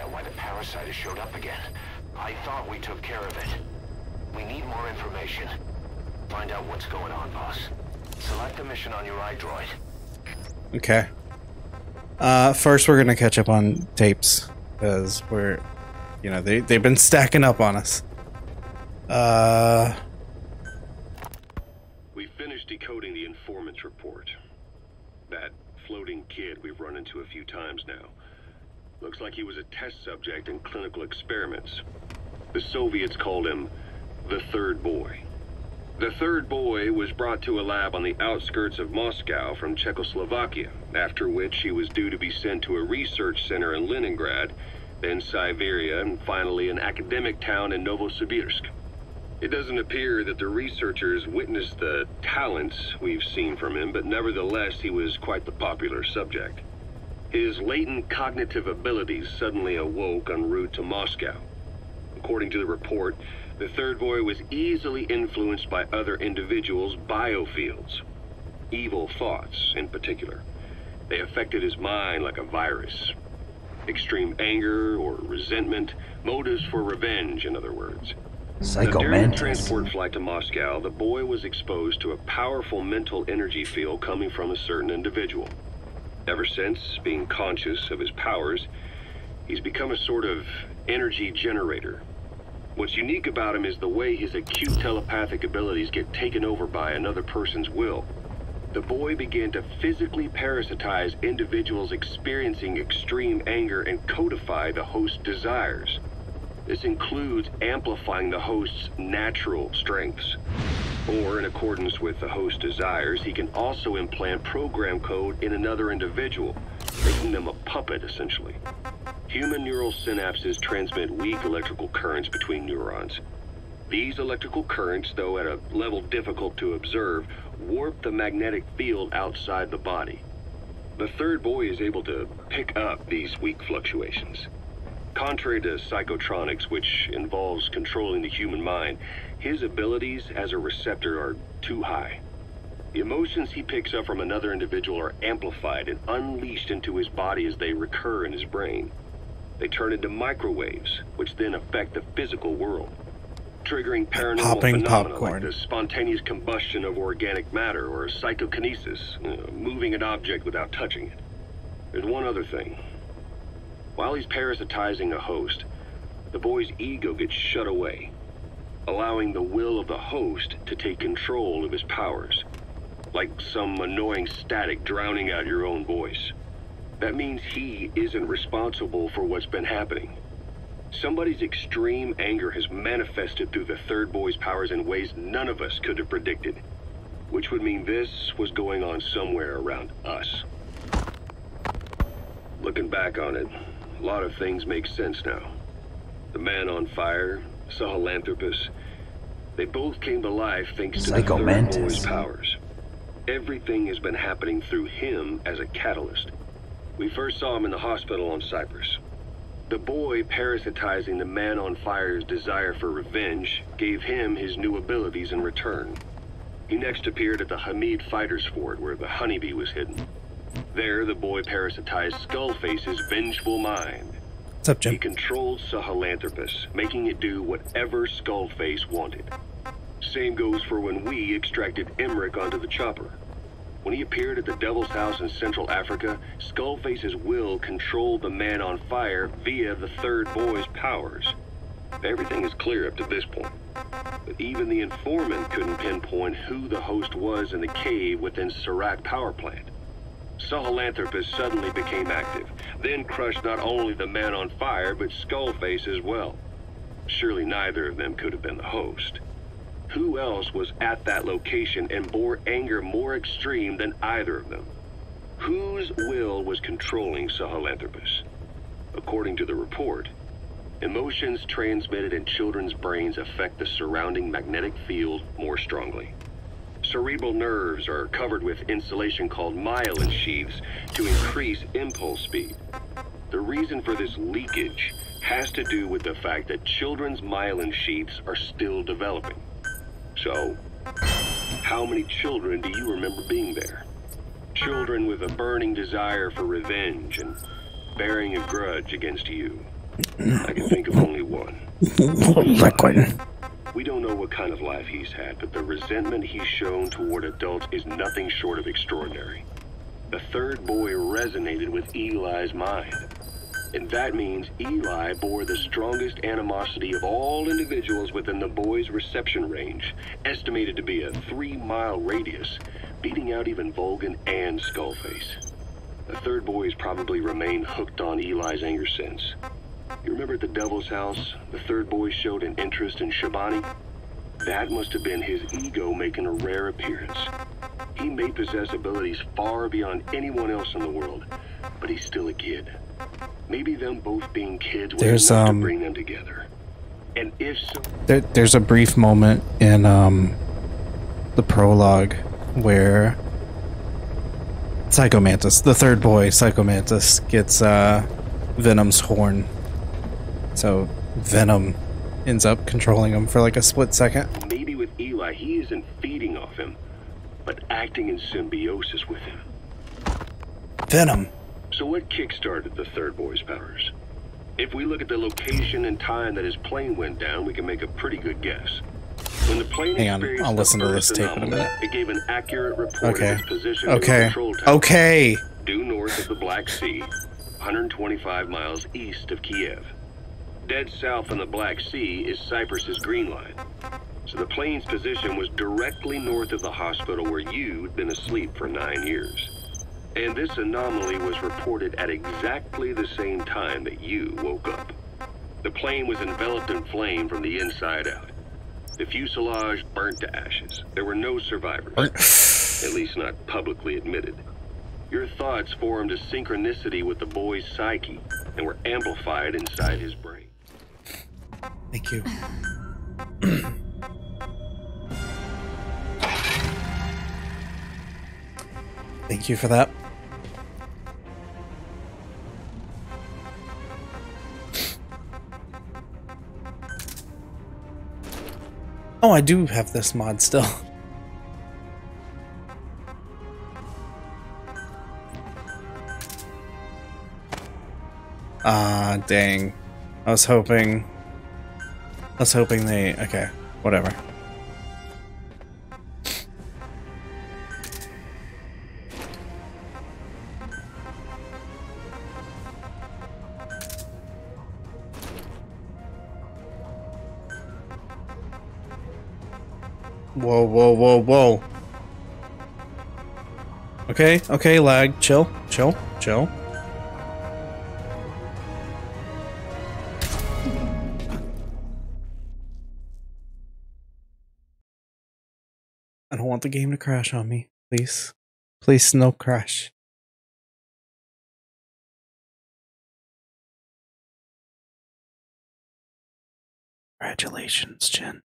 out why the parasite has showed up again. I thought we took care of it. We need more information. Find out what's going on, boss. Select a mission on your iDroid. Okay. First we're gonna catch up on tapes, because we're, you know, they've been stacking up on us. We finished decoding the informant's report. That floating kid we've run into a few times now. Looks like he was a test subject in clinical experiments. The Soviets called him the Third Boy. The Third Boy was brought to a lab on the outskirts of Moscow from Czechoslovakia, after which he was due to be sent to a research center in Leningrad, then Siberia, and finally an academic town in Novosibirsk. It doesn't appear that the researchers witnessed the talents we've seen from him, but nevertheless he was quite the popular subject. His latent cognitive abilities suddenly awoke en route to Moscow. According to the report, the Third Boy was easily influenced by other individuals' biofields. Evil thoughts, in particular. They affected his mind like a virus. Extreme anger or resentment, motives for revenge, in other words. During the transport flight to Moscow, the boy was exposed to a powerful mental energy field coming from a certain individual. Ever since, being conscious of his powers, he's become a sort of energy generator. What's unique about him is the way his acute telepathic abilities get taken over by another person's will. The boy began to physically parasitize individuals experiencing extreme anger and codify the host's desires. This includes amplifying the host's natural strengths. Or, in accordance with the host's desires, he can also implant program code in another individual, making them a puppet, essentially. Human neural synapses transmit weak electrical currents between neurons. These electrical currents, though at a level difficult to observe, warp the magnetic field outside the body. The Third Boy is able to pick up these weak fluctuations. Contrary to psychotronics, which involves controlling the human mind, his abilities as a receptor are too high. The emotions he picks up from another individual are amplified and unleashed into his body as they recur in his brain. They turn into microwaves, which then affect the physical world, triggering paranormal phenomena like the spontaneous combustion of organic matter or psychokinesis, moving an object without touching it. There's one other thing. While he's parasitizing a host, the boy's ego gets shut away, allowing the will of the host to take control of his powers, like some annoying static drowning out your own voice. That means he isn't responsible for what's been happening. Somebody's extreme anger has manifested through the Third Boy's powers in ways none of us could have predicted, which would mean this was going on somewhere around us. Looking back on it, a lot of things make sense now. The man on fire, Sahelanthropus, they both came to life thanks to the Third Boy's powers. Everything has been happening through him as a catalyst. We first saw him in the hospital on Cyprus. The boy parasitizing the man on fire's desire for revenge gave him his new abilities in return. He next appeared at the Hamid Fighters Fort where the honeybee was hidden. There, the boy parasitized Skullface's vengeful mind. What's up, Jim? He controlled Sahelanthropus, making it do whatever Skullface wanted. Same goes for when we extracted Emmerich onto the chopper. When he appeared at the Devil's House in Central Africa, Skullface's will controlled the man on fire via the Third Boy's powers. Everything is clear up to this point. But even the informant couldn't pinpoint who the host was in the cave within Serac power plant. Sahelanthropus suddenly became active, then crushed not only the man on fire, but Skullface as well. Surely neither of them could have been the host. Who else was at that location and bore anger more extreme than either of them? Whose will was controlling Sahelanthropus? According to the report, emotions transmitted in children's brains affect the surrounding magnetic field more strongly. Cerebral nerves are covered with insulation called myelin sheaths to increase impulse speed. The reason for this leakage has to do with the fact that children's myelin sheaths are still developing. So, how many children do you remember being there? Children with a burning desire for revenge and bearing a grudge against you. I can think of only one. Liquid. We don't know what kind of life he's had, but the resentment he's shown toward adults is nothing short of extraordinary. The third boy resonated with Eli's mind. And that means Eli bore the strongest animosity of all individuals within the boy's reception range, estimated to be a 3-mile radius, beating out even Volgan and Skullface. The third boy's probably remained hooked on Eli's anger since. You remember at the Devil's House, the third boy showed an interest in Shabani? That must have been his ego making a rare appearance. He may possess abilities far beyond anyone else in the world, but he's still a kid. Maybe them both being kids would enough to bring them together. And if so... There's a brief moment in the prologue where Psychomantis, the third boy, Psychomantis, gets Venom's horn. So Venom ends up controlling him for like a split second. Maybe with Eli, he isn't feeding off him, but acting in symbiosis with him. Venom. So what kickstarted the third boy's powers? If we look at the location and time that his plane went down, we can make a pretty good guess. When the plane experienced I'll listen to this tape in a anomaly, minute. it gave an accurate report of its position in the Okay. control tower, Okay. due north of the Black Sea, 125 miles east of Kiev. Dead south on the Black Sea is Cyprus's Green Line. So the plane's position was directly north of the hospital where you'd been asleep for 9 years. And this anomaly was reported at exactly the same time that you woke up. The plane was enveloped in flame from the inside out. The fuselage burnt to ashes. There were no survivors, at least not publicly admitted. Your thoughts formed a synchronicity with the boy's psyche and were amplified inside his brain. Thank you. Thank you for that. Oh, I do have this mod still. Ah, dang. I was hoping they... Okay, whatever. Whoa, whoa, whoa, whoa. Okay, okay, lag. Chill, chill, chill. I don't want the game to crash on me. Please. Please, no crash. Congratulations, Jen.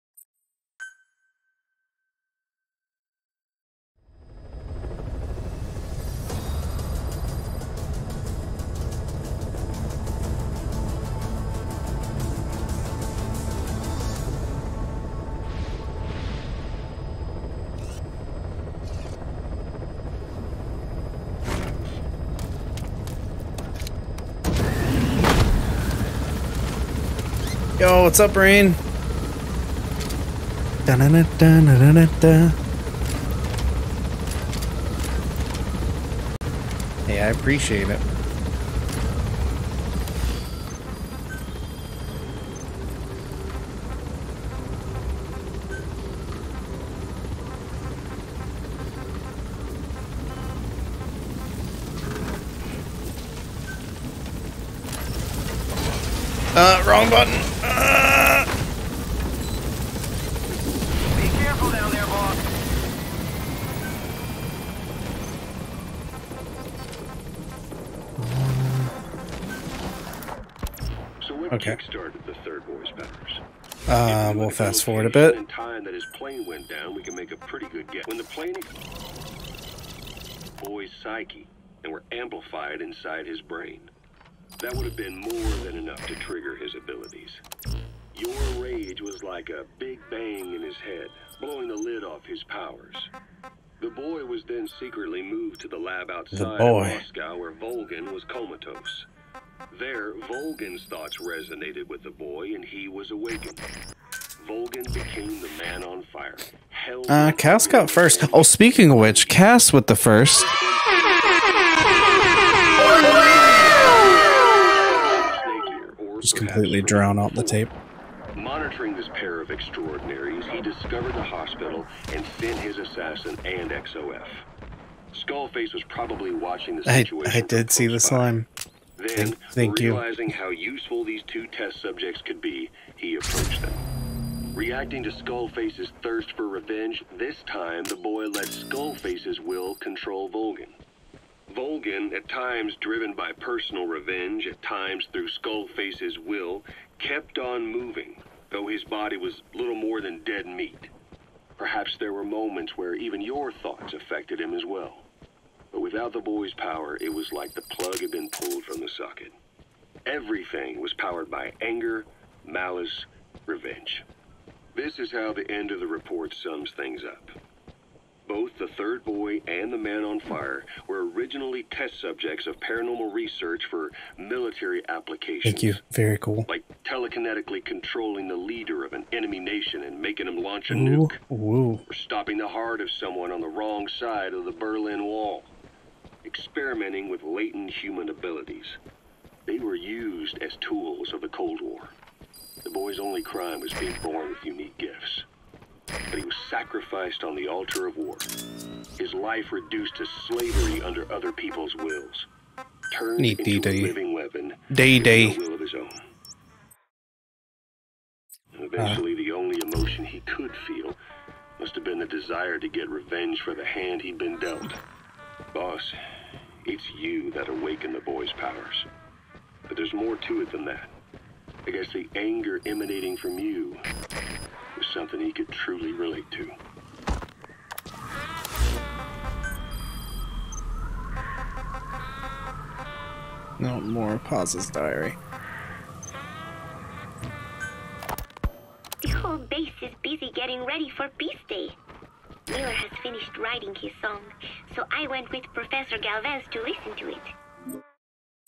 Yo, what's up, Rain? Da-na-na-da-na-na-na-da. Hey, I appreciate it. Wrong button. Be careful down there, boss. So what Okay. kickstarted the third boy's powers? We'll fast forward a bit. In time that his plane went down, we can make a pretty good guess. When the plane boy's psyche and were amplified inside his brain. That would have been more than enough to trigger his abilities. Your rage was like a big bang in his head, blowing the lid off his powers. The boy was then secretly moved to the lab outside of Moscow where Volgan was comatose. There, Volgin's thoughts resonated with the boy, and he was awakened. Volgin became the man on fire. Cass got first. Oh, speaking of which, Cass with the first. Just completely drown out the tape. Monitoring this pair of extraordinaries, he discovered the hospital and sent his assassin and XOF. Skullface was probably watching the situation. I did see the slime. Then, Thank you. Realizing how useful these two test subjects could be, he approached them. Reacting to Skullface's thirst for revenge, this time the boy let Skullface's will control Volgin. Volgin, at times driven by personal revenge, at times through Skullface's will, kept on moving, though his body was little more than dead meat. Perhaps there were moments where even your thoughts affected him as well. But without the boy's power, it was like the plug had been pulled from the socket. Everything was powered by anger, malice, revenge. This is how the end of the report sums things up. Both the third boy and the man on fire were originally test subjects of paranormal research for military applications. Thank you. Very cool. Like telekinetically controlling the leader of an enemy nation and making him launch a nuke. Ooh. Or stopping the heart of someone on the wrong side of the Berlin Wall. Experimenting with latent human abilities. They were used as tools of the Cold War. The boy's only crime was being born with unique gifts. But he was sacrificed on the altar of war. His life reduced to slavery under other people's wills. Turned into a living weapon with no will of his own. And eventually, the only emotion he could feel must have been the desire to get revenge for the hand he'd been dealt. Boss, it's you that awakened the boy's powers. But there's more to it than that. I guess the anger emanating from you was something he could truly relate to. No more pauses diary. The whole base is busy getting ready for Peace Day. Miller has finished writing his song, so I went with Professor Galvez to listen to it.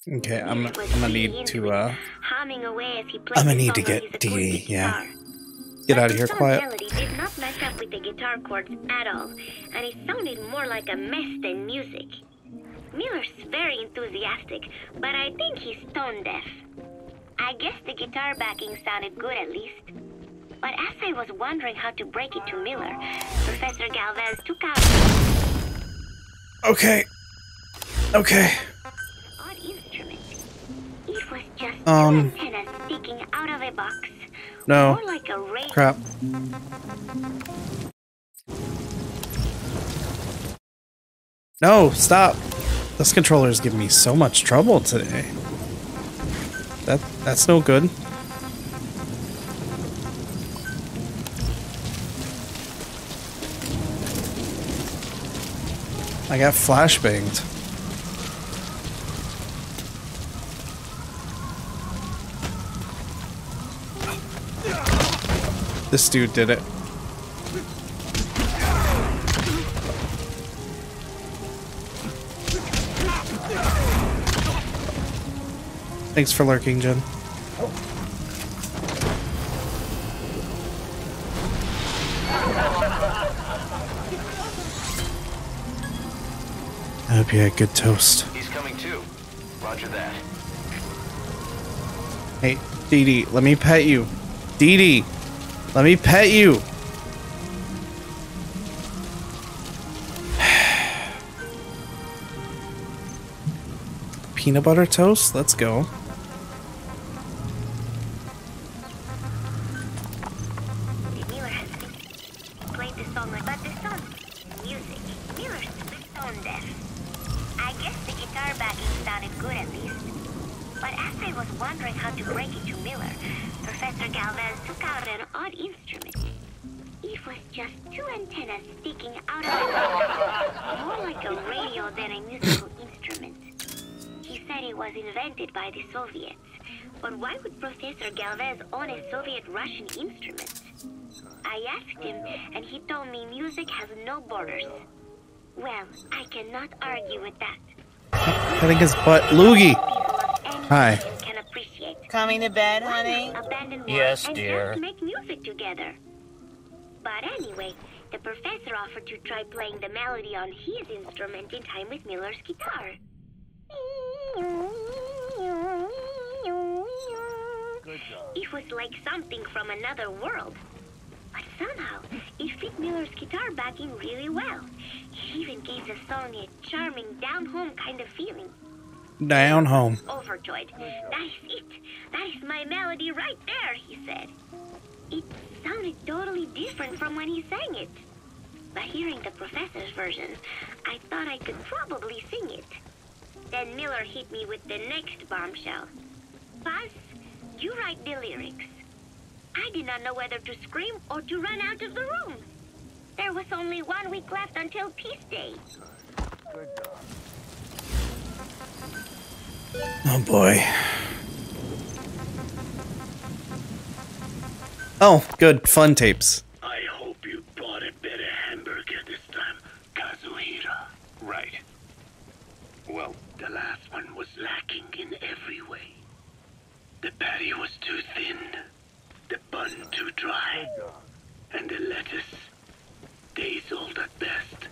Okay, I'm gonna need to humming away as he played. I'm gonna need to get Dee Dee, yeah. Get out of here, quiet. The melody did not match up with the guitar chords at all, and it sounded more like a mess than music. Miller's very enthusiastic, but I think he's tone deaf. I guess the guitar backing sounded good at least. But as I was wondering how to break it to Miller, Professor Galvez took out Okay. Okay. odd instrument. It was just two antennas sticking out of a box. No. More like a radio. Crap. No, stop. This controller is giving me so much trouble today. That's no good. I got flashbanged. This dude did it. Thanks for lurking, Jen. I hope you had good toast. He's coming too. Roger that. Hey, Dee Dee, let me pet you. Dee Dee, let me pet you. Peanut butter toast? Let's go. Miller has played the song, but the song music. Miller's tone deaf. I guess the guitar backing sounded good at least. But as I was wondering how to break it to Miller, Professor Galvez took out an odd instrument. It was just two antennas sticking out of it. More like a radio than a musical instrument. He said it was invented by the Soviets. But why would Professor Galvez own a Soviet-Russian instrument? I asked him, and he told me music has no borders. Well, I cannot argue with that. I think his butt. Loogie! Hi. Coming to bed, honey? Abandoned work Yes, and dear. just make music together. But anyway, the professor offered to try playing the melody on his instrument in time with Miller's guitar. It was like something from another world. But somehow, it fit Miller's guitar backing really well. It even gave the song a charming, down-home kind of feeling. Down home. Overjoyed. That is it. That is my melody right there, he said. It sounded totally different from when he sang it. But hearing the professor's version, I thought I could probably sing it. Then Miller hit me with the next bombshell. Buzz, you write the lyrics. I did not know whether to scream or to run out of the room. There was only 1 week left until Peace Day. Oh boy. Oh, good. Fun tapes. I hope you bought a better hamburger this time, Kazuhira. Right. Well, the last one was lacking in every way. The patty was too thin, the bun too dry, and the lettuce days old at best.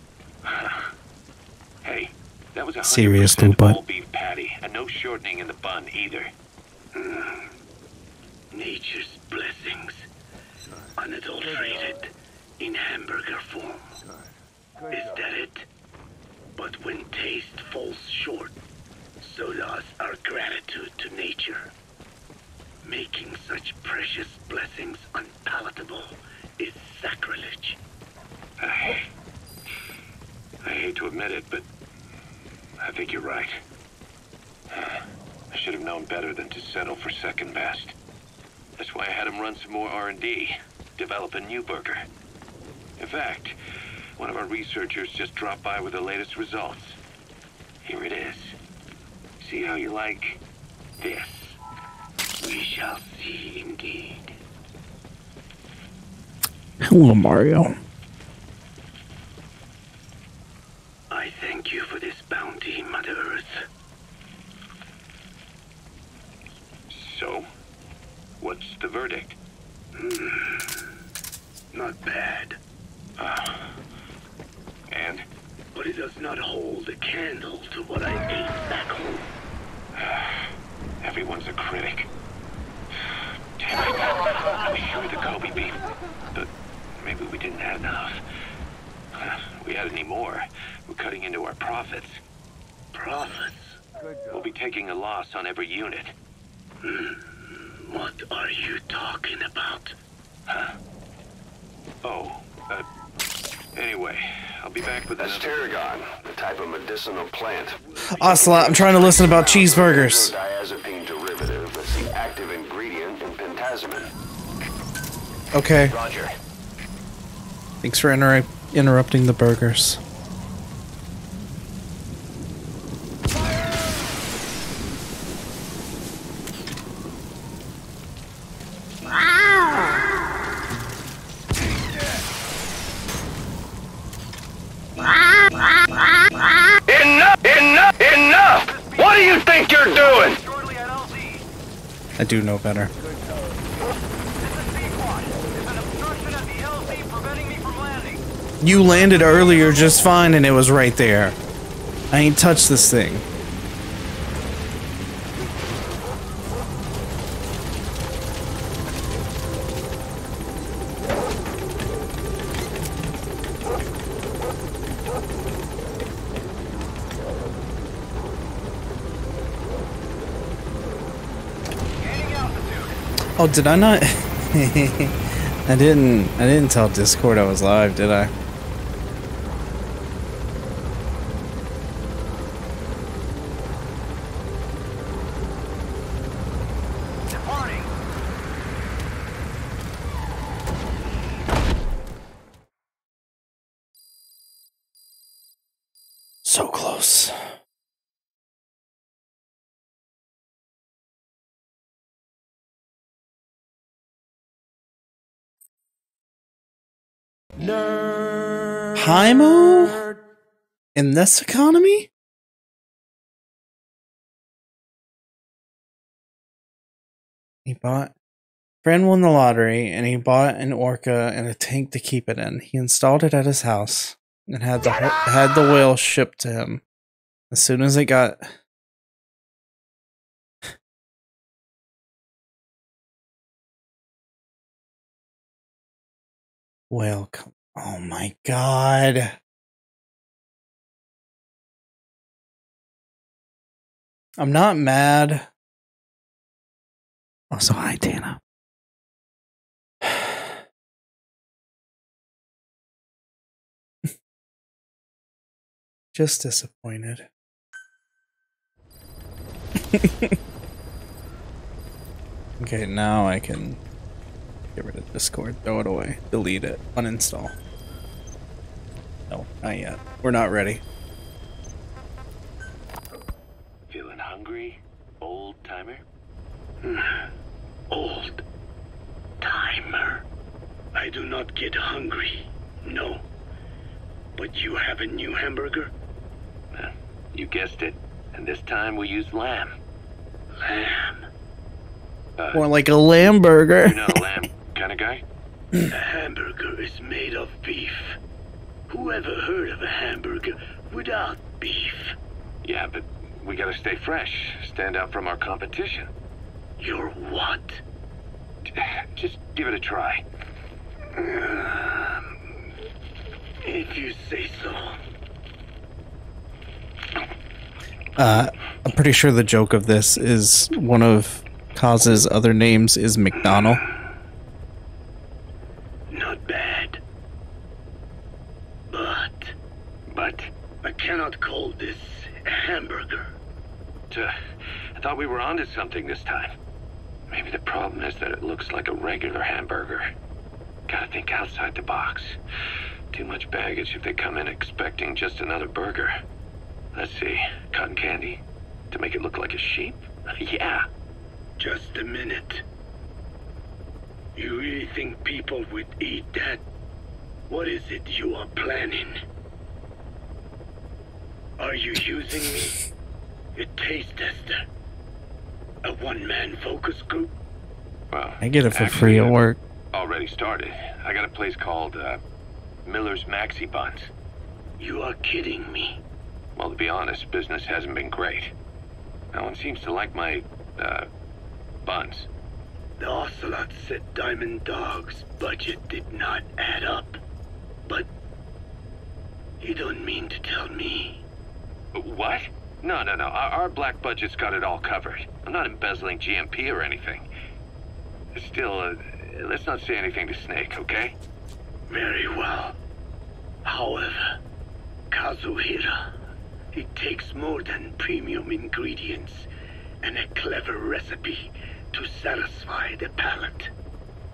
Hey, that was a Serious 100% Lupin. all beef patty, and no shortening in the bun either. Nature's blessings, unadulterated, in hamburger form. Is that it? But when taste falls short, so does our gratitude to nature. Making such precious blessings unpalatable is sacrilege. I hate to admit it, but I think you're right. I should have known better than to settle for second best. That's why I had him run some more R&D, develop a new burger. In fact, one of our researchers just dropped by with the latest results. Here it is. See how you like this? We shall see indeed. Hello, Mario. I thank you for this bounty, Mother Earth. So, what's the verdict? Not bad, And? but it does not hold a candle to what I ate back home. Everyone's a critic. Damn it. We sure the Kobe beef, but maybe we didn't have enough. If we had any more, we're cutting into our profits. Profits? We'll be taking a loss on every unit. What are you talking about? Oh, anyway, I'll be back with That's another... tarragon, a type of medicinal plant. Ocelot, I'm trying to listen about cheeseburgers. Diazepine derivative that's the active ingredient in pentazimine. Okay. Roger. Thanks for interrupting the burgers. Enough! What do you think you're doing? I do know better. You landed earlier just fine and it was right there. I ain't touched this thing. Oh, did I not? I didn't tell Discord I was live, did I? So close. Nerd. Paimon? In this economy? Friend won the lottery, and he bought an orca and a tank to keep it in. He installed it at his house and had the whale shipped to him. As soon as it got... Whale, oh my god. I'm not mad. Also, hi, Tana. Just disappointed. Okay, now I can get rid of Discord, throw it away, delete it, uninstall. No, not yet. We're not ready. Feeling hungry, old timer? Old timer. I do not get hungry, no. But you have a new hamburger? You guessed it. And this time we used lamb. Lamb. More like a lamb burger. You know, lamb kind of guy? A hamburger is made of beef. Who ever heard of a hamburger without beef? Yeah, but we gotta stay fresh. Stand out from our competition. You're what? Just give it a try. If you say so. I'm pretty sure the joke of this is one of Kaz's other names is McDonald. Not bad. But I cannot call this a hamburger. I thought we were onto something this time. Maybe the problem is that it looks like a regular hamburger. Gotta think outside the box. Too much baggage if they come in expecting just another burger. Let's see, cotton candy? To make it look like a sheep? Yeah. Just a minute. You really think people would eat that? What is it you are planning? Are you using me? A taste tester? A one-man focus group? Well, I get it for free at work. Already started. I got a place called Miller's Maxi Buns. You are kidding me. Well, to be honest, business hasn't been great. No one seems to like my buns. The Ocelot said Diamond Dog's budget did not add up. But you don't mean to tell me. What? No. Our black budget's got it all covered. I'm not embezzling GMP or anything. Still, let's not say anything to Snake, okay? Very well. However, Kazuhira, it takes more than premium ingredients and a clever recipe to satisfy the palate.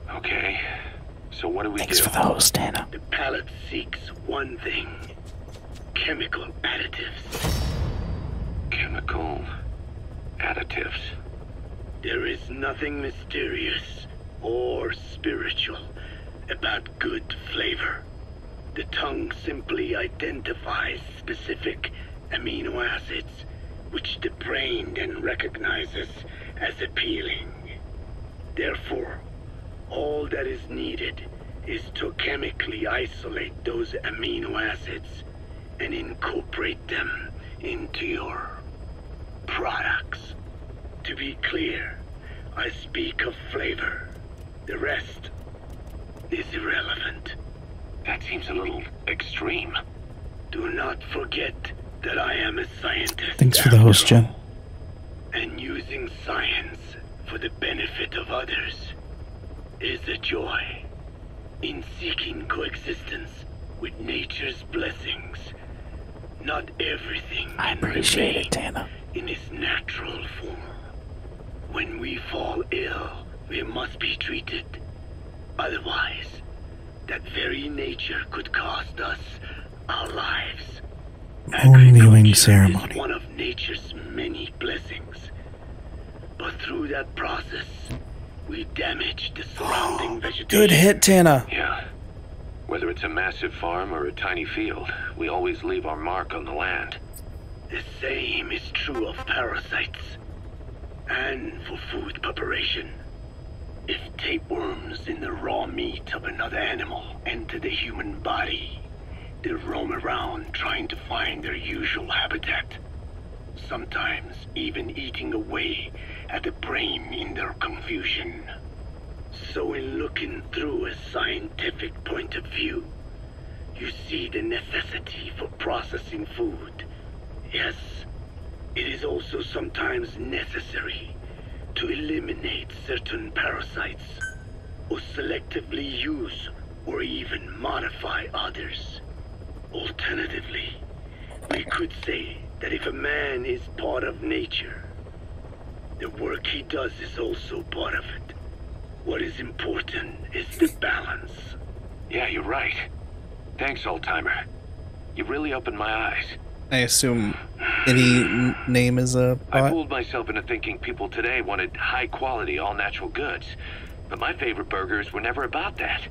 Okay. So what do we Thanks do? for the host, Tana. The palate seeks one thing. Chemical additives. Chemical additives. There is nothing mysterious or spiritual about good flavor. The tongue simply identifies specific amino acids, which the brain then recognizes as appealing. Therefore, all that is needed is to chemically isolate those amino acids and incorporate them into your products. To be clear, I speak of flavor. The rest is irrelevant. That seems a little extreme. Do not forget that I am a scientist. Thanks for the host, after all. Jen. And using science for the benefit of others is a joy. In seeking coexistence with nature's blessings, not everything I can appreciate remain it, Tana. in its natural form. When we fall ill, we must be treated. Otherwise, that very nature could cost us our lives. Moon viewing Agriculture ceremony. is one of nature's many blessings. But through that process, we damage the surrounding vegetation. Good hit, Tana. Yeah. Whether it's a massive farm or a tiny field, we always leave our mark on the land. The same is true of parasites. And for food preparation. If tapeworms in the raw meat of another animal enter the human body, they roam around trying to find their usual habitat. Sometimes even eating away at the brain in their confusion. So in looking through a scientific point of view, you see the necessity for processing food. Yes, it is also sometimes necessary to eliminate certain parasites, or selectively use or even modify others. Alternatively, we could say that if a man is part of nature, the work he does is also part of it. What is important is the balance. Yeah, you're right. Thanks, old-timer. You've really opened my eyes. I assume any name is a I bot? fooled myself into thinking people today wanted high-quality, all-natural goods. But my favorite burgers were never about that.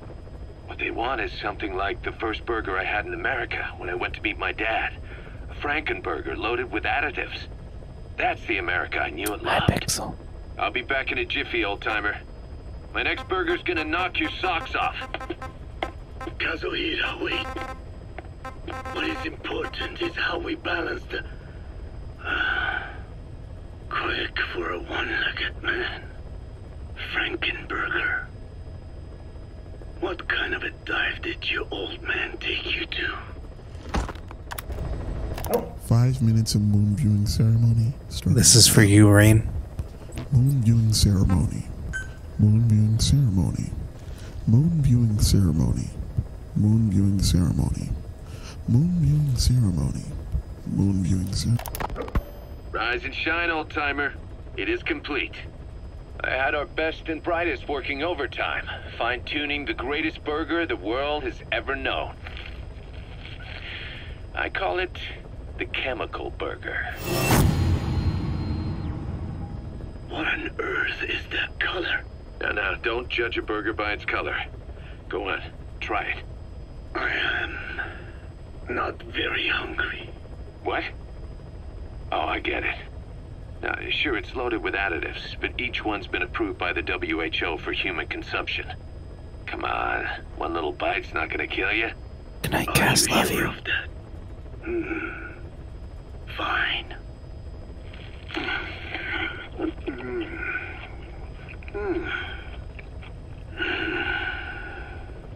What they want is something like the first burger I had in America when I went to meet my dad. A Frankenburger loaded with additives. That's the America I knew and loved. Hypixel. I'll be back in a jiffy, old-timer. My next burger's gonna knock your socks off. Kazuhira, wait. What is important is how we balance the... quick for a one-legged man. Frankenburger. What kind of a dive did your old man take you to? 5 minutes of moon viewing ceremony. This is for you, Rain. Moon viewing ceremony. Moon viewing ceremony. Moon viewing ceremony. Moon viewing ceremony. Moon viewing ceremony. Moon viewing ceremony. Rise and shine, old-timer. It is complete. I had our best and brightest working overtime, fine-tuning the greatest burger the world has ever known. I call it the Chemical Burger. What on earth is that color? Now, don't judge a burger by its color. Go on, try it. I am not very hungry. What? Oh, I get it. Now, sure, it's loaded with additives, but each one's been approved by the WHO for human consumption. Come on, one little bite's not gonna kill you. Good night, Cass. Love Sure you. of that? Fine.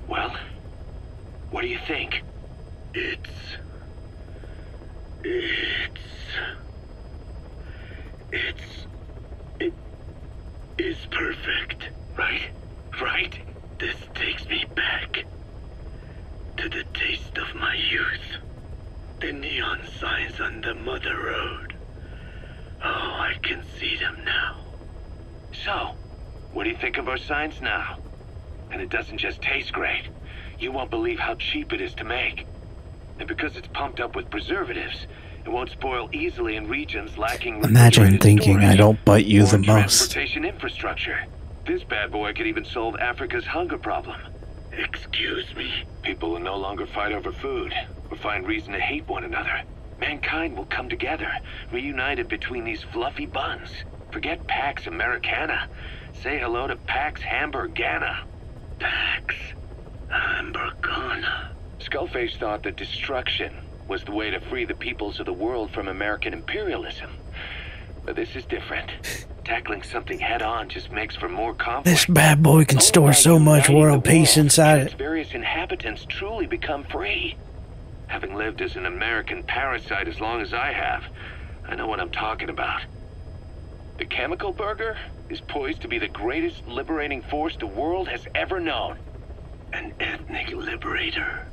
Well, what do you think? It is perfect. Right? This takes me back to the taste of my youth. The neon signs on the Mother Road. Oh, I can see them now. So, what do you think of our signs now? And it doesn't just taste great. You won't believe how cheap it is to make. And because it's pumped up with preservatives, it won't spoil easily in regions lacking Imagine refrigerated thinking storage I don't butt you or the most. transportation infrastructure. This bad boy could even solve Africa's hunger problem. Excuse me? People will no longer fight over food or find reason to hate one another. Mankind will come together, reunited between these fluffy buns. Forget Pax Americana. Say hello to Pax Hamburgana. Pax Hamburgana. Skullface thought that destruction was the way to free the peoples of the world from American imperialism. But this is different. Tackling something head-on just makes for more conflict. This bad boy can store so much world peace inside its it. various inhabitants truly become free. Having lived as an American parasite as long as I have, I know what I'm talking about. The Chemical Burger is poised to be the greatest liberating force the world has ever known. An ethnic liberator.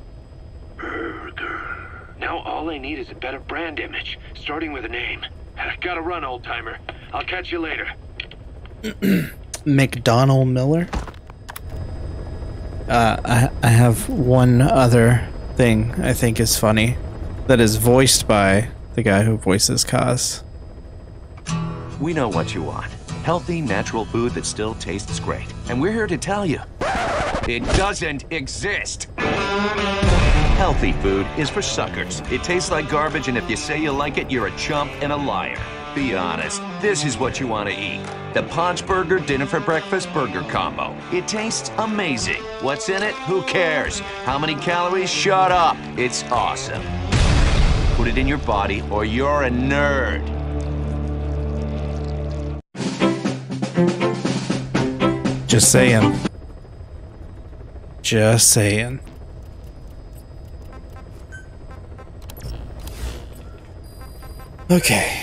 Burger. Now all I need is a better brand image, starting with a name. Gotta run, old-timer. I'll catch you later. McDonald Miller? I have one other thing I think is funny that is voiced by the guy who voices Kaz. We know what you want. Healthy, natural food that still tastes great. And we're here to tell you, it doesn't exist. Healthy food is for suckers. It tastes like garbage, and if you say you like it, you're a chump and a liar. Be honest, this is what you want to eat. The Paunch Burger Dinner for Breakfast Burger Combo. It tastes amazing. What's in it? Who cares? How many calories? Shut up. It's awesome. Put it in your body or you're a nerd. Just saying. Just saying. Okay.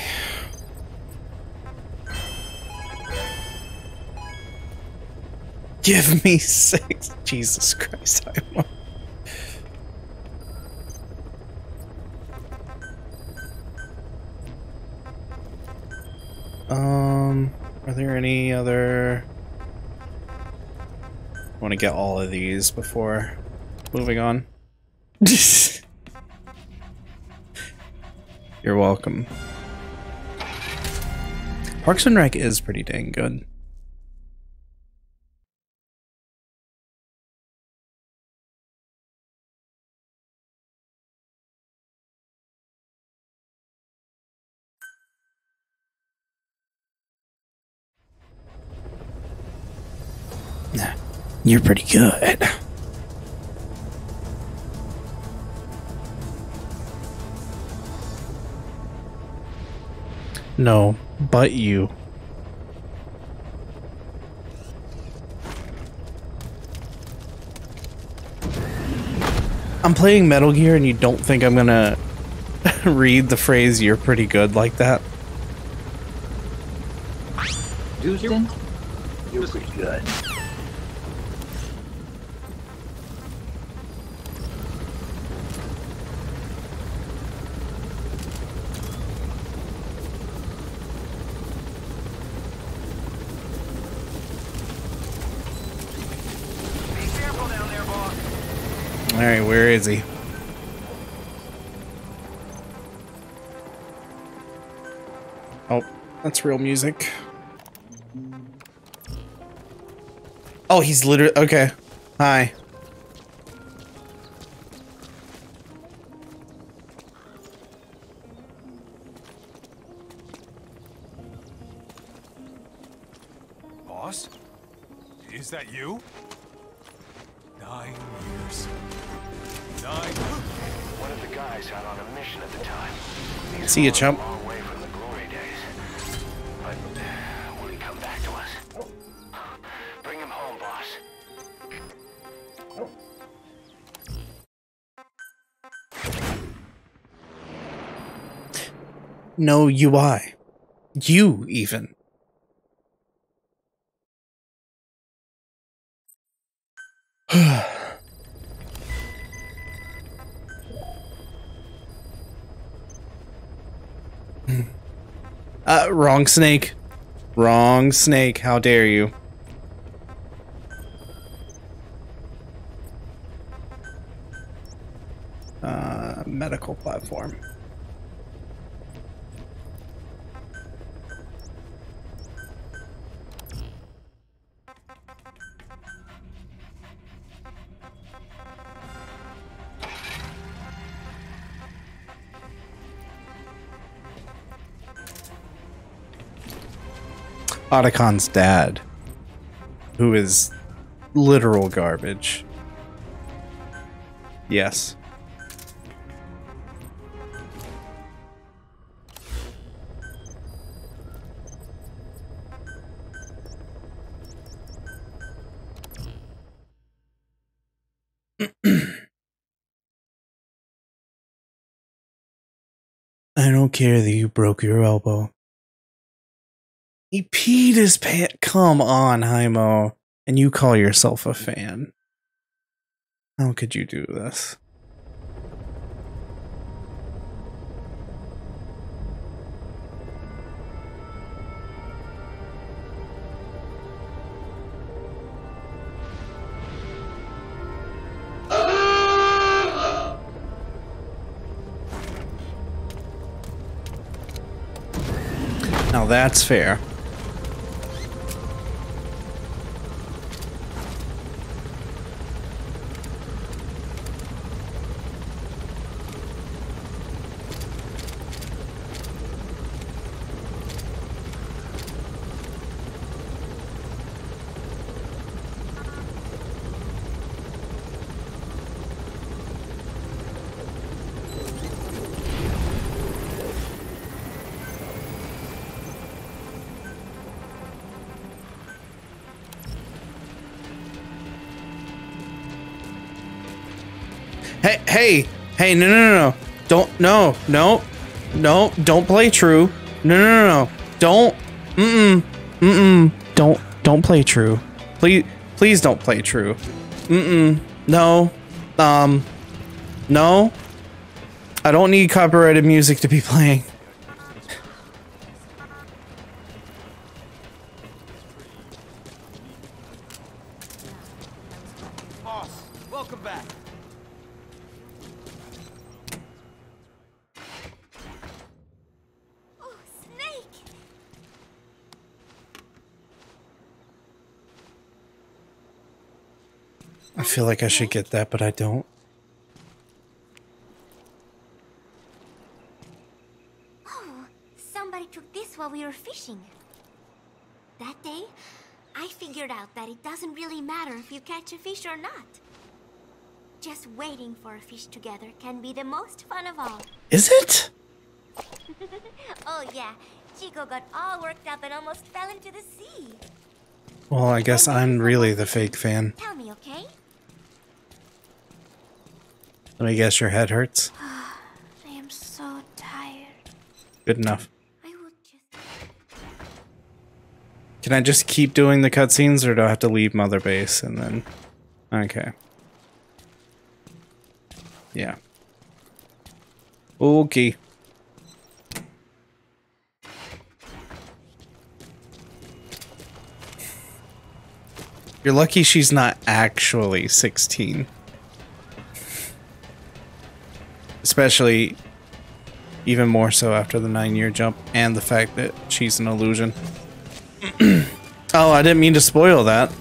Give me 6. Jesus Christ, are there any other... I want to get all of these before moving on. You're welcome. Parks and Rec is pretty dang good. You're pretty good. No, but you. I'm playing Metal Gear and you don't think I'm gonna read the phrase "you're pretty good" like that? Houston, you're pretty good. Alright, where is he? Oh, that's real music. Oh, he's literally... Okay. Hi. Boss? Is that you? 9 years. 9. One of the guys out on a mission at the time. See you, chump. A long way from the glory days. But will he come back to us? Bring him home, boss. No UI. You, even. Wrong snake. Wrong snake. How dare you? Medical platform. Otacon's dad, who is literal garbage. Yes. I don't care that you broke your elbow. He peed his pants. Come on, Hymo. And you call yourself a fan. How could you do this? Now that's fair. Hey, no. Don't, no, don't play true. No. Don't, don't play true. Please don't play true. No, no. I don't need copyrighted music to be playing. Boss, welcome back. Oh, Snake! I feel like I should get that, but I don't. Oh, somebody took this while we were fishing. That day, I figured out that it doesn't really matter if you catch a fish or not. Just waiting for a fish together can be the most fun of all. Is it? Oh yeah, Chico got all worked up and almost fell into the sea. Well, I guess I'm really the fake fan. Tell me, okay? Let me guess, your head hurts? I am so tired. Good enough. I will just... Can I just keep doing the cutscenes, or do I have to leave Mother Base and then... Okay. Yeah. Okay. You're lucky she's not actually 16. Especially, even more so after the 9-year jump and the fact that she's an illusion. Oh, I didn't mean to spoil that.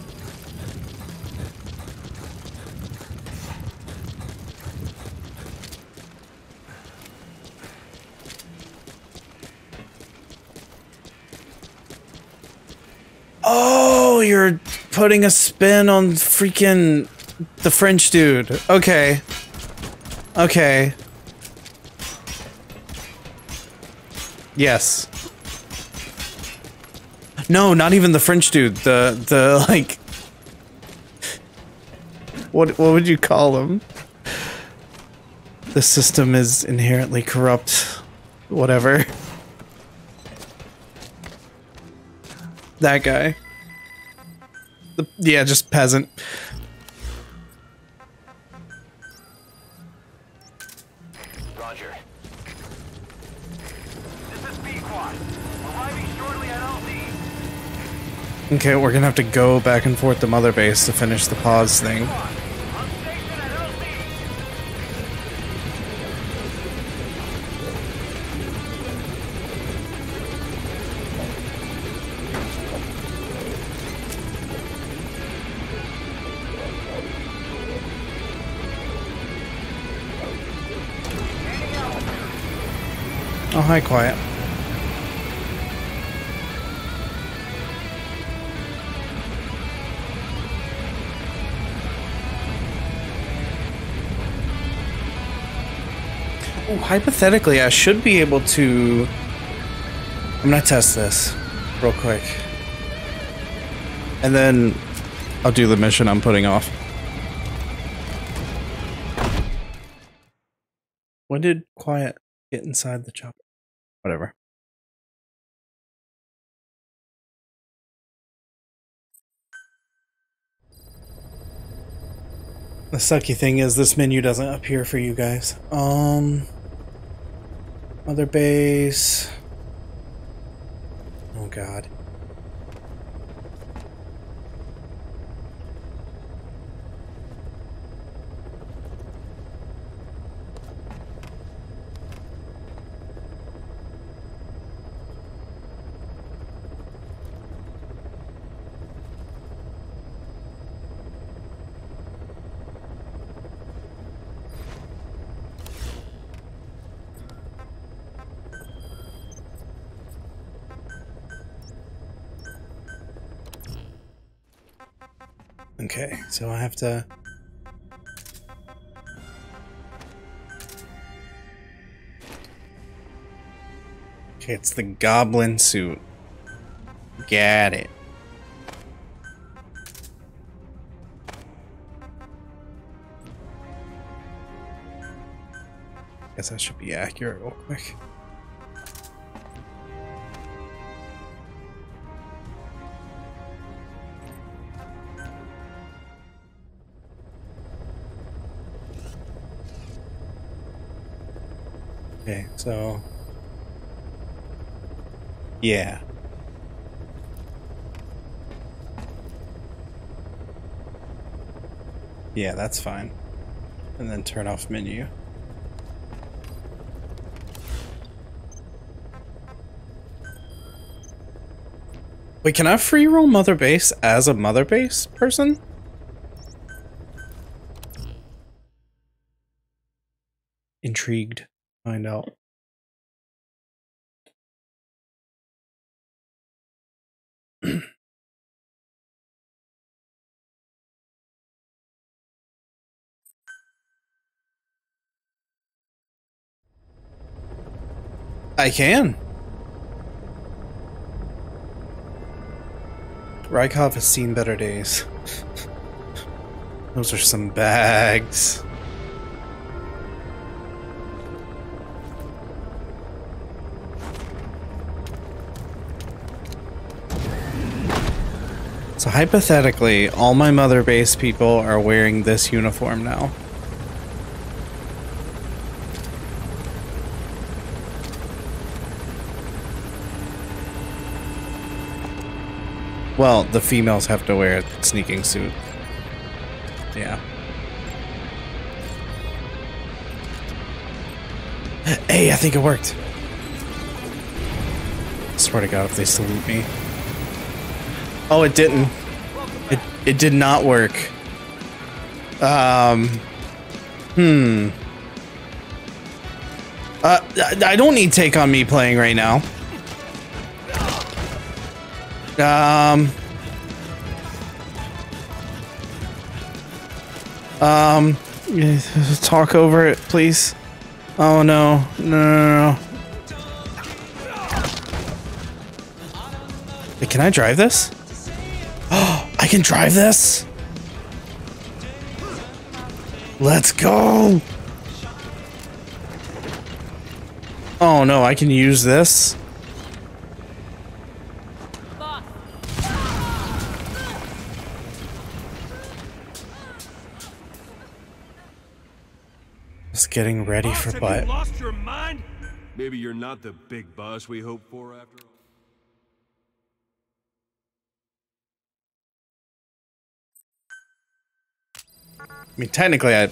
Oh, you're putting a spin on freaking the French dude. Okay. Okay. Yes. No, not even the French dude. The like what would you call him? The system is inherently corrupt. Whatever. That guy. Yeah, just peasant. Roger. This is B-Quad. Arriving shortly at LZ. Okay, we're gonna have to go back and forth to Mother Base to finish the pause thing. On station at LZ. Oh, hi, Quiet. Oh, hypothetically, I should be able to... I'm gonna test this real quick. And then I'll do the mission I'm putting off. When did Quiet get inside the chopper? Whatever. The sucky thing is this menu doesn't appear for you guys. Mother Base. Oh god. Okay, so I have to... Okay, it's the goblin suit. Got it. Guess that should be accurate real quick. Okay, so yeah. Yeah, that's fine. And then turn off menu. Wait, can I free roll Mother Base as a Mother Base person? Intrigued. Find out. I can. Rykov has seen better days. Those are some bags. So hypothetically, all my Mother Base people are wearing this uniform now. Well, the females have to wear a sneaking suit. Yeah. Hey, I think it worked. Swear to God, if they salute me. Oh, it didn't. It did not work. I don't need Take On Me playing right now. Talk over it, please. Oh no, no. Wait, can I drive this? Oh, I can drive this? Let's go! Oh no, I can use this? Just getting ready for butt. Have you lost your mind? Maybe you're not the big boss we hoped for after all. I mean, technically, I...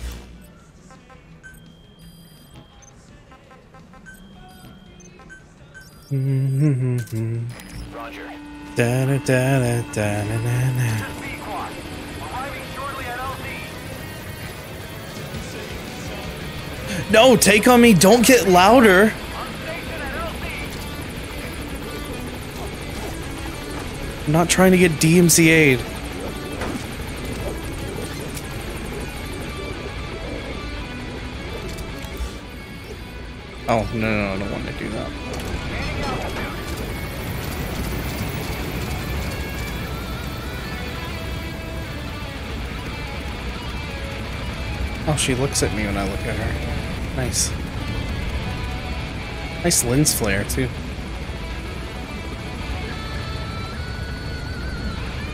Roger. Da da da da da na na na. No, Take On Me, don't get louder. I'm not trying to get DMCA'd. Oh, no, I don't want to do that. Oh, she looks at me when I look at her. Nice. Nice lens flare, too.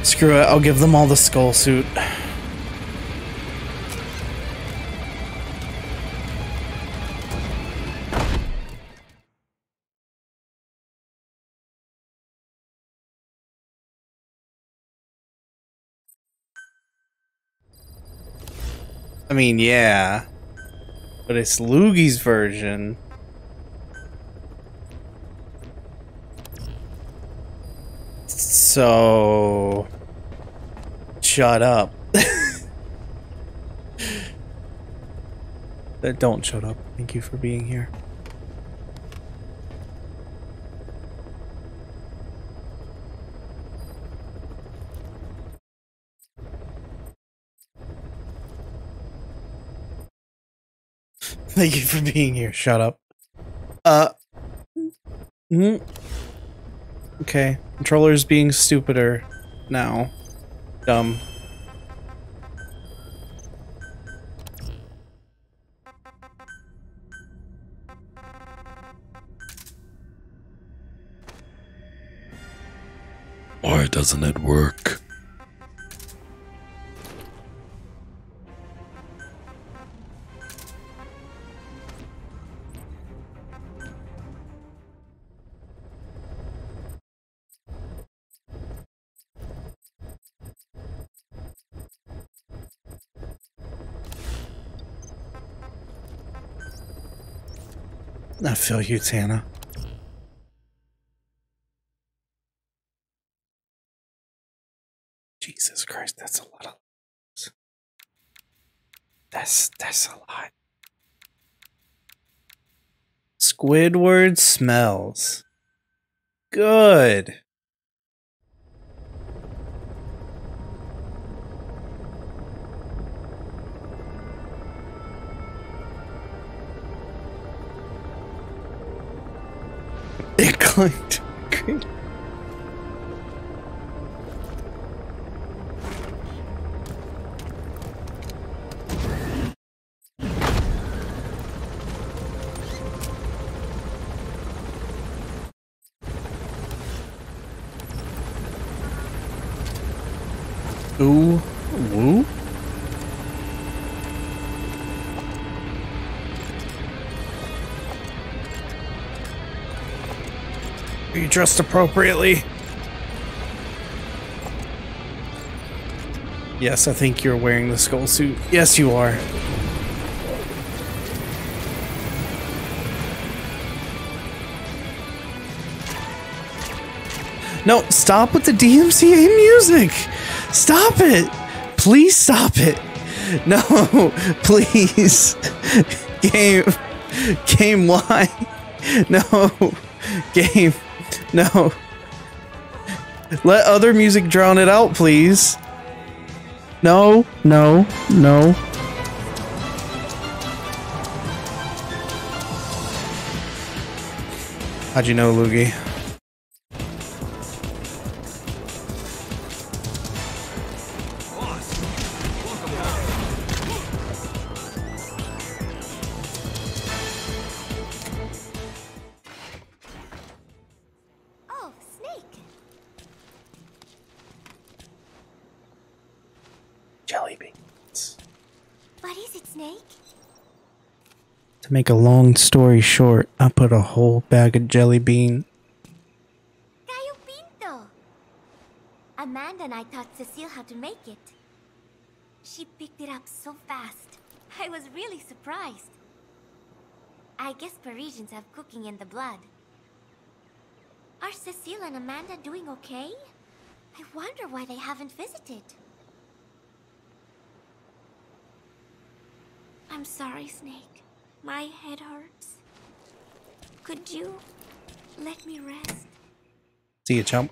Screw it, I'll give them all the skull suit. I mean, yeah, but it's Lugie's version. So, shut up. Don't shut up. Thank you for being here. Thank you for being here. Shut up. Okay. Controller's being stupider now. Dumb. Why doesn't it work? I feel you, Tana. Jesus Christ, that's a lot of... That's a lot. Squidward smells good. It clicked. Ooh, woo. Are you dressed appropriately? Yes, I think you're wearing the skull suit. Yes, you are. No, stop with the DMCA music. Stop it. Please stop it. No, please. Game, why? No. Game, no. Let other music drown it out, please. No, no, no. How'd you know, Loogie? Jelly beans. What is it, Snake? To make a long story short, I put a whole bag of jelly bean. Gallo Pinto! Amanda and I taught Cecile how to make it. She picked it up so fast. I was really surprised. I guess Parisians have cooking in the blood. Are Cecile and Amanda doing okay? I wonder why they haven't visited. I'm sorry, Snake. My head hurts. Could you let me rest? See you, chump.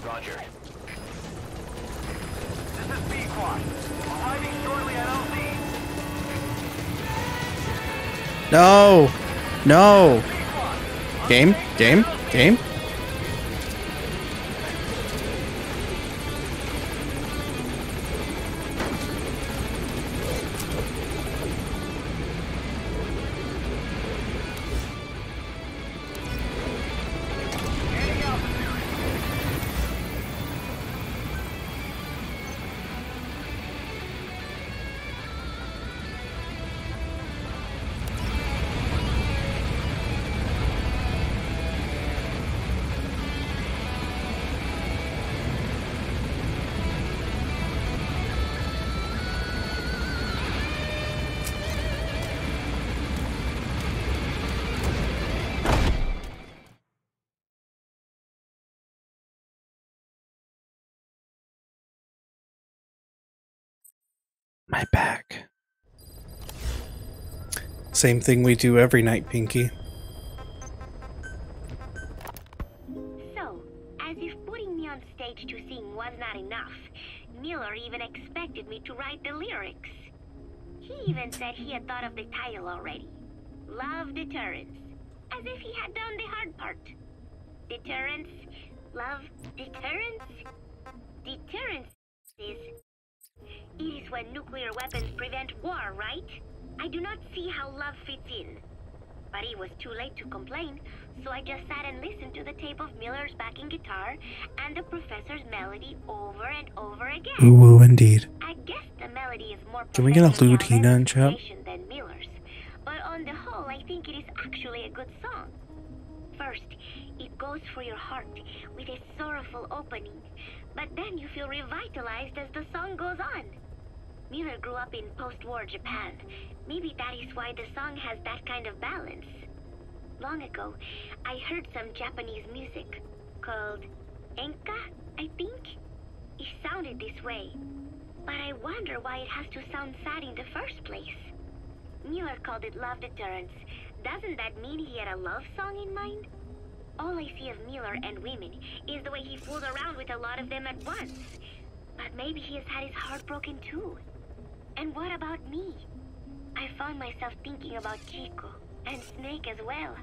Roger. This is B-Quad. Arriving shortly at LZ. No! No! Game? Game? Game? My back. Same thing we do every night, Pinky. So, as if putting me on stage to sing was not enough, Miller even expected me to write the lyrics. He even said he had thought of the title already. Love Deterrence. As if he had done the hard part. Deterrence. Love. Deterrence. Deterrence is... It is what and nuclear weapons prevent war, right? I do not see how love fits in. But it was too late to complain, so I just sat and listened to the tape of Miller's backing guitar and the professor's melody over and over again. Ooh, indeed. I guess the melody is more Can we get a Ludina in chat? than Miller's, but on the whole, I think it is actually a good song. First, it goes for your heart with a sorrowful opening, but then you feel revitalized as the song goes on. Miller grew up in post-war Japan. Maybe that is why the song has that kind of balance. Long ago, I heard some Japanese music called enka, I think. It sounded this way, but I wonder why it has to sound sad in the first place. Miller called it love deterrence. Doesn't that mean he had a love song in mind? All I see of Miller and women is the way he fools around with a lot of them at once. But maybe he has had his heart broken too. And what about me? I found myself thinking about Chico and Snake as well.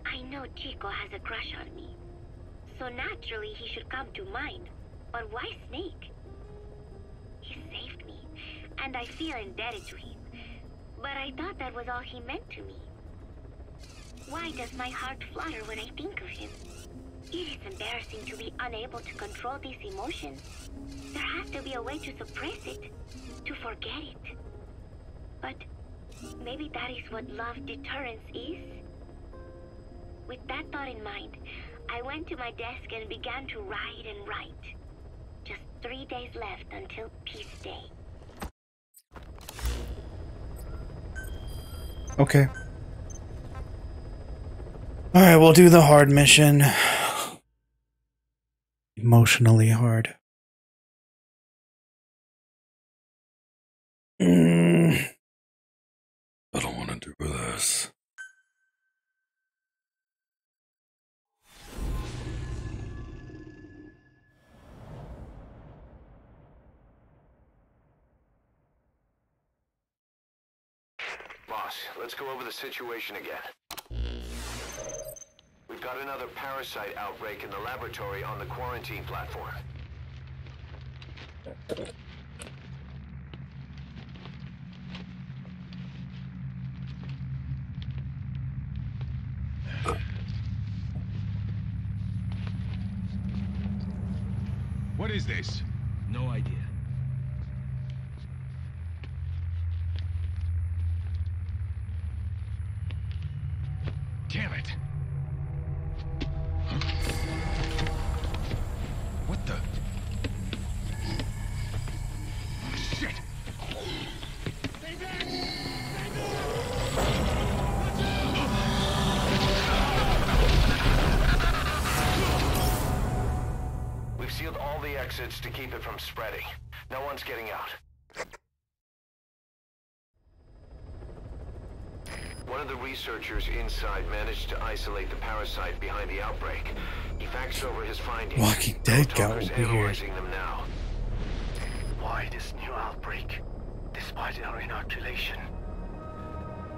I know Chico has a crush on me, so naturally he should come to mind. But why Snake? He saved me, and I feel indebted to him. But I thought that was all he meant to me. Why does my heart flutter when I think of him? It is embarrassing to be unable to control these emotions. There has to be a way to suppress it, to forget it. But maybe that is what love deterrence is? With that thought in mind, I went to my desk and began to write and write. Just 3 days left until Peace Day. Okay. Alright, we'll do the hard mission. Emotionally hard. I don't want to do this. Boss, let's go over the situation again. We've got another parasite outbreak in the laboratory on the quarantine platform. What is this? No idea. Damn it! What the? Shit! Stay back! Stay We've sealed all the exits to keep it from spreading. No one's getting out. One of the researchers inside managed to isolate the parasite behind the outbreak. He faxed over his findings. Walking Dead got Talker's weird. analyzing them now. Why this new outbreak, despite our inoculation?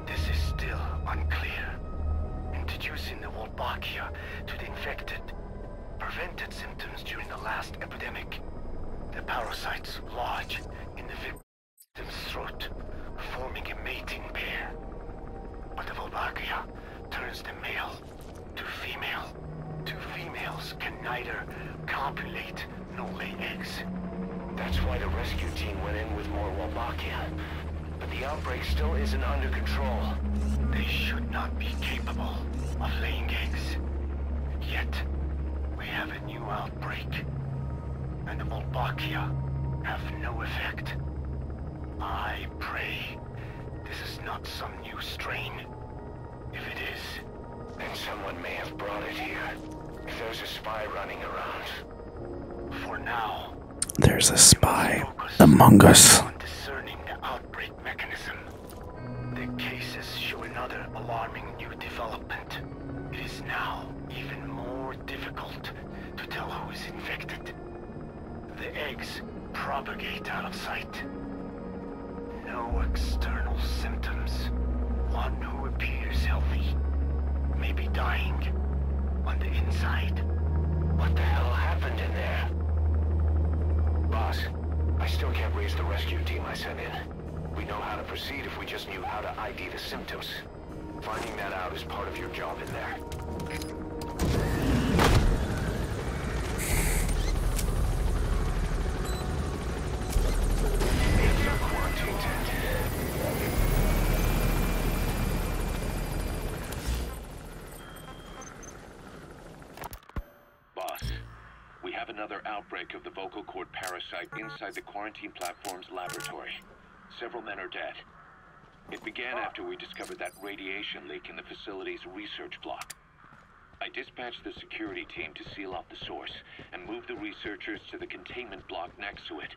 This is still unclear. Introducing the Wolbachia to the infected prevented symptoms during the last epidemic. The parasites lodge in the victim's throat, forming a mating pair. But the Wolbachia turns the male to female. Two females can neither copulate nor lay eggs. That's why the rescue team went in with more Wolbachia. But the outbreak still isn't under control. They should not be capable of laying eggs. Yet, we have a new outbreak. And the Wolbachia have no effect. I pray this is not some new strain. If it is, then someone may have brought it here. If there's a spy running around. For now, There's a spy among us. on discerning the outbreak mechanism. The cases show another alarming new development. It is now even more difficult to tell who is infected. The eggs propagate out of sight. No external symptoms. One who appears healthy may be dying on the inside. What the hell happened in there? Boss, I still can't raise the rescue team I sent in. We know how to proceed if we just knew how to ID the symptoms. Finding that out is part of your job in there. It's your quarantine tent. Boss, we have another outbreak of the vocal cord parasite inside the quarantine platform's laboratory. Several men are dead. It began after we discovered that radiation leak in the facility's research block. I dispatched the security team to seal off the source and move the researchers to the containment block next to it.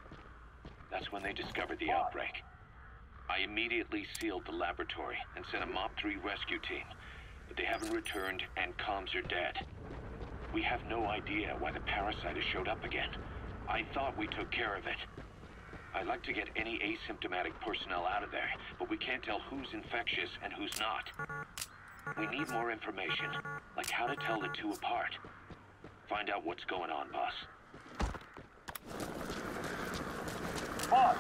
That's when they discovered the outbreak. I immediately sealed the laboratory and sent a MOP-3 rescue team, but they haven't returned and comms are dead. We have no idea why the parasite has showed up again. I thought we took care of it. I'd like to get any asymptomatic personnel out of there, but we can't tell who's infectious and who's not. We need more information, like how to tell the two apart. Find out what's going on, boss. Boss!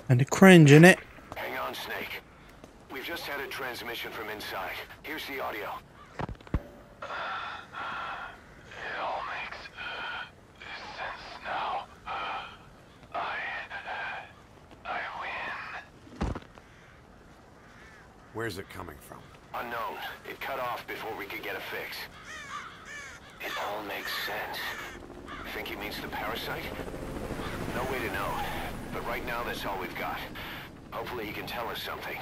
And a cringe in it. Hang on, Snake. We've just had a transmission from inside. Here's the audio. It all makes sense now. I win. Where's it coming from? Unknown. It cut off before we could get a fix. It all makes sense. Think he means the parasite? No way to know. But right now, that's all we've got. Hopefully he can tell us something.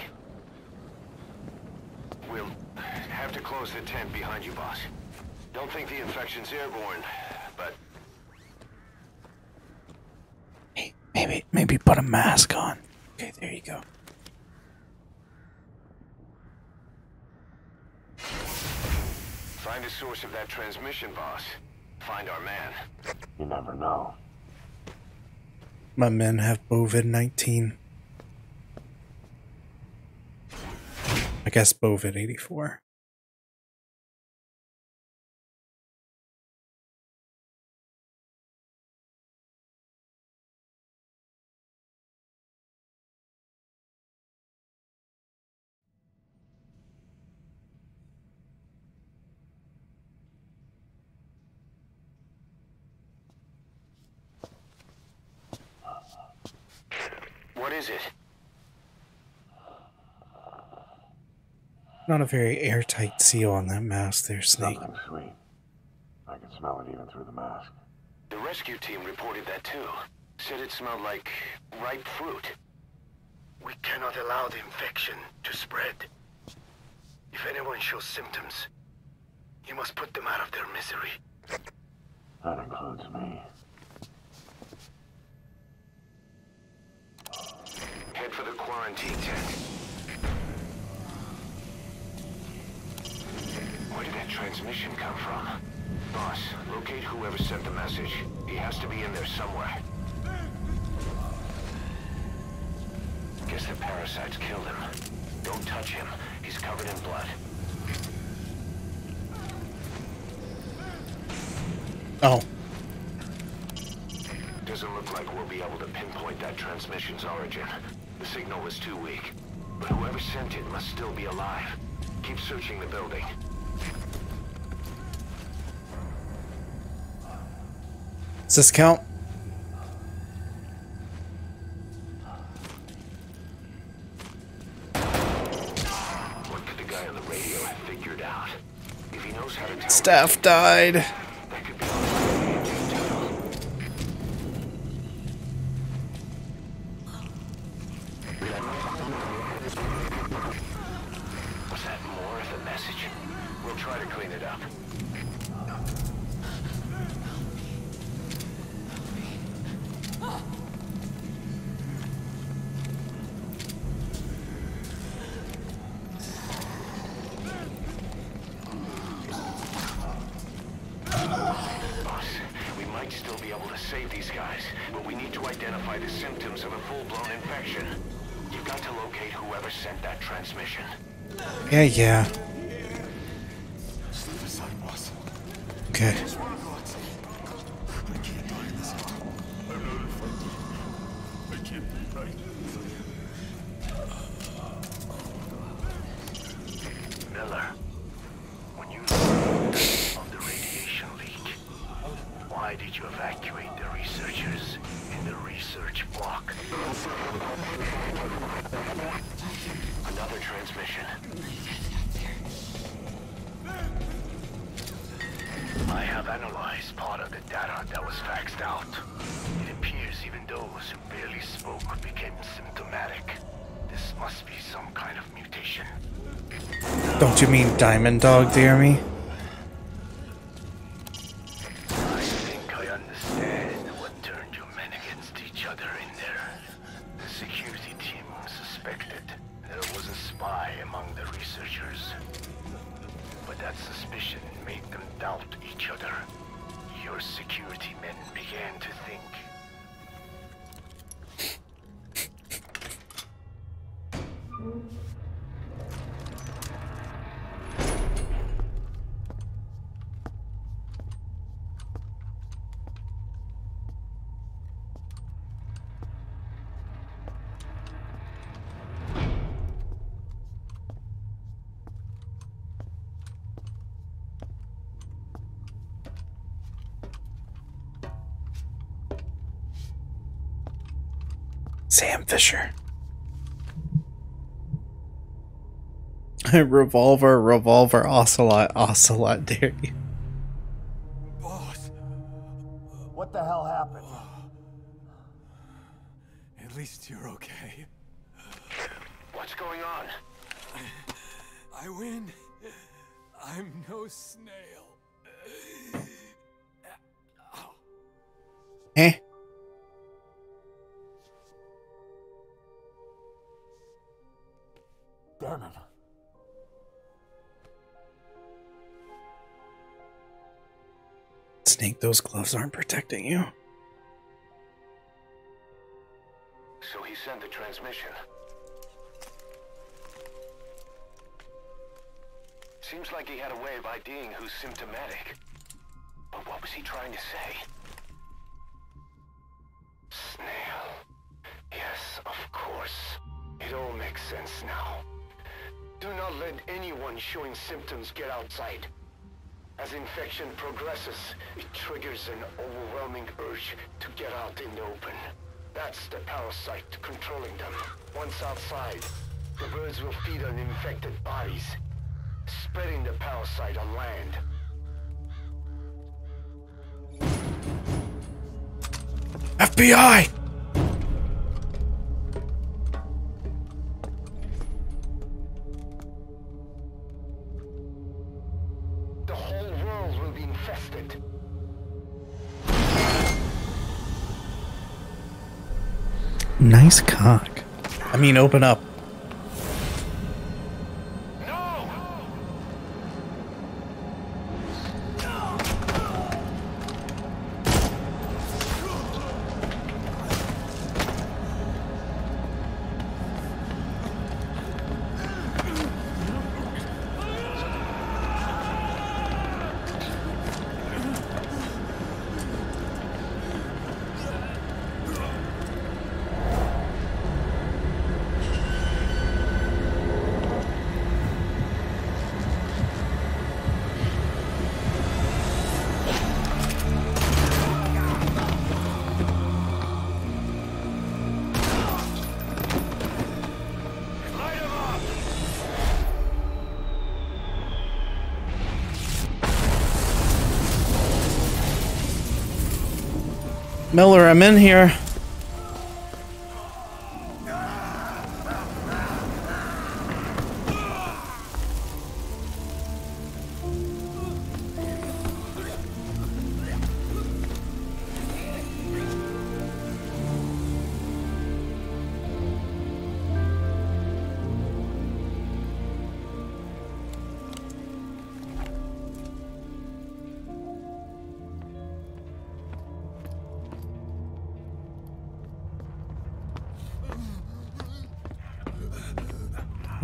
We'll have to close the tent behind you, boss. Don't think the infection's airborne, but... Hey, maybe put a mask on. Okay, there you go. Find the source of that transmission, boss. Find our man. You never know. My men have COVID-19. I guess COVID-84. What is it? Not a very airtight seal on that mask there, Snake. Something sweet. I can smell it even through the mask. The rescue team reported that too. Said it smelled like ripe fruit. We cannot allow the infection to spread. If anyone shows symptoms, you must put them out of their misery. That includes me. Head for the quarantine tent. Where did that transmission come from? Boss, locate whoever sent the message. He has to be in there somewhere. Guess the parasites killed him. Don't touch him. He's covered in blood. Oh. Doesn't look like we'll be able to pinpoint that transmission's origin. The signal was too weak. But whoever sent it must still be alive. Keep searching the building. Does this count? What could the guy on the radio have figured out? If he knows how to tell... Staff died. That could be on the radio tunnel. Was that more of the message? We'll try to clean it up. Still be able to save these guys, but we need to identify the symptoms of a full-blown infection. You've got to locate whoever sent that transmission? Yeah. Step aside, boss. Okay. I can't die in this. I'm not a fighter. I can't be right. Miller, when you learned of the radiation leak, why did you evacuate the researchers in the research block? Another transmission. I have analyzed part of the data that was faxed out. It appears even those who barely spoke became symptomatic. This must be some kind of mutation. Don't you mean Diamond Dog, dear me? I think I understand what turned your men against each other in there. The security team suspected there was a spy among the researchers. But that suspicion made them doubt each other. Your security men began to think. Sam Fisher. Revolver, Ocelot, dare you. Boss, What the hell happened? at least you're okay. What's going on? I win. I'm no snail. Eh? Damn it. Snake, those gloves aren't protecting you. So he sent the transmission. Seems like he had a way of IDing who's symptomatic. But what was he trying to say? Snail. Yes, of course. It all makes sense now. Do not let anyone showing symptoms get outside. As infection progresses, it triggers an overwhelming urge to get out in the open. That's the parasite controlling them. Once outside, the birds will feed on infected bodies, spreading the parasite on land. FBI! The whole world will be infested. Nice cock. I mean, open up. Miller, I'm in here.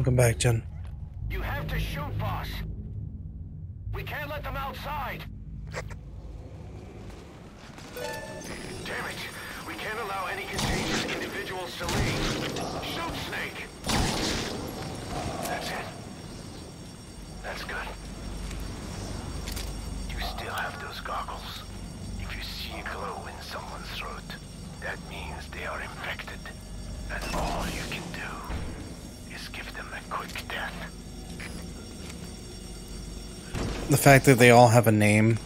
Welcome back, Jen. You have to shoot, boss. We can't let them outside. Damn it. We can't allow any contagious individuals to leave. Shoot, Snake. That's it. That's good. You still have those goggles. If you see a glow in someone's throat, that means they are infected. And all you can do is give them a quick death. The fact that they all have a name.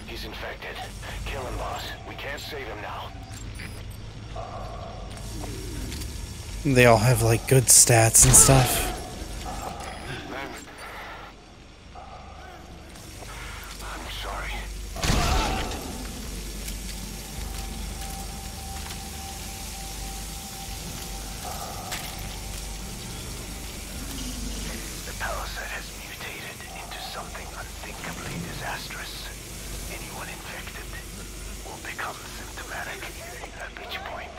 He's infected. Kill him, boss. We can't save him now. They all have like good stats and stuff. I'm sorry. The parasite has mutated into something unthinkably disastrous. Anyone infected will become symptomatic, at which point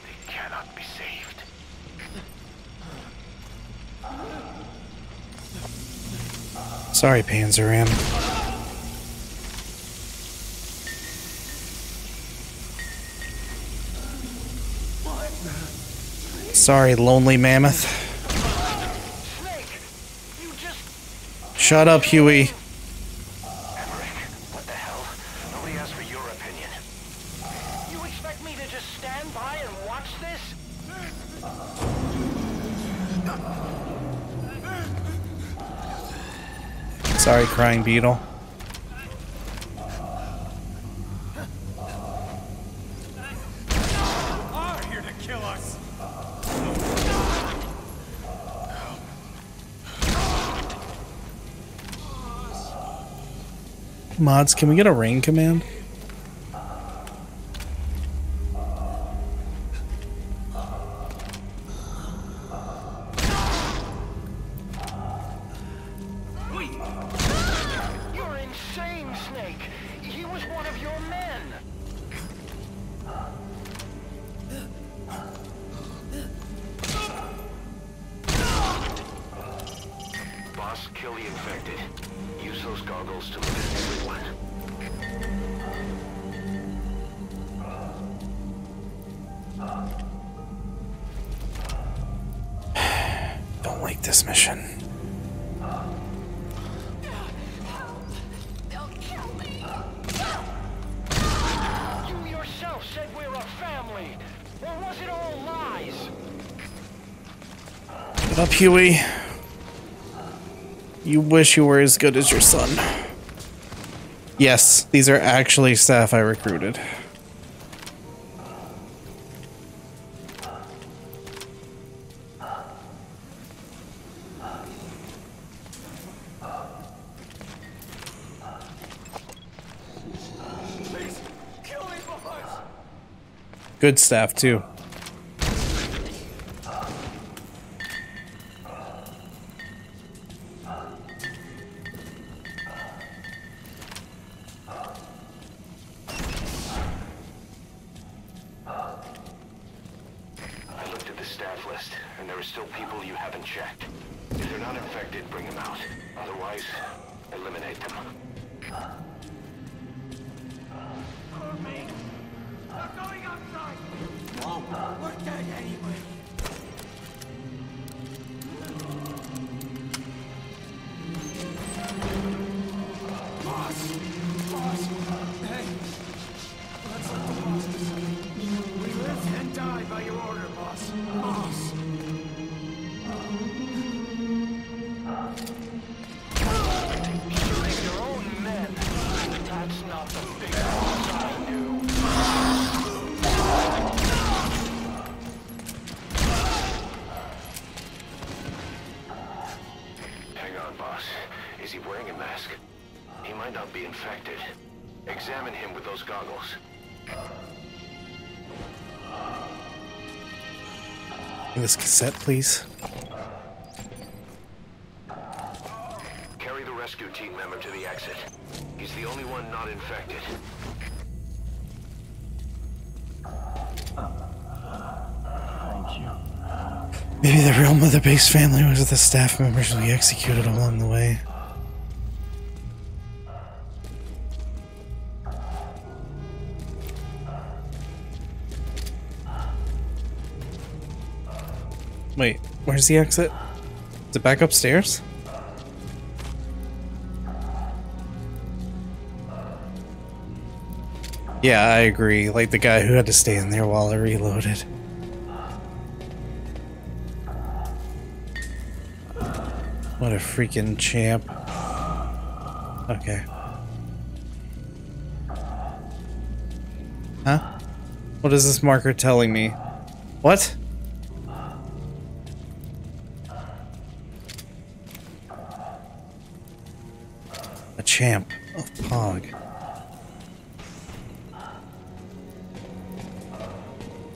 they cannot be saved. Sorry, Panzeram. Sorry, Lonely Mammoth. Shut up, Huey. What the hell? Nobody asked for your opinion. You expect me to just stand by and watch this? Sorry, Crying Beetle. Are here to kill us. Mods, can we get a rain command? You're insane, Snake. He was one of your men. Boss, kill the infected. Use those goggles to look at everyone. Don't like this mission. You yourself said we're a family. Or was it all lies? Get up, Huey. You wish you were as good as your son. Yes, these are actually staff I recruited. Please, kill me, boss. Good staff, too. I looked at the staff list, and there are still people you haven't checked. If they're not infected, bring them out. Otherwise, eliminate them. Me. I'm going outside. No, we're dead anyway. Boss! Boss! Hey! Let's let the boss decide. We live and die by your order, boss. Boss! Shooting your own men. That's not the big boss I knew. Hang on, boss. Is he wearing a mask? He might not be infected. Examine him with those goggles. This cassette, please. Carry the rescue team member to the exit. He's the only one not infected. Thank you. Maybe the real Mother Base family was the staff members we executed along the way. Wait, where's the exit? Is it back upstairs? Yeah, I agree. Like the guy who had to stay in there while I reloaded. What a freaking champ. Okay. Huh? What is this marker telling me? What? A champ of Pog.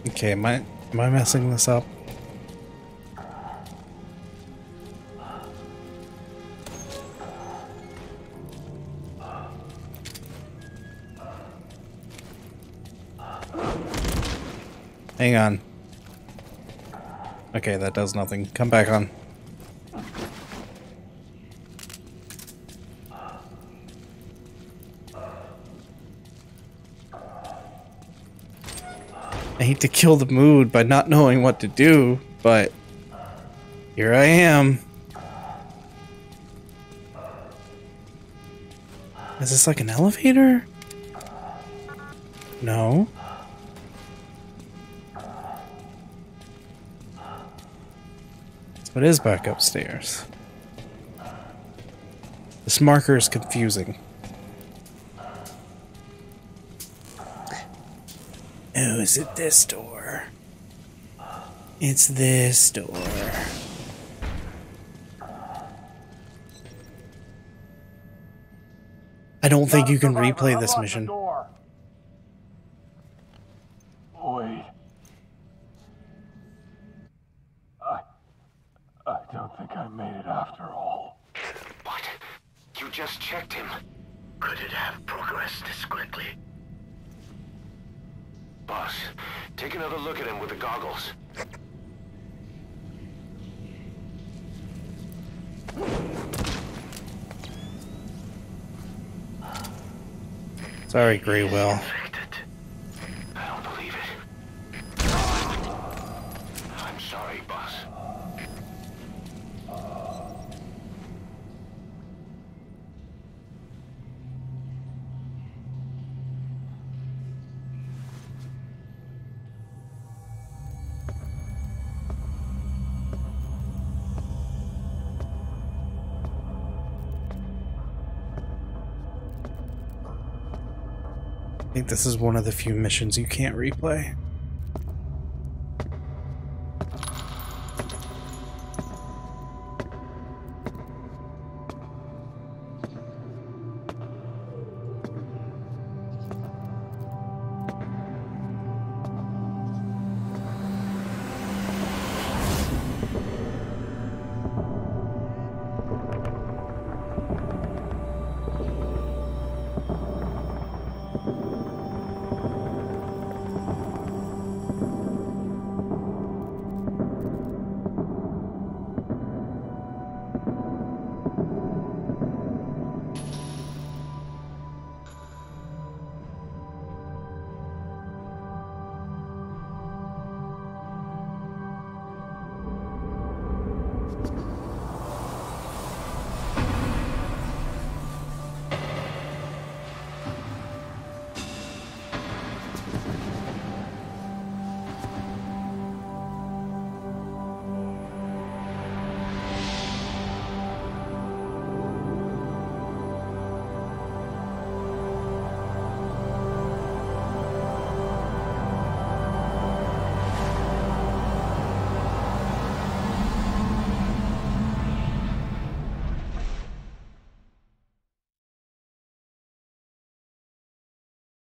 Okay, am I messing this up? Hang on. Okay, that does nothing. Come back on. I hate to kill the mood by not knowing what to do, but here I am. Is this like an elevator? No. So it is back upstairs. This marker is confusing. Oh, is it this door? It's this door. I don't think you can replay this mission. Wait. I don't think I made it after all. What? You just checked him. Could it have progressed this quickly? Boss, take another look at him with the goggles. Sorry, Greywell. I don't believe it. I'm sorry, boss. I think this is one of the few missions you can't replay.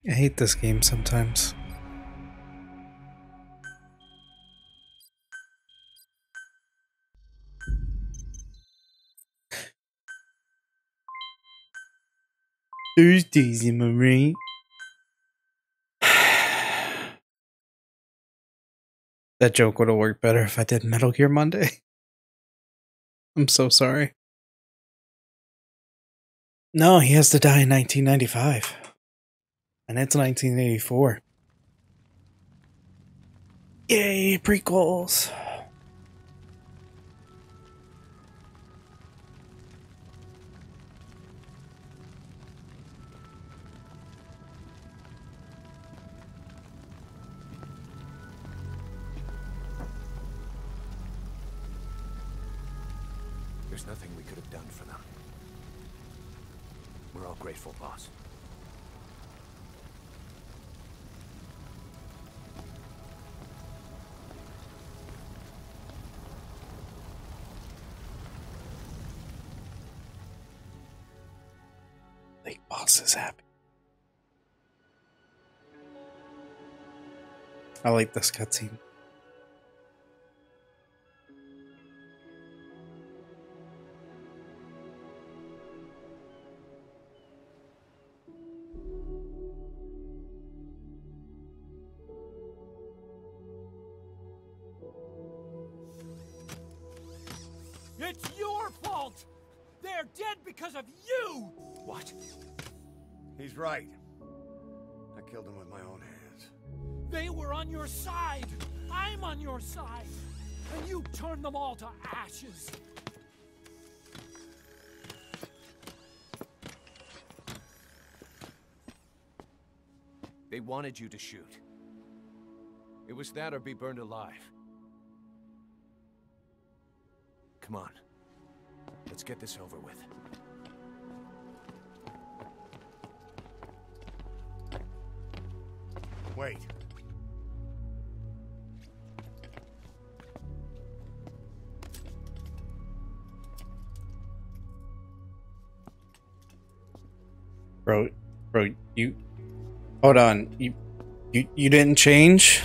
I hate this game sometimes. Thursdays, am I right? That joke would have worked better if I did Metal Gear Monday. I'm so sorry. No, he has to die in 1995. And it's 1984. Yay, prequels. There's nothing we could have done for them. We're all grateful, boss. Lake boss is happy. I like this cutscene. It's your fault! They're dead because of you! What? He's right. I killed him with my own hands. They were on your side! I'm on your side! And you turned them all to ashes! They wanted you to shoot. It was that or be burned alive. Come on. Let's get this over with. Wait. Bro, you hold on. You didn't change?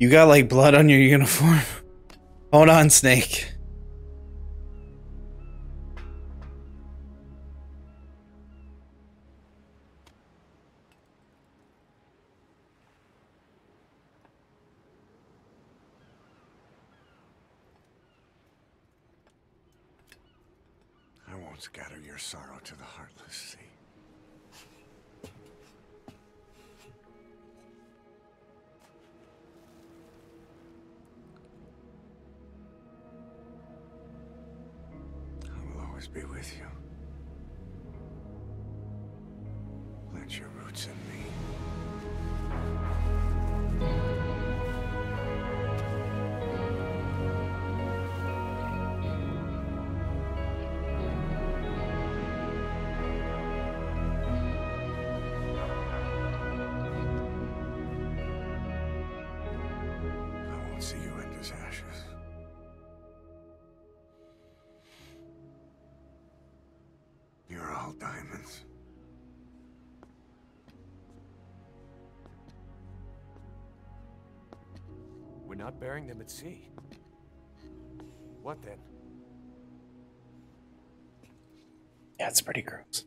You got like blood on your uniform. Hold on, Snake. I won't scatter your sorrow to the heartless sea. I will always be with you. Plant your roots in me. See you end as ashes. You're all diamonds. We're not burying them at sea. What then? Yeah, it's pretty gross.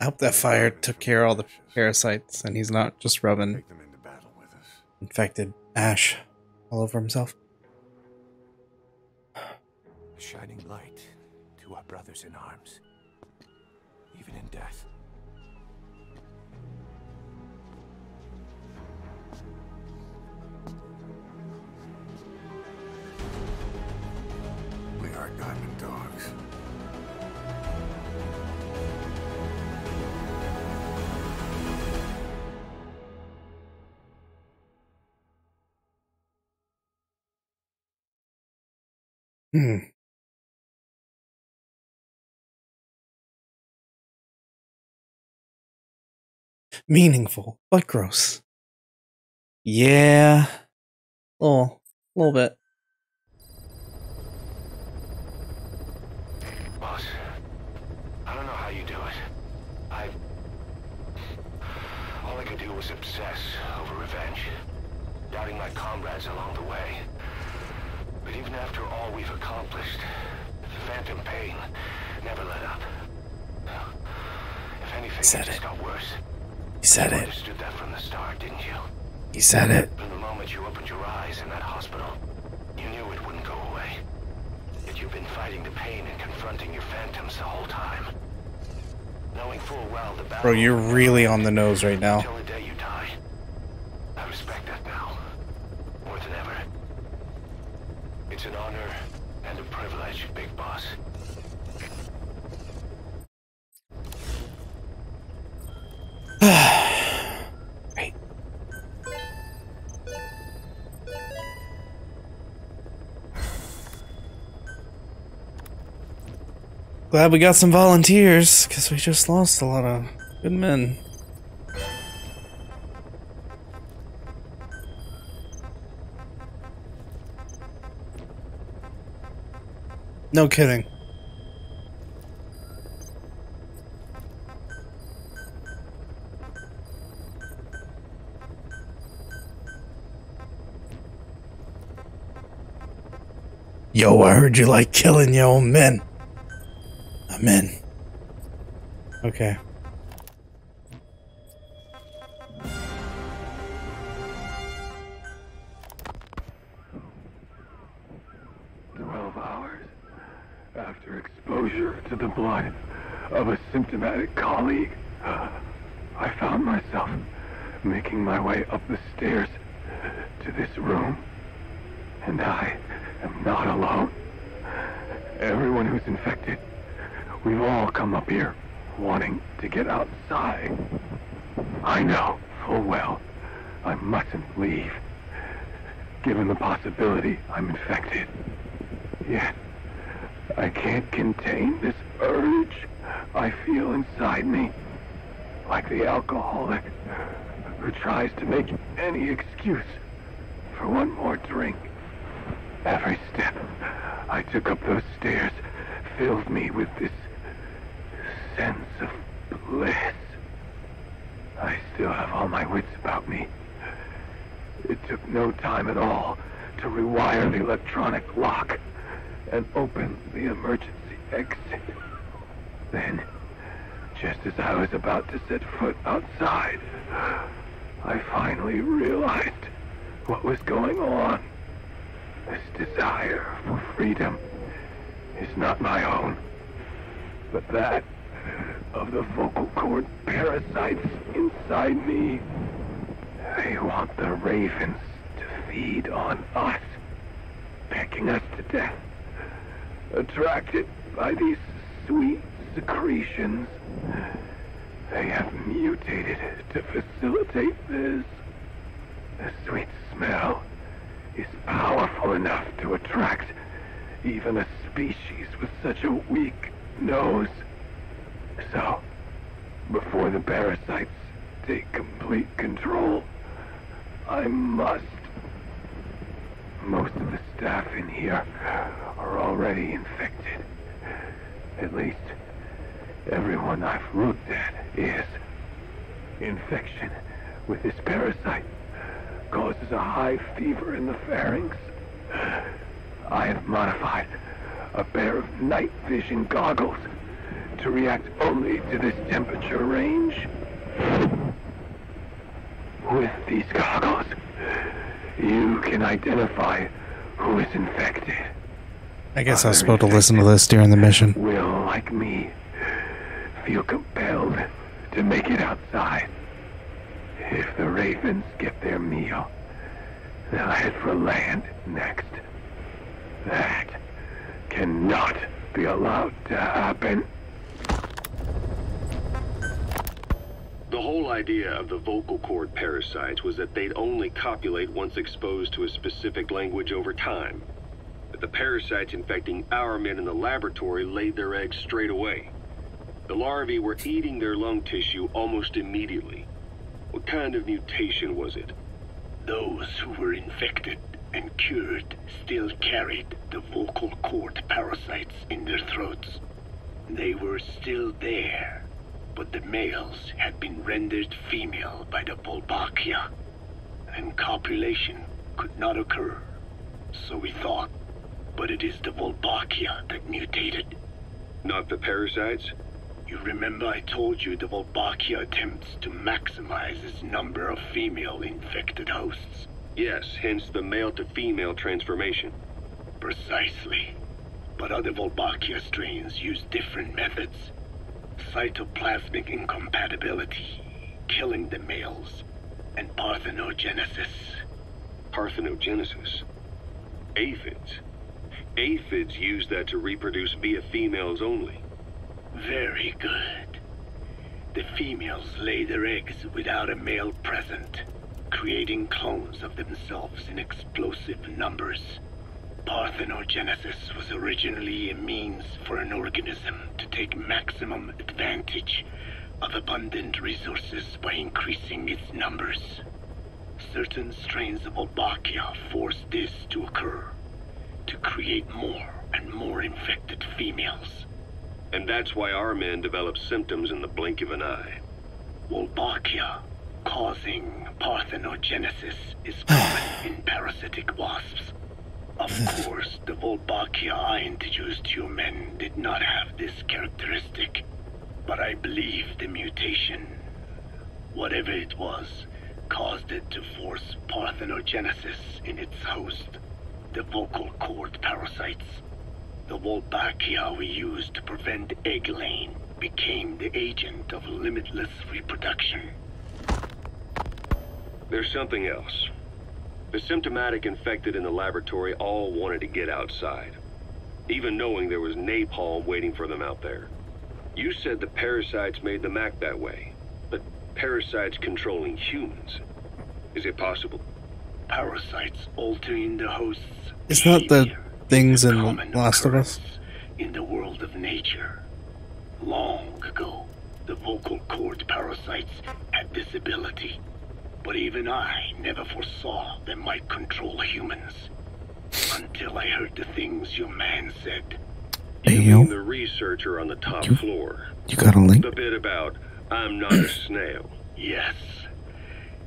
I hope that fire took care of all the parasites and he's not just rubbing Take them into battle with us. infected ash all over himself. A shining light to our brothers in arms, even in death. We are diamond dogs. Meaningful, but gross. Yeah. Oh, a little bit. Boss, I don't know how you do it. All I could do was obsess over revenge, doubting my comrades along the way. But even after all we've accomplished, the phantom pain never let up. If anything, it just got worse. He said You it. understood that from the start, didn't you? He said it. From the moment you opened your eyes in that hospital, you knew it wouldn't go away. Yet you've been fighting the pain and confronting your phantoms the whole time. Knowing full well the battle... Bro, you're really on the nose right now. Until the day you die. I respect that now. More than ever. It's an honor and a privilege, Big Boss. Right. Glad we got some volunteers, because we just lost a lot of good men. No kidding. Yo, I heard you like killing your own men. I'm in. Okay. After exposure to the blood of a symptomatic colleague, I found myself making my way up the stairs to this room. And I am not alone. Everyone who's infected, we've all come up here wanting to get outside. I know full well I mustn't leave, given the possibility I'm infected. Yet, I can't contain this urge I feel inside me, like the alcoholic who tries to make any excuse for one more drink. Every step I took up those stairs filled me with this sense of bliss. I still have all my wits about me. It took no time at all to rewire the electronic lock and open the emergency exit. Then, just as I was about to set foot outside, I finally realized what was going on. This desire for freedom is not my own, but that of the vocal cord parasites inside me. They want the ravens to feed on us, pecking us to death. Attracted by these sweet secretions, they have mutated to facilitate this. The sweet smell is powerful enough to attract even a species with such a weak nose. So, before the parasites take complete control, I must. Most of the staff in here are already infected. At least, everyone I've looked at is. Infection with this parasite causes a high fever in the pharynx. I have modified a pair of night vision goggles to react only to this temperature range. With these goggles, you can identify who is infected. I guess I was supposed to listen to this during the mission. Will, like me, feel compelled to make it outside. If the ravens get their meal, they'll head for land next. That cannot be allowed to happen. The whole idea of the vocal cord parasites was that they'd only copulate once exposed to a specific language over time. But the parasites infecting our men in the laboratory laid their eggs straight away. The larvae were eating their lung tissue almost immediately. What kind of mutation was it? Those who were infected and cured still carried the vocal cord parasites in their throats. They were still there, but the males had been rendered female by the Volbachia, and copulation could not occur. So we thought, but it is the Volbachia that mutated. Not the parasites? You remember I told you the Wolbachia attempts to maximize its number of female infected hosts? Yes, hence the male-to-female transformation. Precisely. But other Wolbachia strains use different methods. Cytoplasmic incompatibility, killing the males, and parthenogenesis. Parthenogenesis? Aphids? Aphids use that to reproduce via females only. Very good. The females lay their eggs without a male present, creating clones of themselves in explosive numbers. Parthenogenesis was originally a means for an organism to take maximum advantage of abundant resources by increasing its numbers. Certain strains of Wolbachia force this to occur, to create more and more infected females. And that's why our men develop symptoms in the blink of an eye. Wolbachia causing parthenogenesis is common in parasitic wasps. Of course, the Wolbachia I introduced to your men did not have this characteristic, but I believe the mutation, whatever it was, caused it to force parthenogenesis in its host, the vocal cord parasites. The Wolbachia we used to prevent egg laying became the agent of limitless reproduction. There's something else. The symptomatic infected in the laboratory all wanted to get outside, even knowing there was napalm waiting for them out there. You said the parasites made them act that way, but parasites controlling humans. Is it possible? Parasites altering the host's Is that the things in Last of Us? In the world of nature. Long ago, the vocal cord parasites had this ability. But even I never foresaw they might control humans. Until I heard the things your man said. You mean the researcher on the top floor? You got a link? The bit about, I'm not a snail. Yes.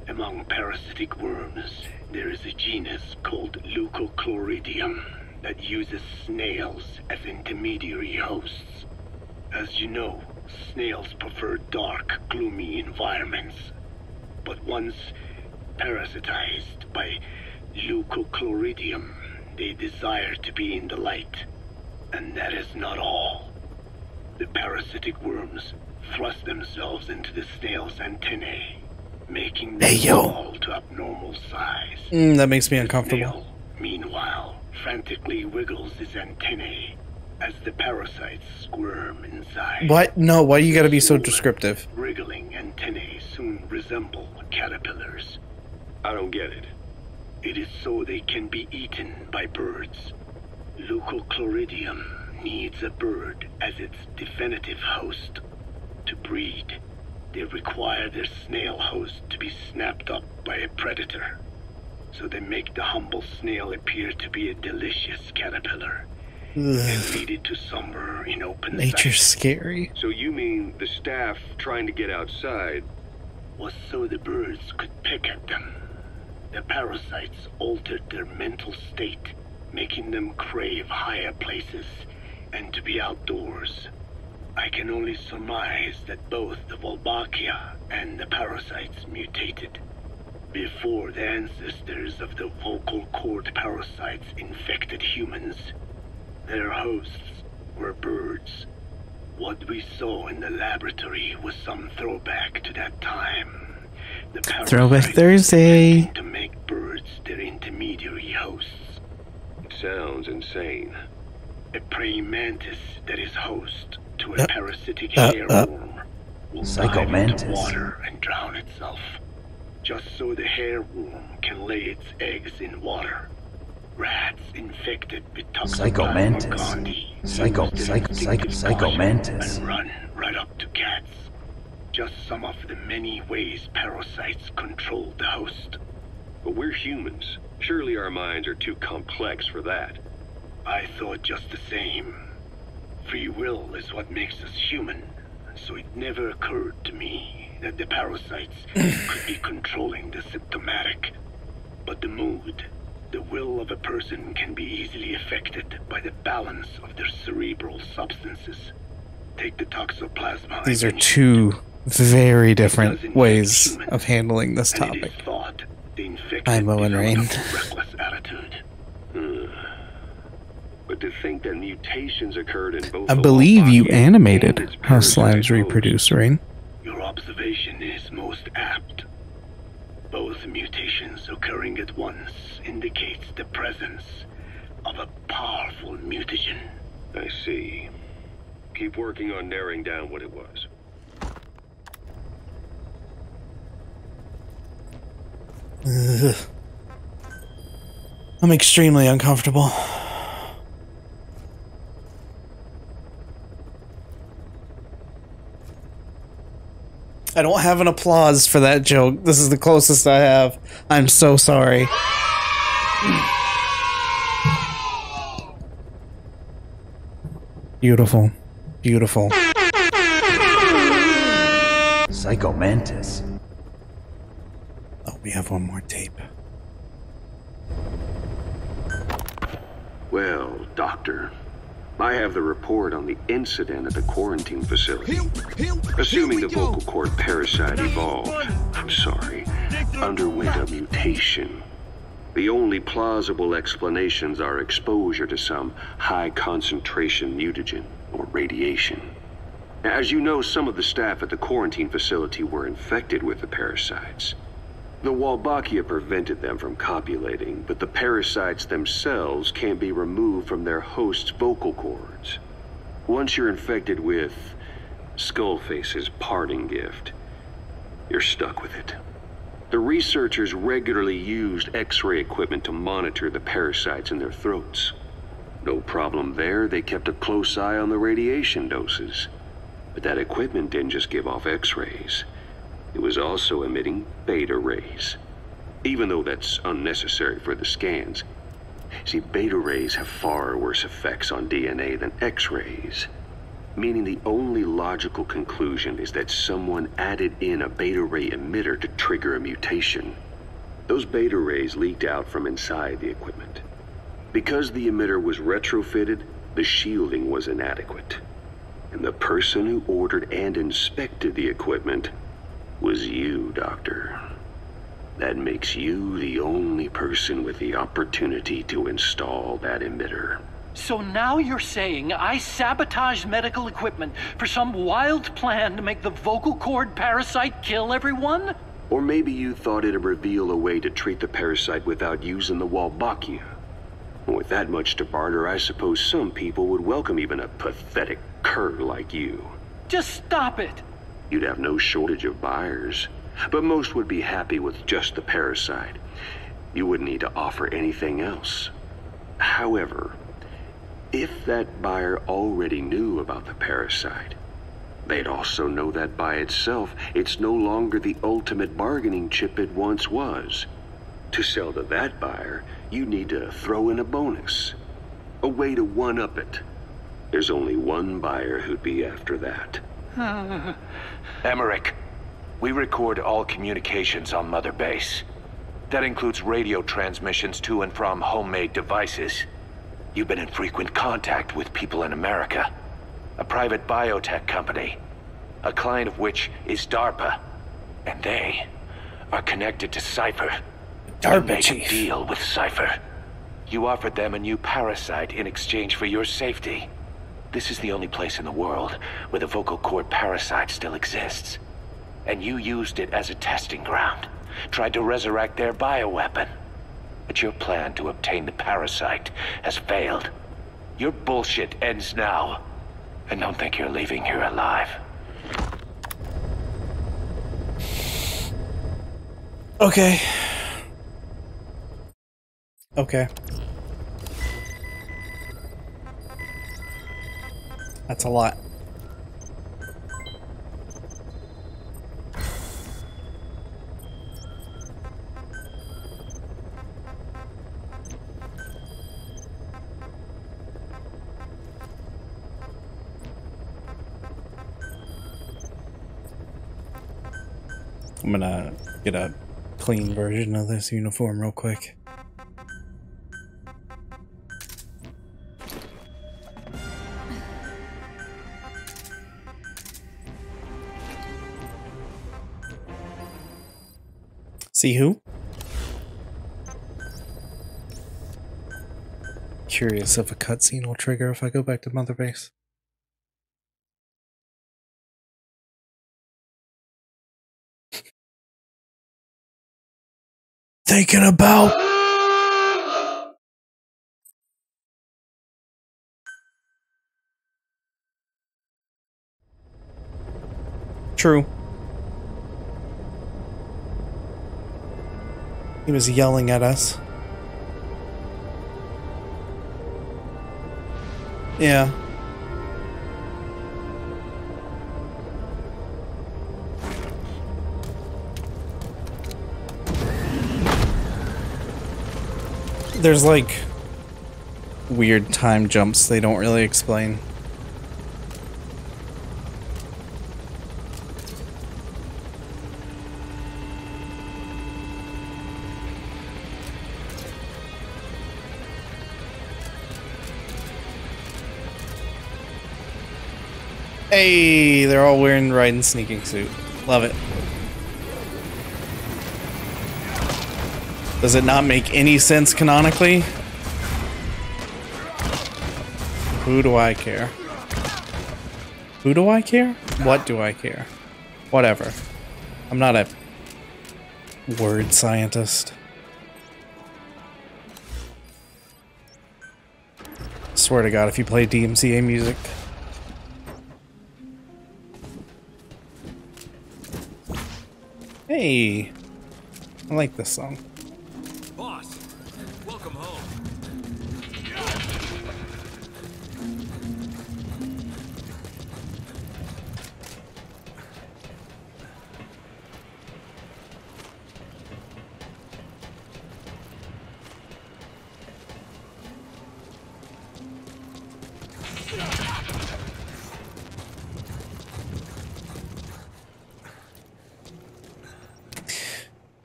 Among parasitic worms, there is a genus called Leucochloridium that uses snails as intermediary hosts. As you know, snails prefer dark, gloomy environments. But once parasitized by Leucochloridium, they desire to be in the light. And that is not all. The parasitic worms thrust themselves into the snail's antennae, making them fall to abnormal size. That makes me uncomfortable. The snail, meanwhile, frantically wiggles his antennae as the parasites squirm inside. What? No, why you gotta be so descriptive? Wriggling antennae soon resemble caterpillars. I don't get it. It is so they can be eaten by birds. Leucochloridium needs a bird as its definitive host. To breed, they require their snail host to be snapped up by a predator. So they make the humble snail appear to be a delicious caterpillar. And feed it to somewhere in open Nature's sight. scary. So you mean the staff trying to get outside was so the birds could pick at them. The parasites altered their mental state, making them crave higher places and to be outdoors. I can only surmise that both the Wolbachia and the parasites mutated. Before the ancestors of the vocal cord parasites infected humans, their hosts were birds. What we saw in the laboratory was some throwback to that time. The Throwback Thursday. To make birds their intermediary hosts. It sounds insane. A praying mantis that is host to a parasitic hairworm will dive into water and drown itself. Just so the hairworm can lay its eggs in water. Rats infected with Toxoplasma gondii Psychomantis. and run right up to cats. Just some of the many ways parasites control the host. But we're humans. Surely our minds are too complex for that. I thought just the same. Free will is what makes us human, so it never occurred to me that the parasites could be controlling the symptomatic. But the mood, the will of a person can be easily affected by the balance of their cerebral substances. take the toxoplasma. These are two very different ways of handling this topic. Imo and Rain. Reckless attitude. But to think that mutations occurred in both I believe you animated how slimes reproduce, Rain. Your observation is most apt. Both mutations occurring at once indicates the presence of a powerful mutagen. I see. Keep working on narrowing down what it was. Ugh. I'm extremely uncomfortable. I don't have an applause for that joke. This is the closest I have. I'm so sorry. Beautiful. Beautiful. Psycho Mantis. Oh, we have one more tape. Well, Doctor, I have the report on the incident at the quarantine facility. Assuming the vocal cord parasite evolved, underwent a mutation. The only plausible explanations are exposure to some high-concentration mutagen or radiation. As you know, some of the staff at the quarantine facility were infected with the parasites. The Wolbachia prevented them from copulating, but the parasites themselves can't be removed from their host's vocal cords. Once you're infected with Skullface's parting gift, you're stuck with it. The researchers regularly used X-ray equipment to monitor the parasites in their throats. No problem there, they kept a close eye on the radiation doses. But that equipment didn't just give off X-rays. It was also emitting beta rays, even though that's unnecessary for the scans. See, beta rays have far worse effects on DNA than X-rays, meaning the only logical conclusion is that someone added in a beta ray emitter to trigger a mutation. Those beta rays leaked out from inside the equipment. Because the emitter was retrofitted, the shielding was inadequate. And the person who ordered and inspected the equipment was you, Doctor. That makes you the only person with the opportunity to install that emitter. So now you're saying I sabotaged medical equipment for some wild plan to make the vocal cord parasite kill everyone? Or maybe you thought it'd reveal a way to treat the parasite without using the Wolbachia. With that much to barter, I suppose some people would welcome even a pathetic cur like you. Just stop it! You'd have no shortage of buyers, but most would be happy with just the parasite. You wouldn't need to offer anything else. However, if that buyer already knew about the parasite, they'd also know that by itself, it's no longer the ultimate bargaining chip it once was. To sell to that buyer, you need to throw in a bonus, a way to one-up it. There's only one buyer who'd be after that. Emmerich, we record all communications on Mother Base. That includes radio transmissions to and from homemade devices. You've been in frequent contact with people in America. A private biotech company, a client of which is DARPA. And they are connected to Cypher. DARPA made chief. a deal with Cypher. You offered them a new parasite in exchange for your safety. This is the only place in the world where the vocal cord parasite still exists. And you used it as a testing ground, tried to resurrect their bioweapon. But your plan to obtain the parasite has failed. Your bullshit ends now. And don't think you're leaving here alive. Okay. Okay. That's a lot. I'm gonna get a clean version of this uniform real quick. See who? Curious if a cutscene will trigger if I go back to Mother Base. Thinking about. True. He was yelling at us. Yeah. There's like weird time jumps they don't really explain. Hey, they're all wearing Raiden sneaking suit. Love it. Does it not make any sense canonically? Who do I care? Who do I care? What do I care? Whatever. I'm not a word scientist. Swear to God, if you play DMCA music. Hey, I like this song. Boss, welcome home.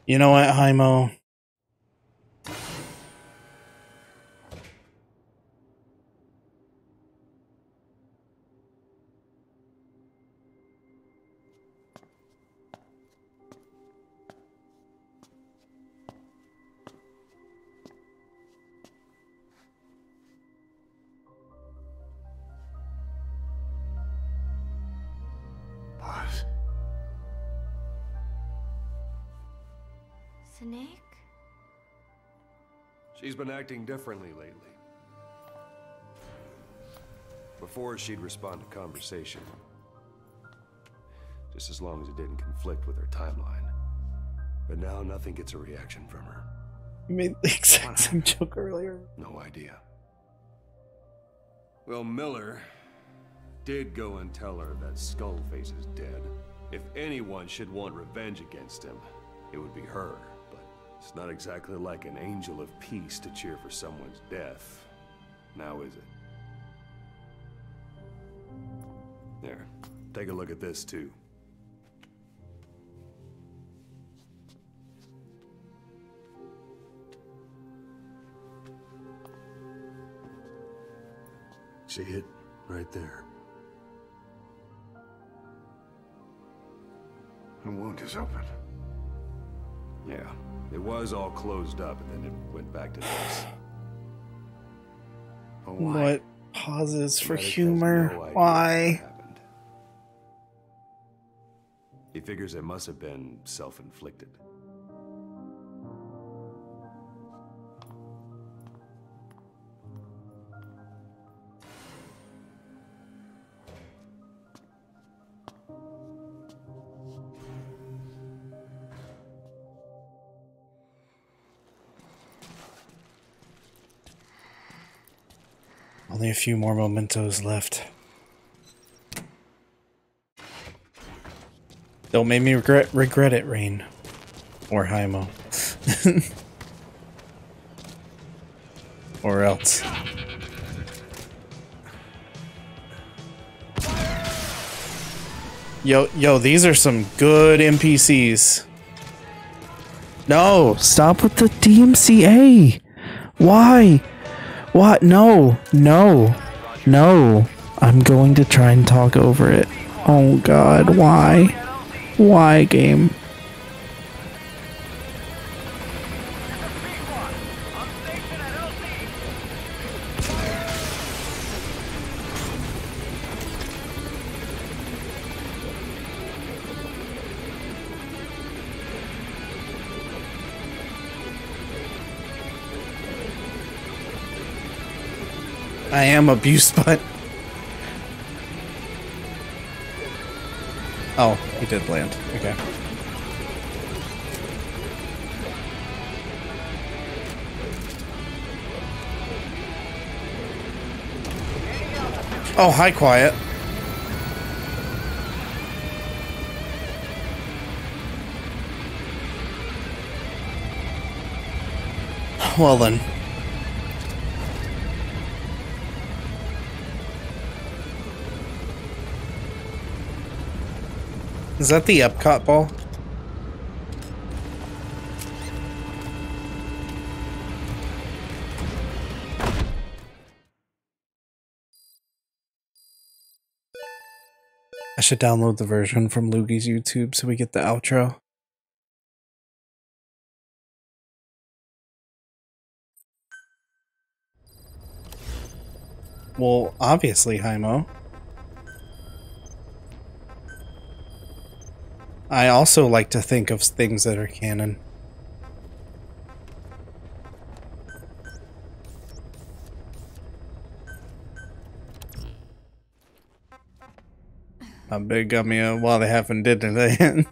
You know what, Haimo? Snake? She's been acting differently lately. Before, she'd respond to conversation. Just as long as it didn't conflict with her timeline. But now nothing gets a reaction from her. You made the exact same joke earlier. No idea. Well, Miller did go and tell her that Skullface is dead. If anyone should want revenge against him, it would be her. But it's not exactly like an angel of peace to cheer for someone's death. Now is it? There. Take a look at this, too. See it? Right there. The wound is open. Yeah. It was all closed up, and then it went back to this. But why? What pauses for Medic has humor? no idea Why? what happened. He figures it must have been self-inflicted. Only a few more mementos left. Don't make me regret it, Rain. Or Haimo. Or else. Yo, these are some good NPCs. No, stop with the DMCA. Why? What? No. I'm going to try and talk over it. Oh God, why? Why, game? I am abused, but... Oh, he did land. Okay. Oh, hi, Quiet. Well then. Is that the Epcot ball? I should download the version from Loogie's YouTube so we get the outro. Well, obviously, Hymo. I also like to think of things that are canon. How big got me well, they haven't did anything.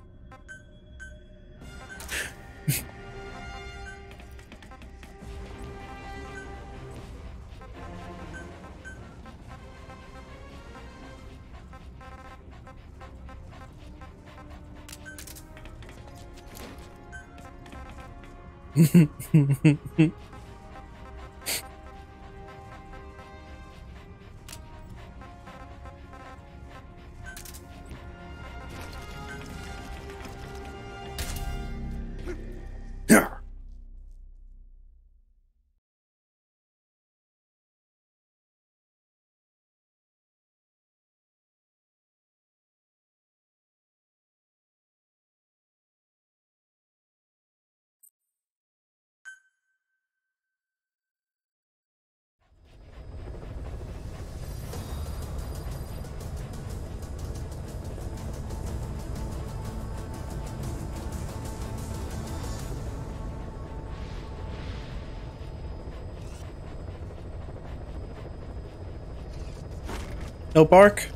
No bark?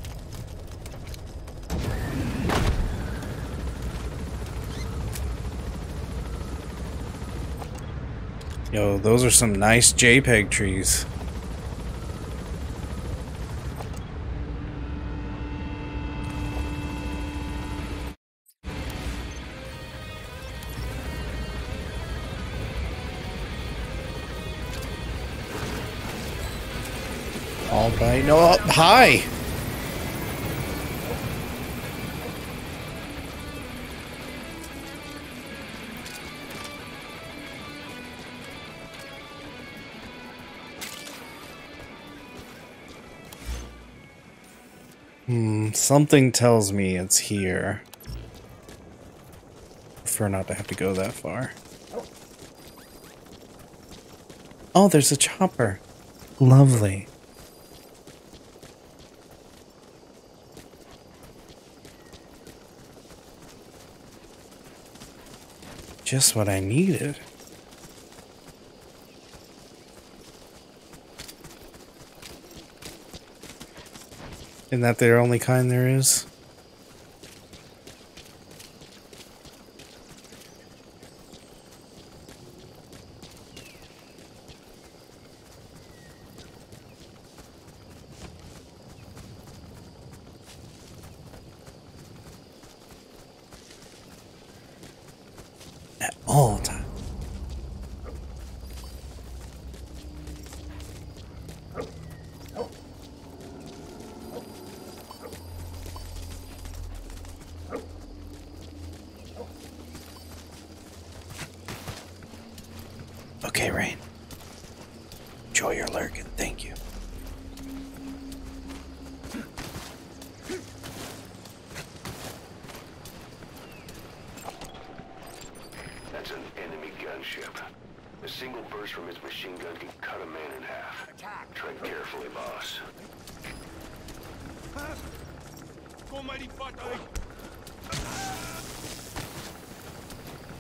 Yo, those are some nice JPEG trees. All right, no, hi! Something tells me it's here. Prefer not to have to go that far. Oh, there's a chopper. Lovely. Just what I needed. Isn't that the only kind there is? At all times. Okay, Rain. Enjoy your lurking. Thank you. That's an enemy gunship. A single burst from its machine gun can cut a man in half. Tread carefully, boss.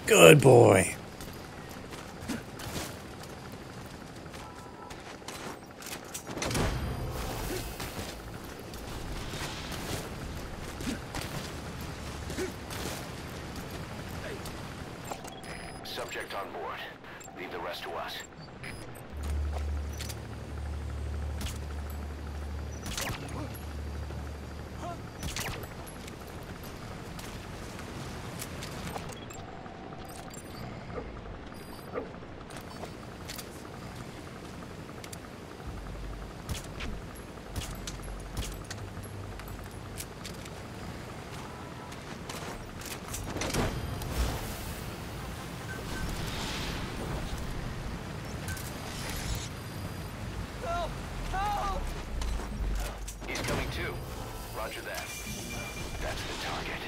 Good boy. Leave the rest to us. Roger that. That's the target.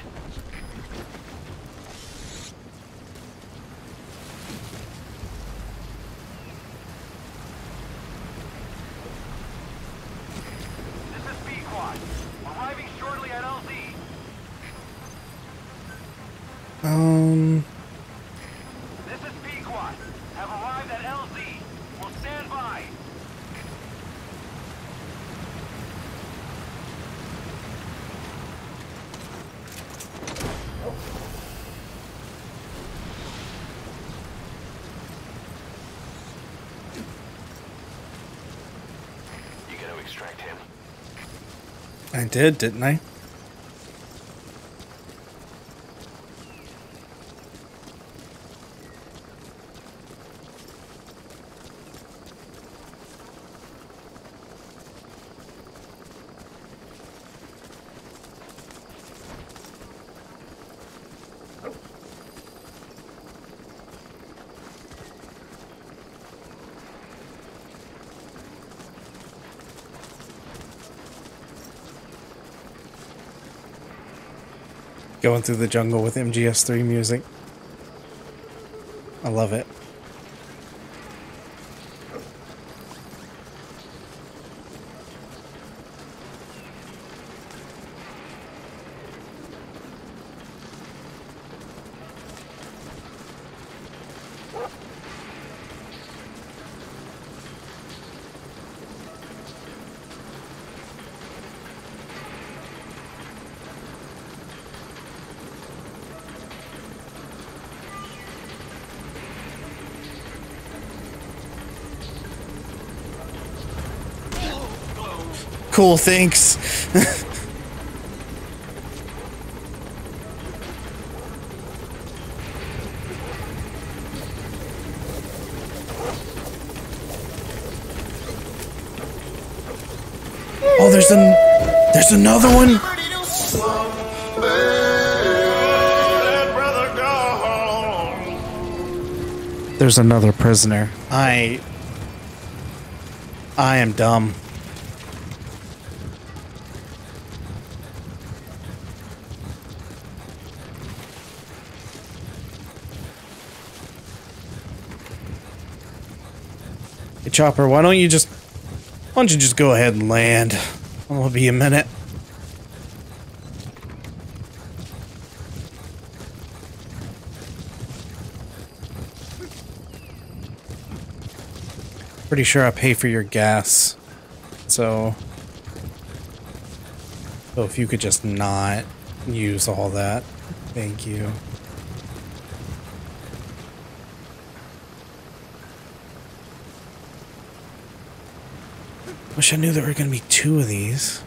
This is B-Quad. Arriving shortly at LZ. This is B-Quad. Have arrived at LZ. We'll stand by. Extract him. I did, didn't I? Going through the jungle with MGS3 music. I love it. Cool, thanks. Oh, there's another one. There's another prisoner. I am dumb. Hey, Chopper, why don't you just go ahead and land? It'll be a minute. Pretty sure I pay for your gas. So if you could just not use all that. Thank you. Wish I knew there were going to be 2 of these.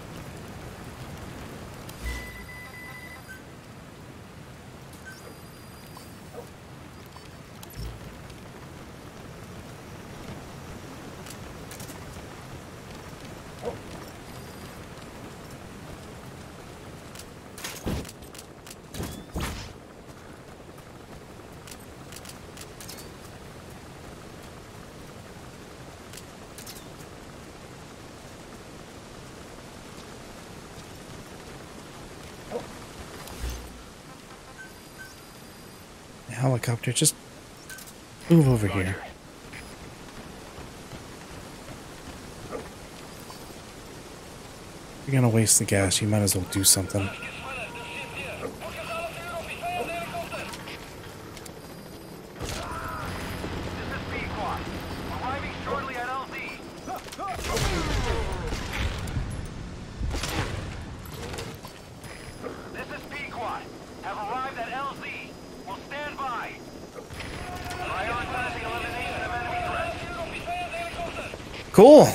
Helicopter, just move over here. If you're gonna waste the gas, you might as well do something. Have arrived at LZ. We'll stand by. Prioritizing Cool.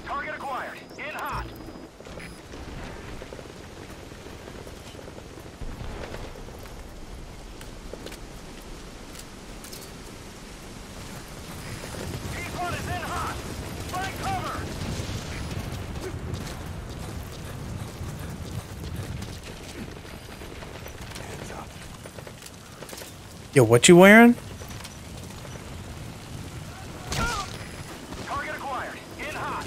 Target acquired. In hot. P1 is in hot. Find cover. Yo, what you wearing? Target acquired. In hot.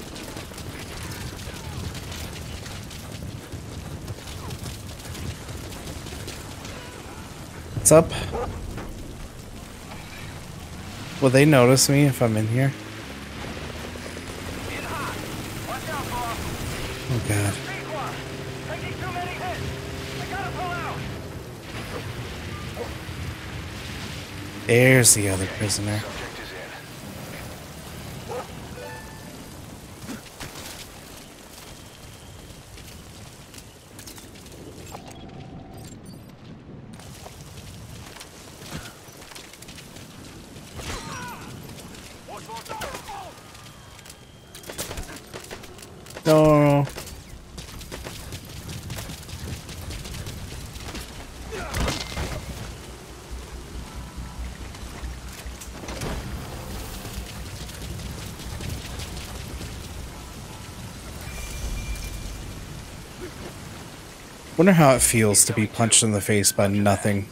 What's up? Will they notice me if I'm in here? In hot. Watch out, boss. Oh god. P1. Taking too many hits. I gotta pull out. There's the other prisoner. Subject is in. No. Wonder how it feels to be punched in the face by nothing.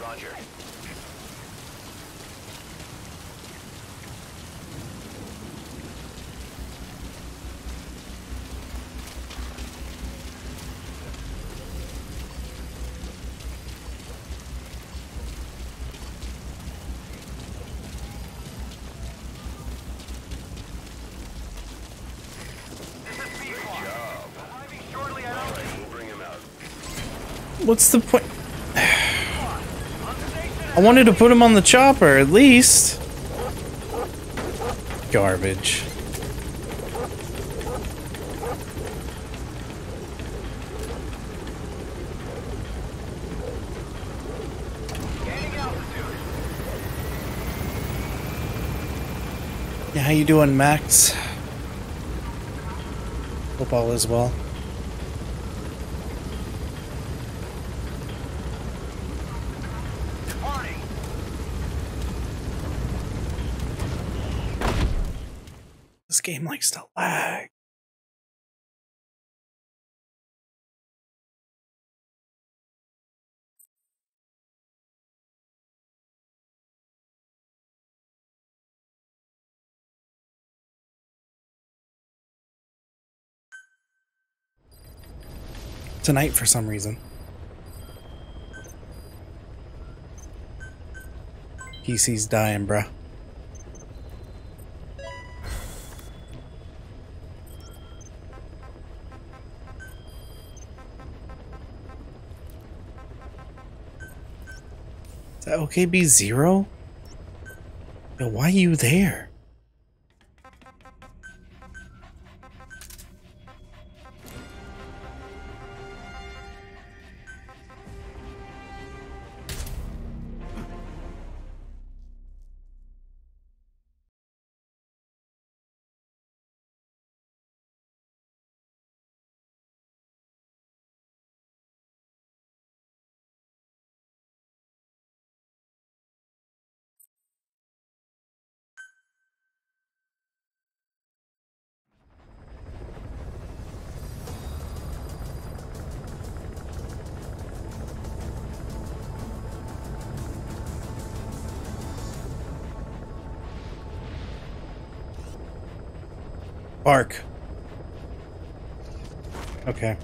Roger. What's the point? I wanted to put him on the chopper, at least. Garbage. Yeah, how you doing, Max? Hope all is well. This game likes to lag. Tonight for some reason. PC's dying, bruh. Is that OKB0? Yo, why are you there? Bark. Okay.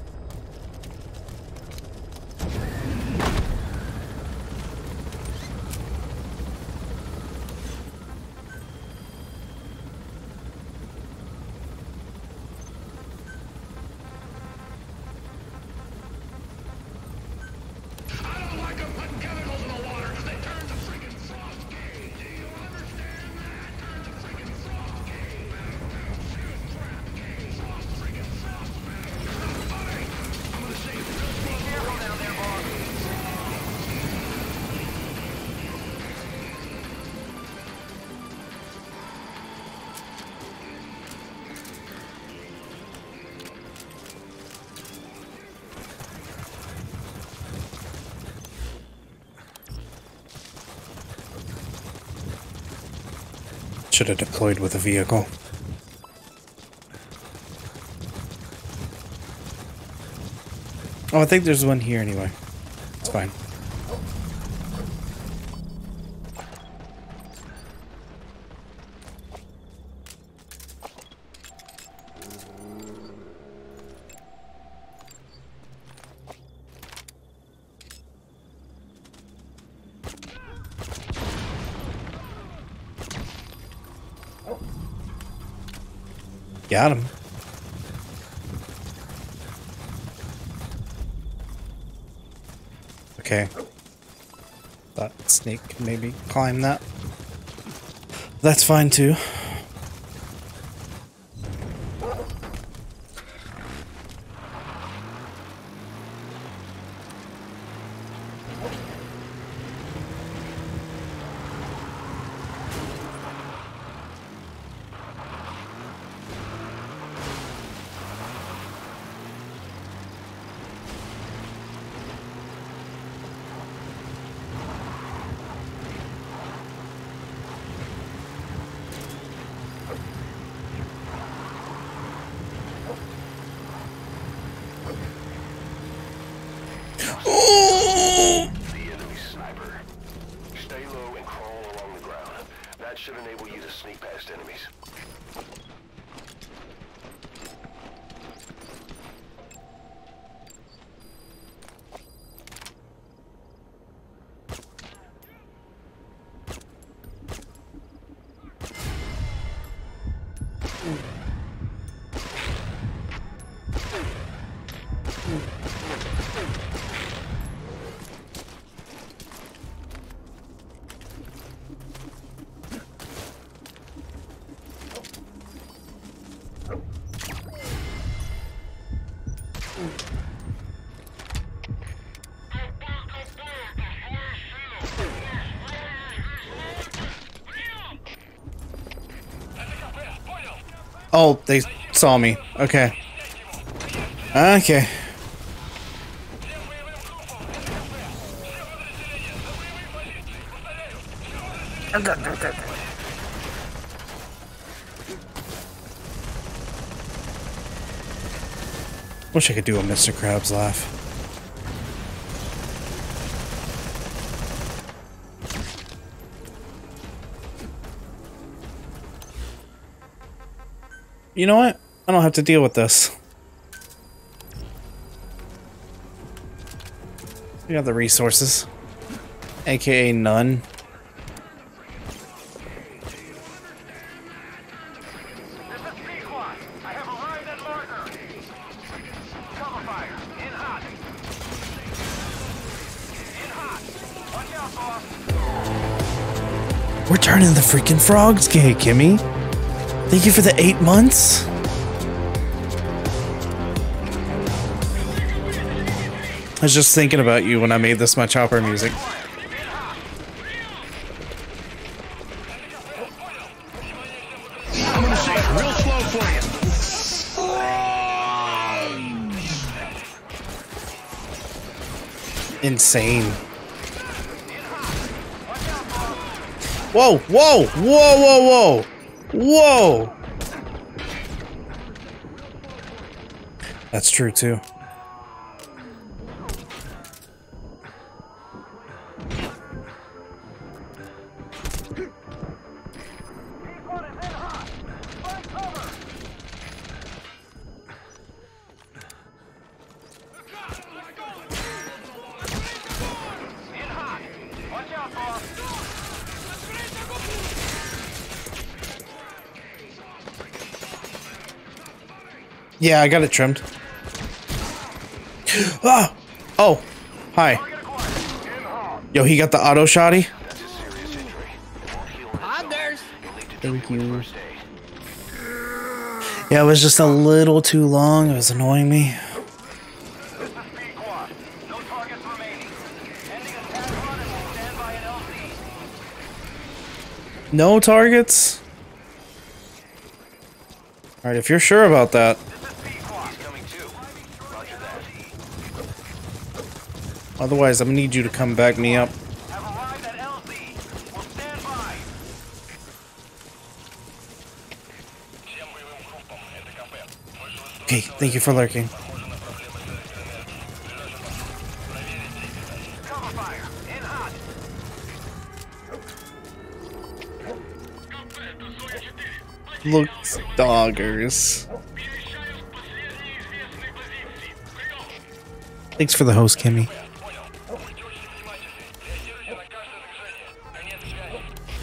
Should have deployed with a vehicle. Oh, I think there's one here anyway. It's fine. Got him. Okay. Thought Snake could maybe climb that. That's fine too. The enemy sniper. Stay low and crawl along the ground. That should enable you to sneak past enemies. Oh, they saw me. Okay. Okay. Wish I could do a Mr. Krabs laugh. You know what? I don't have to deal with this. We got the resources. AKA none. We're turning the freaking frogs gay, Kimmy. Thank you for the 8 months. I was just thinking about you when I made this my chopper music. I'm gonna say it real slow for you. Insane. Whoa, whoa, whoa, whoa, whoa. Whoa! That's true too. Yeah, I got it trimmed. Ah! Oh! Hi. Yo, he got the auto shotty? Thank you. Yeah, it was just a little too long. It was annoying me. No targets? Alright, if you're sure about that. Otherwise, I'm gonna need you to come back me up. Okay, thank you for lurking. Looks doggers. Thanks for the host, Kimmy.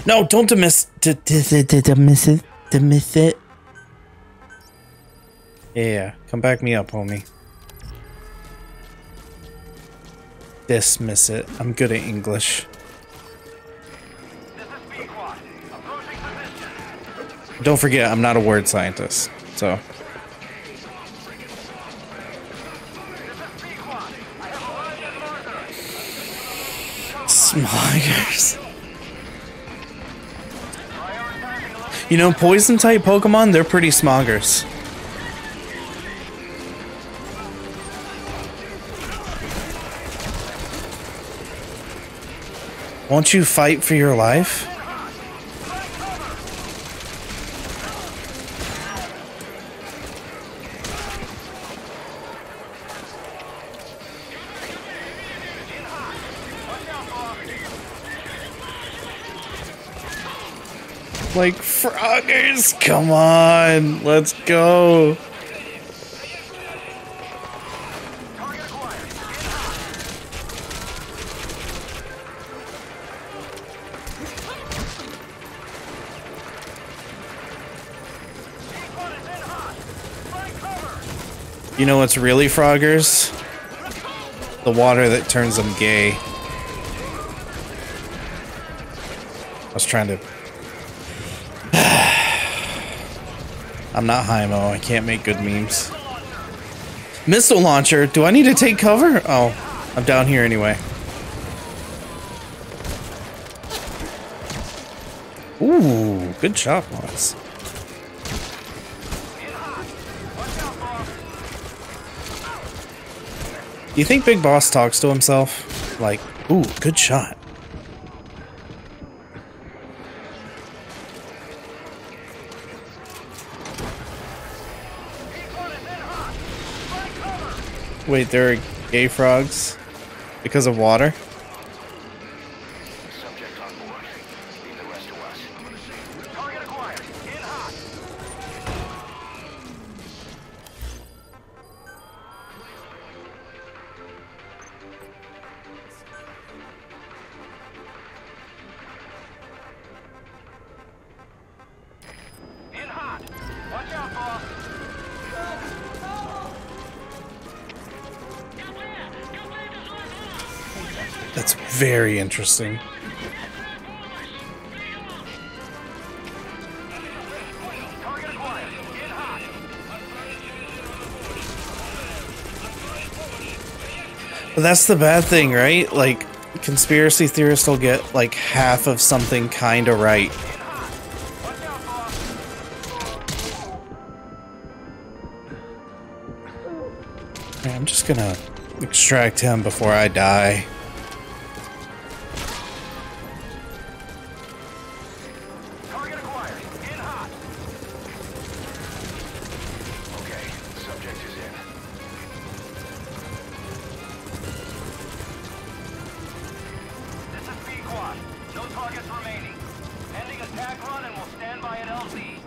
No, don't dismiss it. Yeah, come back me up, homie. Dismiss it. I'm good at English. Don't forget, I'm not a word scientist, so. Smoggers. You know, poison type Pokemon, they're pretty smoggers. Won't you fight for your life? Like Froggers, come on, let's go. You know what's really Froggers? The water that turns them gay. I was trying to... I'm not Hymo, I can't make good memes. Missile launcher, do I need to take cover? Oh, I'm down here anyway. Ooh, good shot, boss. Do you think Big Boss talks to himself? Like, ooh, good shot. Wait, there are gay frogs because of water? Subject on board. Leave the rest to us. Target acquired. In hot. In hot. Watch out, boss. That's very interesting. Target acquired. In hot. But that's the bad thing, right? Like, conspiracy theorists will get like half of something kinda right. Okay, I'm just gonna extract him before I die. Target acquired. In hot. Okay, subject is in. This is Pequod. No targets remaining. Ending attack run and we'll stand by at LZ.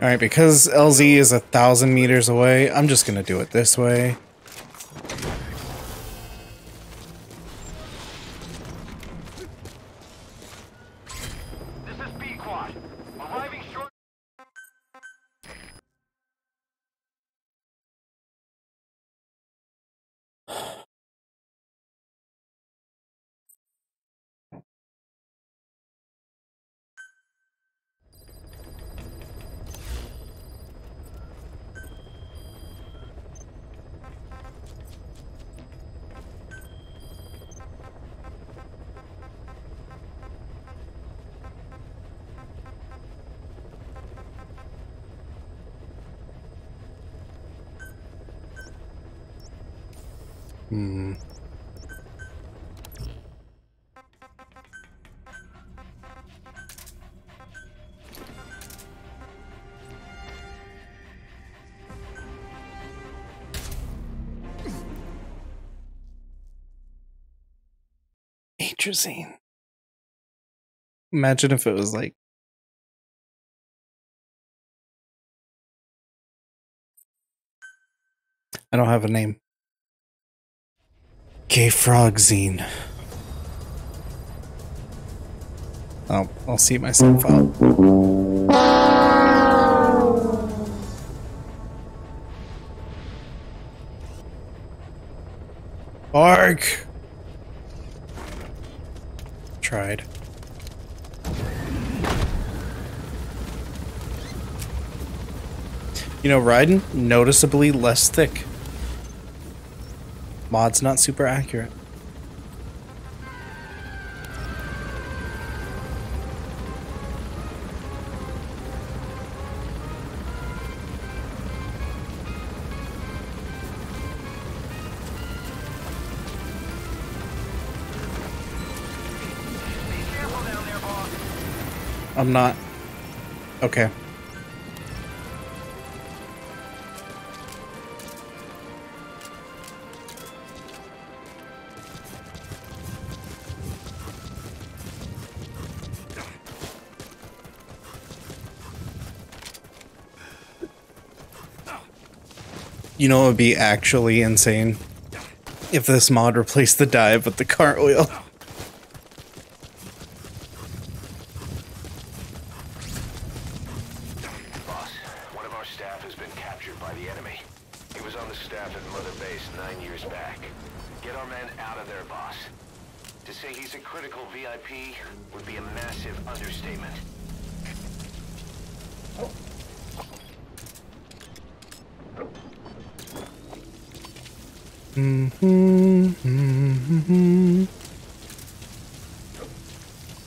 Alright, because LZ is 1,000 meters away, I'm just gonna do it this way. This is Pequod. Arriving short. Hmm. nitrazine. Imagine if it was like I don't have a name. Gay Frogzine. Oh, I'll see myself out. Bark! Tried. You know, Raiden, noticeably less thick. Mod's not super accurate. I'm not. Okay. You know, it would be actually insane if this mod replaced the dive with the cartwheel. Boss, one of our staff has been captured by the enemy. He was on the staff at Mother Base 9 years back. Get our men out of there, boss. To say he's a critical VIP would be a massive understatement.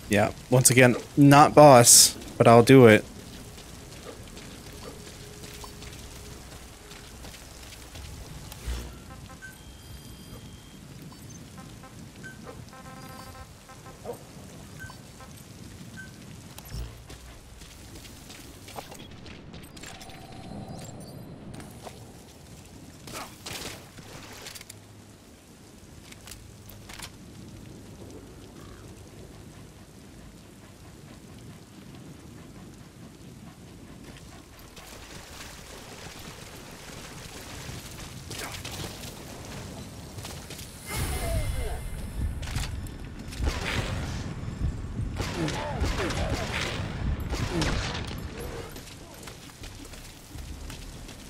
Yeah, once again, not boss, but I'll do it.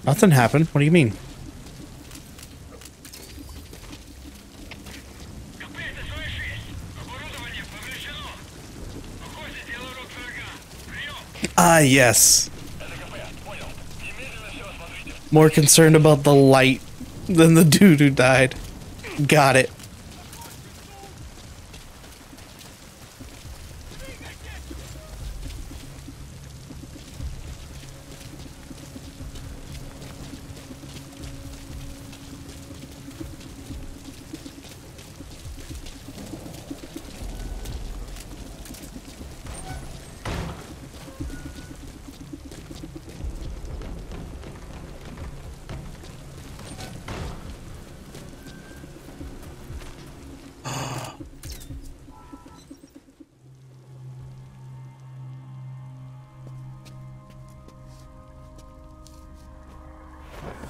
Nothing happened. What do you mean? Ah, yes. More concerned about the light than the dude who died. Got it.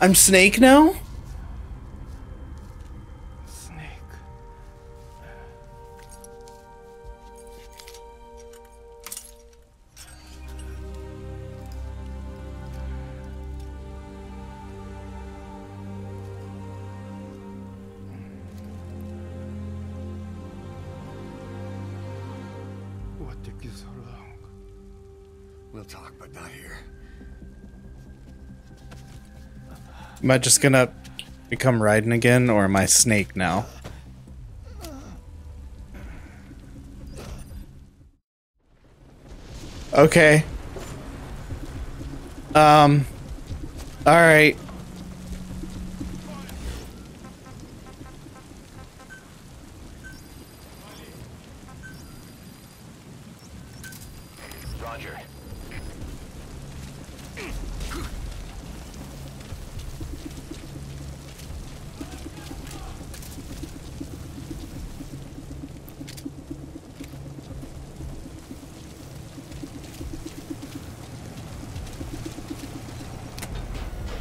I'm Snake now? Snake. What took you so long? We'll talk, but not here. Am I just gonna become Raiden again, or am I Snake now? Okay. Alright. Roger.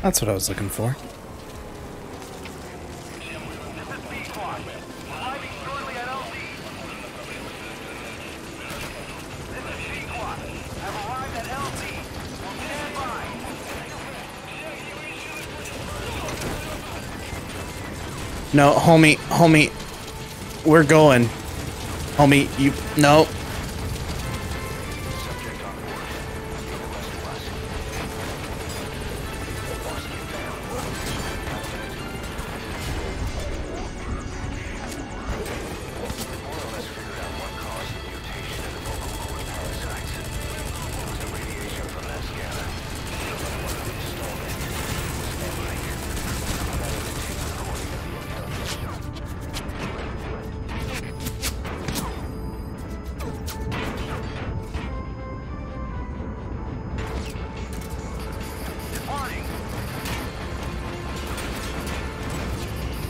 That's what I was looking for. No, homie, we're going. Homie, you, no.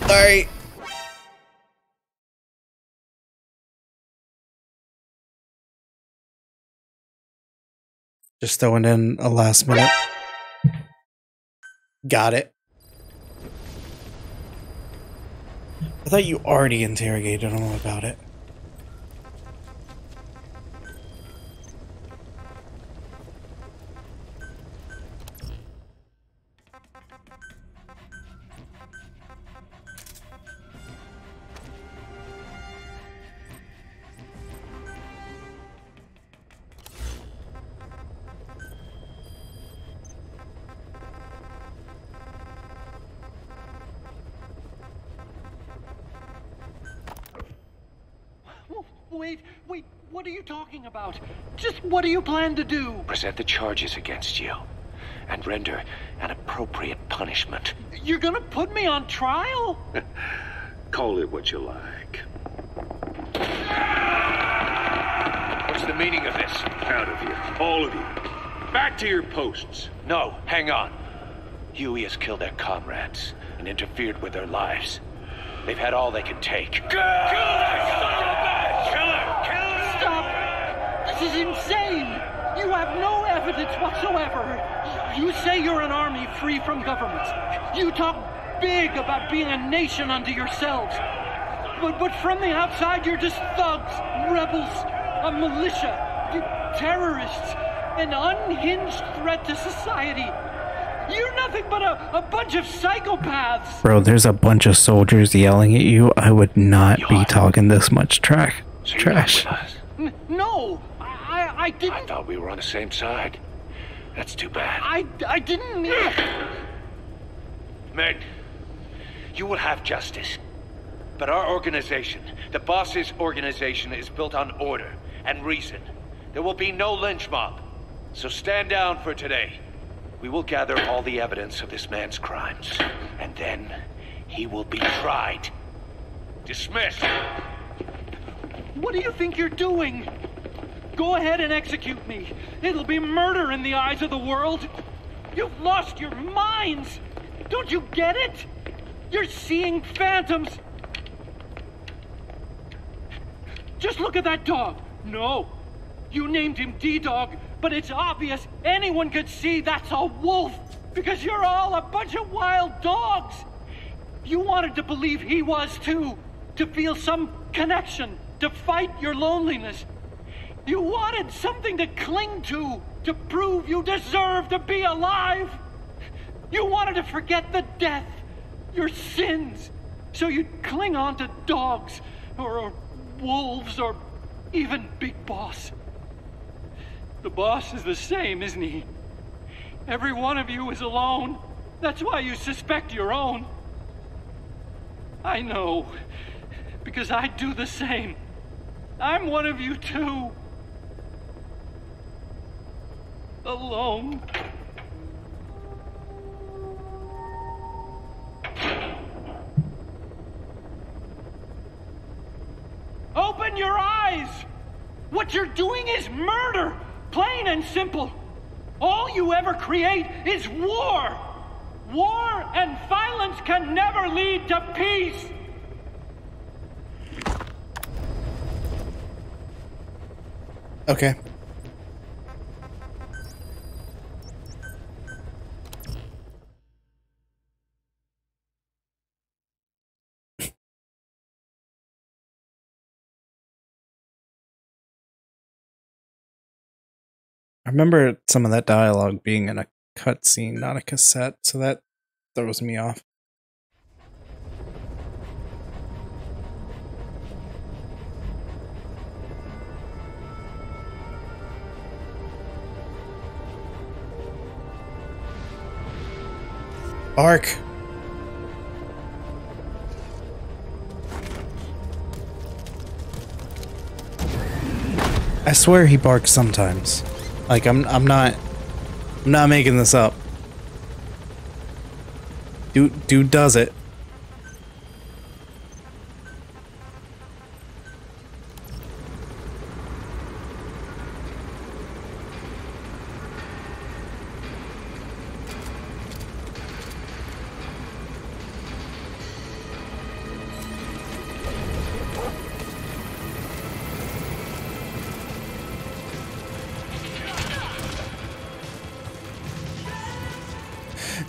Sorry. Just throwing in a last minute. Got it. I thought you already interrogated him about it. Wait, what are you talking about? Just what do you plan to do? Present the charges against you and render an appropriate punishment. You're gonna put me on trial? Call it what you like. What's the meaning of this? Out of here, all of you. Back to your posts. No, hang on. Huey has killed their comrades and interfered with their lives. They've had all they can take. Stop! This is insane! You have no evidence whatsoever. You say you're an army free from government. You talk big about being a nation unto yourselves. But from the outside, you're just thugs, rebels, a militia, terrorists, an unhinged threat to society. You're nothing but a bunch of psychopaths. Bro, there's a bunch of soldiers yelling at you. I would not be talking this much trash. No, I didn't. I thought we were on the same side. That's too bad. I didn't mean. Men, you will have justice. But our organization, the boss's organization, is built on order and reason. There will be no lynch mob. So stand down for today. We will gather all the evidence of this man's crimes, and then he will be tried. Dismissed. What do you think you're doing? Go ahead and execute me. It'll be murder in the eyes of the world. You've lost your minds. Don't you get it? You're seeing phantoms. Just look at that dog. No, you named him D-Dog, but it's obvious anyone could see that's a wolf, because you're all a bunch of wild dogs. You wanted to believe he was too, to feel some connection, to fight your loneliness. You wanted something to cling to prove you deserve to be alive. You wanted to forget the death, your sins, so you'd cling on to dogs, or wolves, or even Big Boss. The boss is the same, isn't he? Every one of you is alone. That's why you suspect your own. I know, because I do the same. I'm one of you too. Alone. Open your eyes! What you're doing is murder! Plain and simple. All you ever create is war. War and violence can never lead to peace. Okay. I remember some of that dialogue being in a cutscene, not a cassette, so that throws me off. Bark! I swear he barks sometimes. Like I'm not making this up. Dude does it.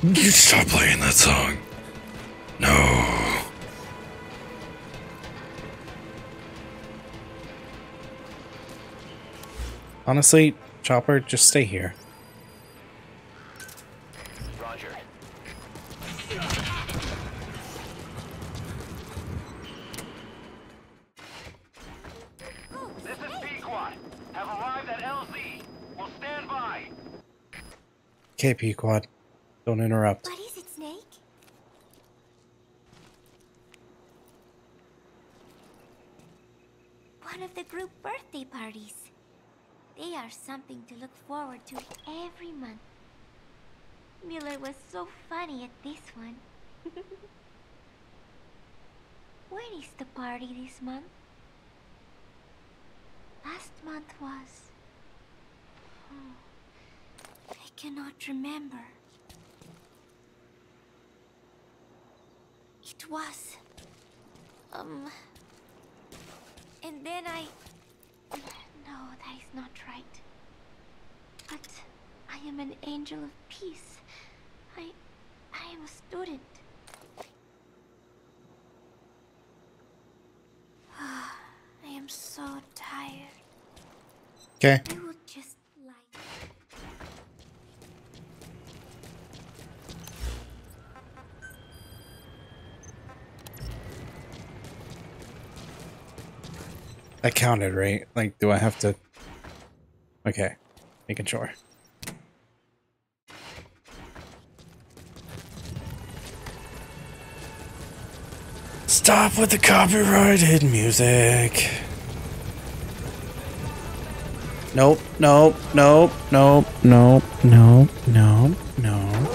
You stop playing that song. No. Honestly, Chopper, just stay here. Roger. This is Pequod. Have arrived at LZ. We'll stand by. Okay, Pequod. Don't interrupt. What is it, Snake? One of the group birthday parties. They are something to look forward to every month. Miller was so funny at this one. When is the party this month? Last month was... I cannot remember. It was... And then I... No, that is not right. But I am an angel of peace. I am a student. I am so tired. Okay. I would just like... I counted, right? Like, do I have to... Okay. Making sure. Stop with the copyrighted music. Nope, nope, nope, nope, nope, nope, nope, nope.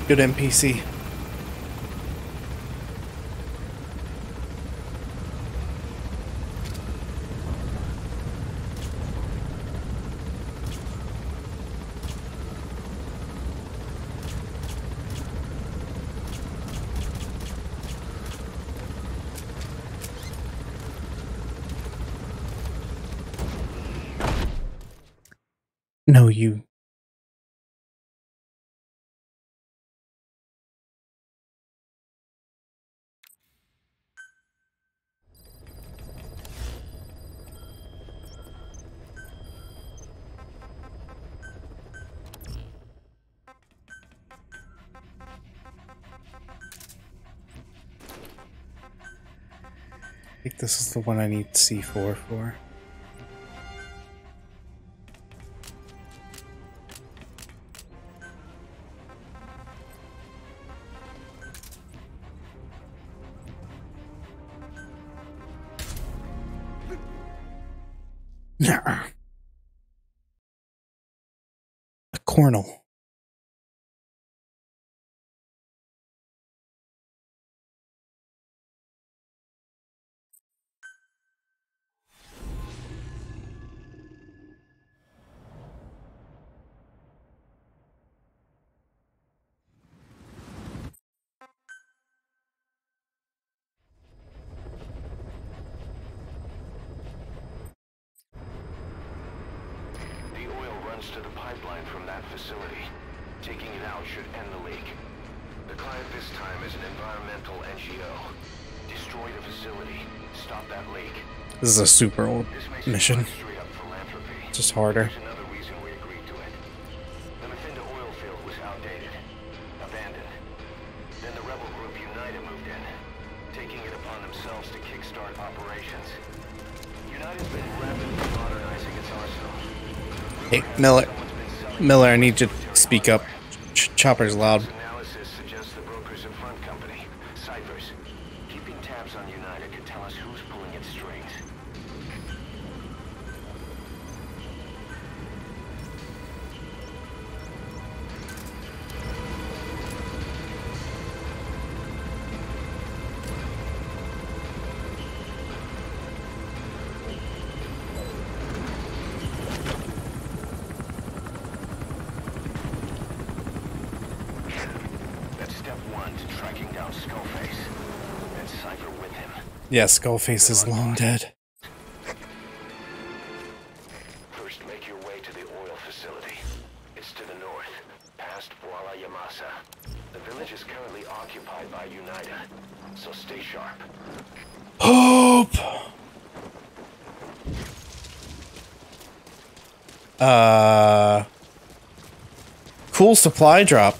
Good NPC. No, you. I think this is the one I need C4 for. Nah. A cornel. runs to the pipeline from that facility. Taking it out should end the leak. The client this time is an environmental NGO. Destroy the facility. Stop that leak. This is a super old mission. Just harder. There's another reason we agreed to it. The Mephinda oil field was outdated. Abandoned. Then the rebel group United moved in, taking it upon themselves to kickstart operations. United's been rapidly modernizing its arsenal. Hey, Miller, I need you to speak up. Chopper's loud. Analysis suggests the broker's a front company, Cyphers. Keeping tabs on United could tell us who's pulling its strings. Yeah, Skullface is long dead. First, make your way to the oil facility. It's to the north, past Bwala Yamasa. The village is currently occupied by United, so stay sharp. Hope! Cool supply drop.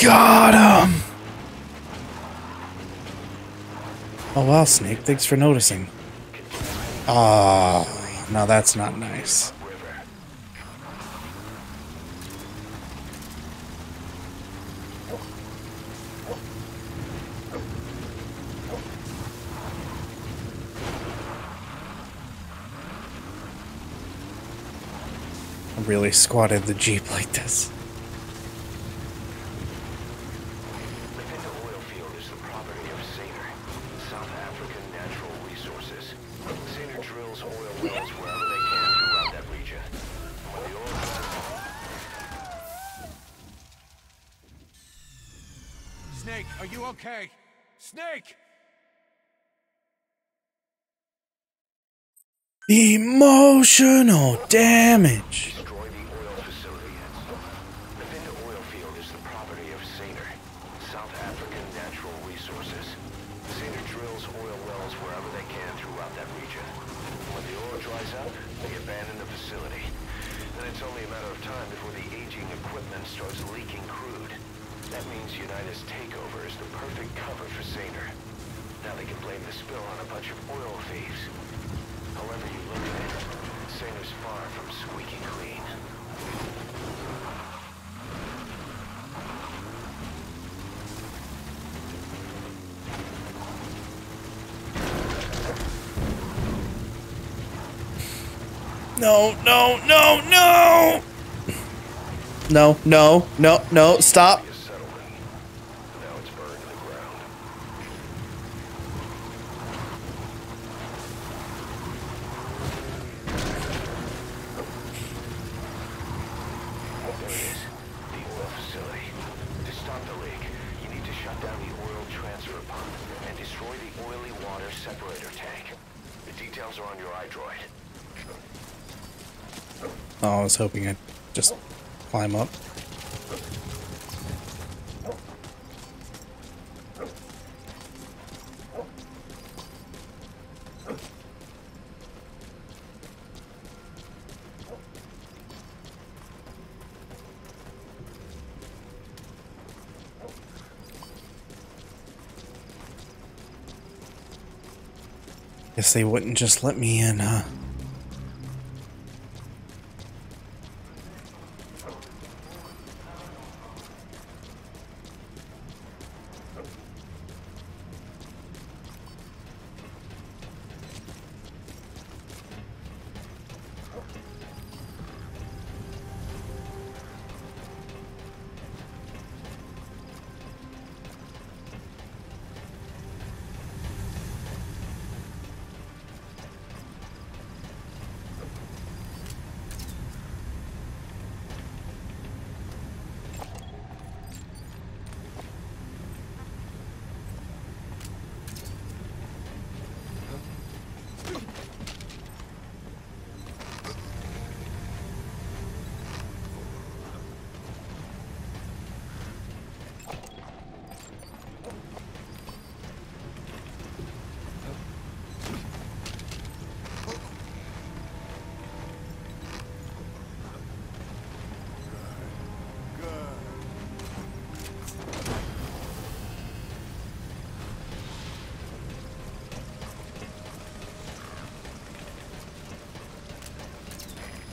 Got him! Oh wow, Snake, thanks for noticing. Ah, now that's not nice. I really squatted the Jeep like this. Snake, are you okay? Snake! Emotional damage. Destroy the oil facility. Mephinda oil field is the property of Saner, South African Natural Resources. Saner drills oil wells wherever they can throughout that region. When the oil dries up, they abandon the facility. Then it's only a matter of time before the aging equipment starts leaking crude. That means United's takeover is the perfect cover for Saner. Now they can blame the spill on a bunch of oil thieves. However you look at it, Saner's far from squeaky clean. No, no, no, no! No, no, no, no, stop. separator tank. The details are on your iDroid. Oh, I was hoping I'd just climb up. Guess they wouldn't just let me in, huh?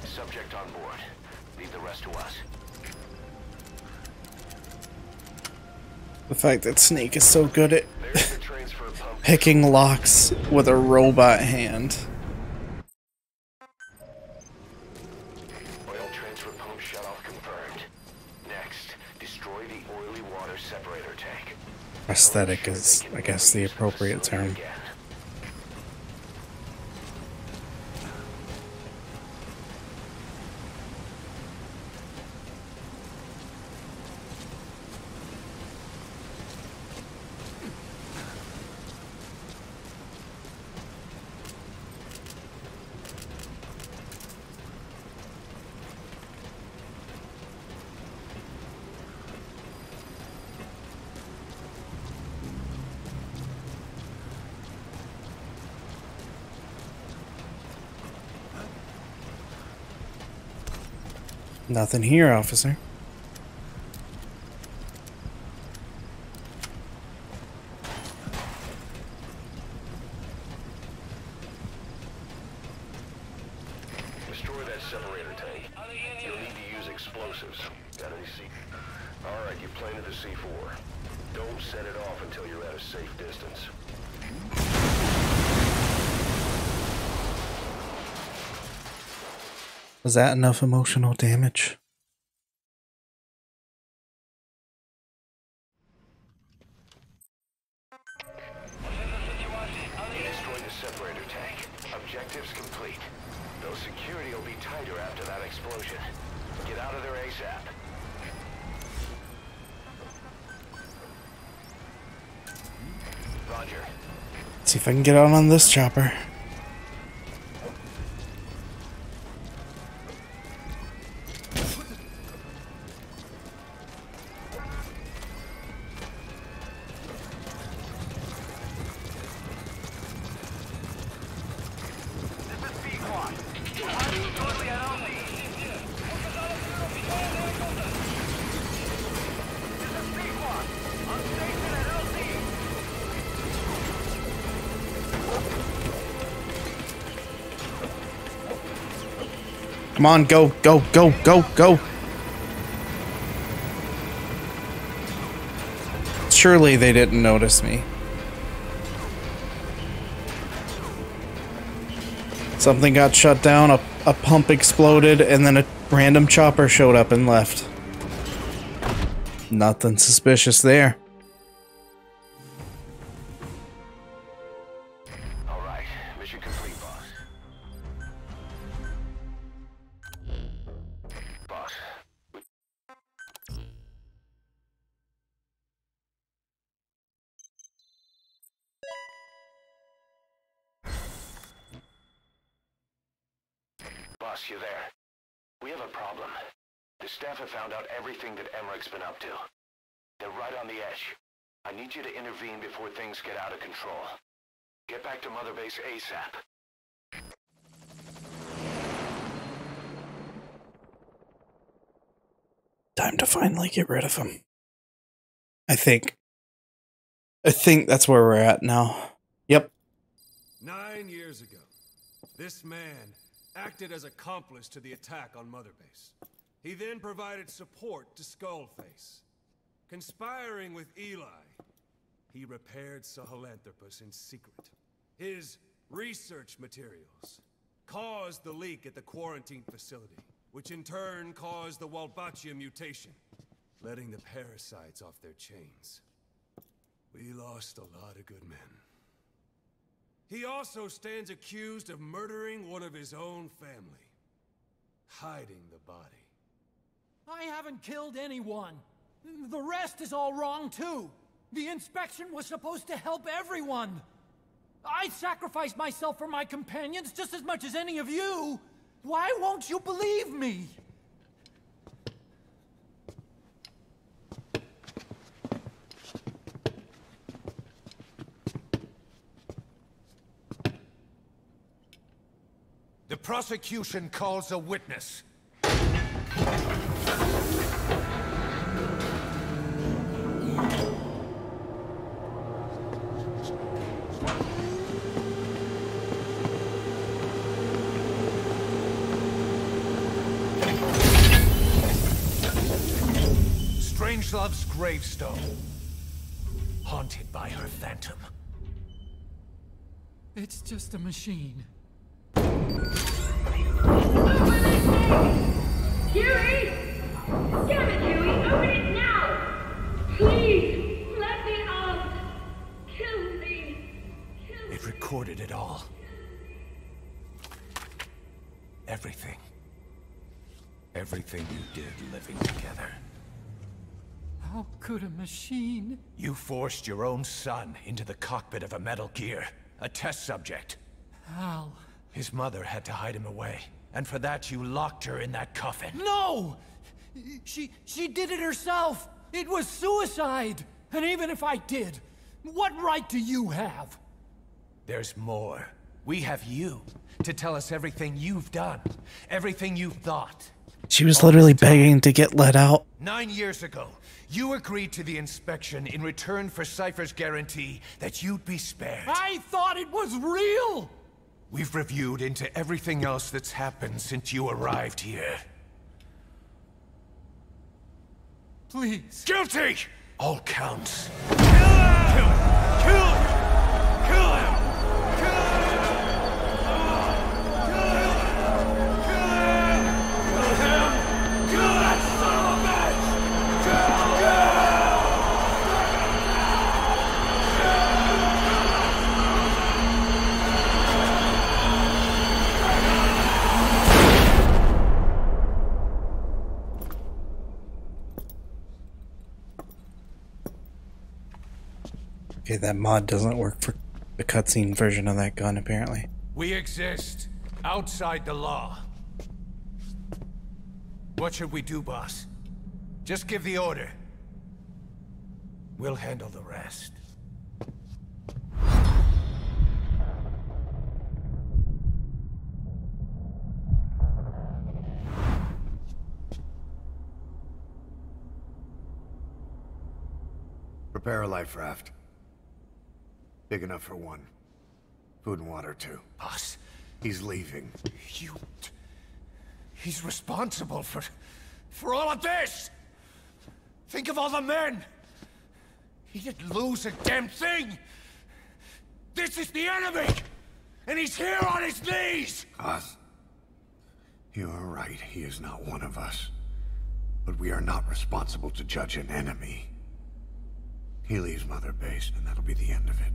Subject on board. Leave the rest to us. The fact that Snake is so good at picking locks with a robot hand. Oil transfer pump shutoff confirmed. Next, destroy the oily water separator tank. Aesthetic is, I guess, the appropriate term. Nothing here, officer. Destroy that separator tank. You'll need to use explosives. Got any C? Alright, you planted the C4. Don't set it off until you're at a safe distance. Was that enough emotional damage? Destroy the separator tank. Objectives complete. Though security will be tighter after that explosion. Get out of there ASAP. Roger. See if I can get out on this chopper. Come on, go, go, go, go, go. Surely they didn't notice me. Something got shut down, a pump exploded, and then a random chopper showed up and left. Nothing suspicious there. Alright, mission complete, boss. Boss. boss. You there? We have a problem. The staff have found out everything that Emmerich's been up to. They're right on the edge. I need you to intervene before things get out of control. Get back to Mother Base ASAP. Time to finally get rid of him. I think that's where we're at now. Yep. 9 years ago, this man acted as accomplice to the attack on Mother Base. He then provided support to Skullface. Conspiring with Eli, he repaired Sahelanthropus in secret. His research materials caused the leak at the quarantine facility, which in turn caused the Walbachia mutation, letting the parasites off their chains. We lost a lot of good men. He also stands accused of murdering one of his own family, hiding the body. I haven't killed anyone. The rest is all wrong, too. The inspection was supposed to help everyone. I sacrificed myself for my companions just as much as any of you. Why won't you believe me? The prosecution calls a witness. Strangelove's gravestone, haunted by her phantom. It's just a machine. Huey! Damn it, Huey! Open it now! Please! Let me out! Kill me! It recorded it all. Everything. Everything you did living together. How could a machine? You forced your own son into the cockpit of a Metal Gear, a test subject. How? His mother had to hide him away, and for that you locked her in that coffin. No! She did it herself! It was suicide! And even if I did, what right do you have? There's more. We have you to tell us everything you've done, everything you've thought. She was literally begging to get let out. 9 years ago, you agreed to the inspection in return for Cypher's guarantee that you'd be spared. I thought it was real! We've reviewed into everything else that's happened since you arrived here. Please. Guilty! All counts. Kill him! Kill him! Kill him! Kill him! Okay, that mod doesn't work for the cutscene version of that gun, apparently. We exist outside the law. What should we do, boss? Just give the order. We'll handle the rest. Prepare a life raft. Big enough for one. Food and water, too. Boss. He's leaving. He's responsible for all of this! Think of all the men! He didn't lose a damn thing! This is the enemy! And he's here on his knees! Us. You are right, he is not one of us. But we are not responsible to judge an enemy. He leaves Mother Base, and that'll be the end of it.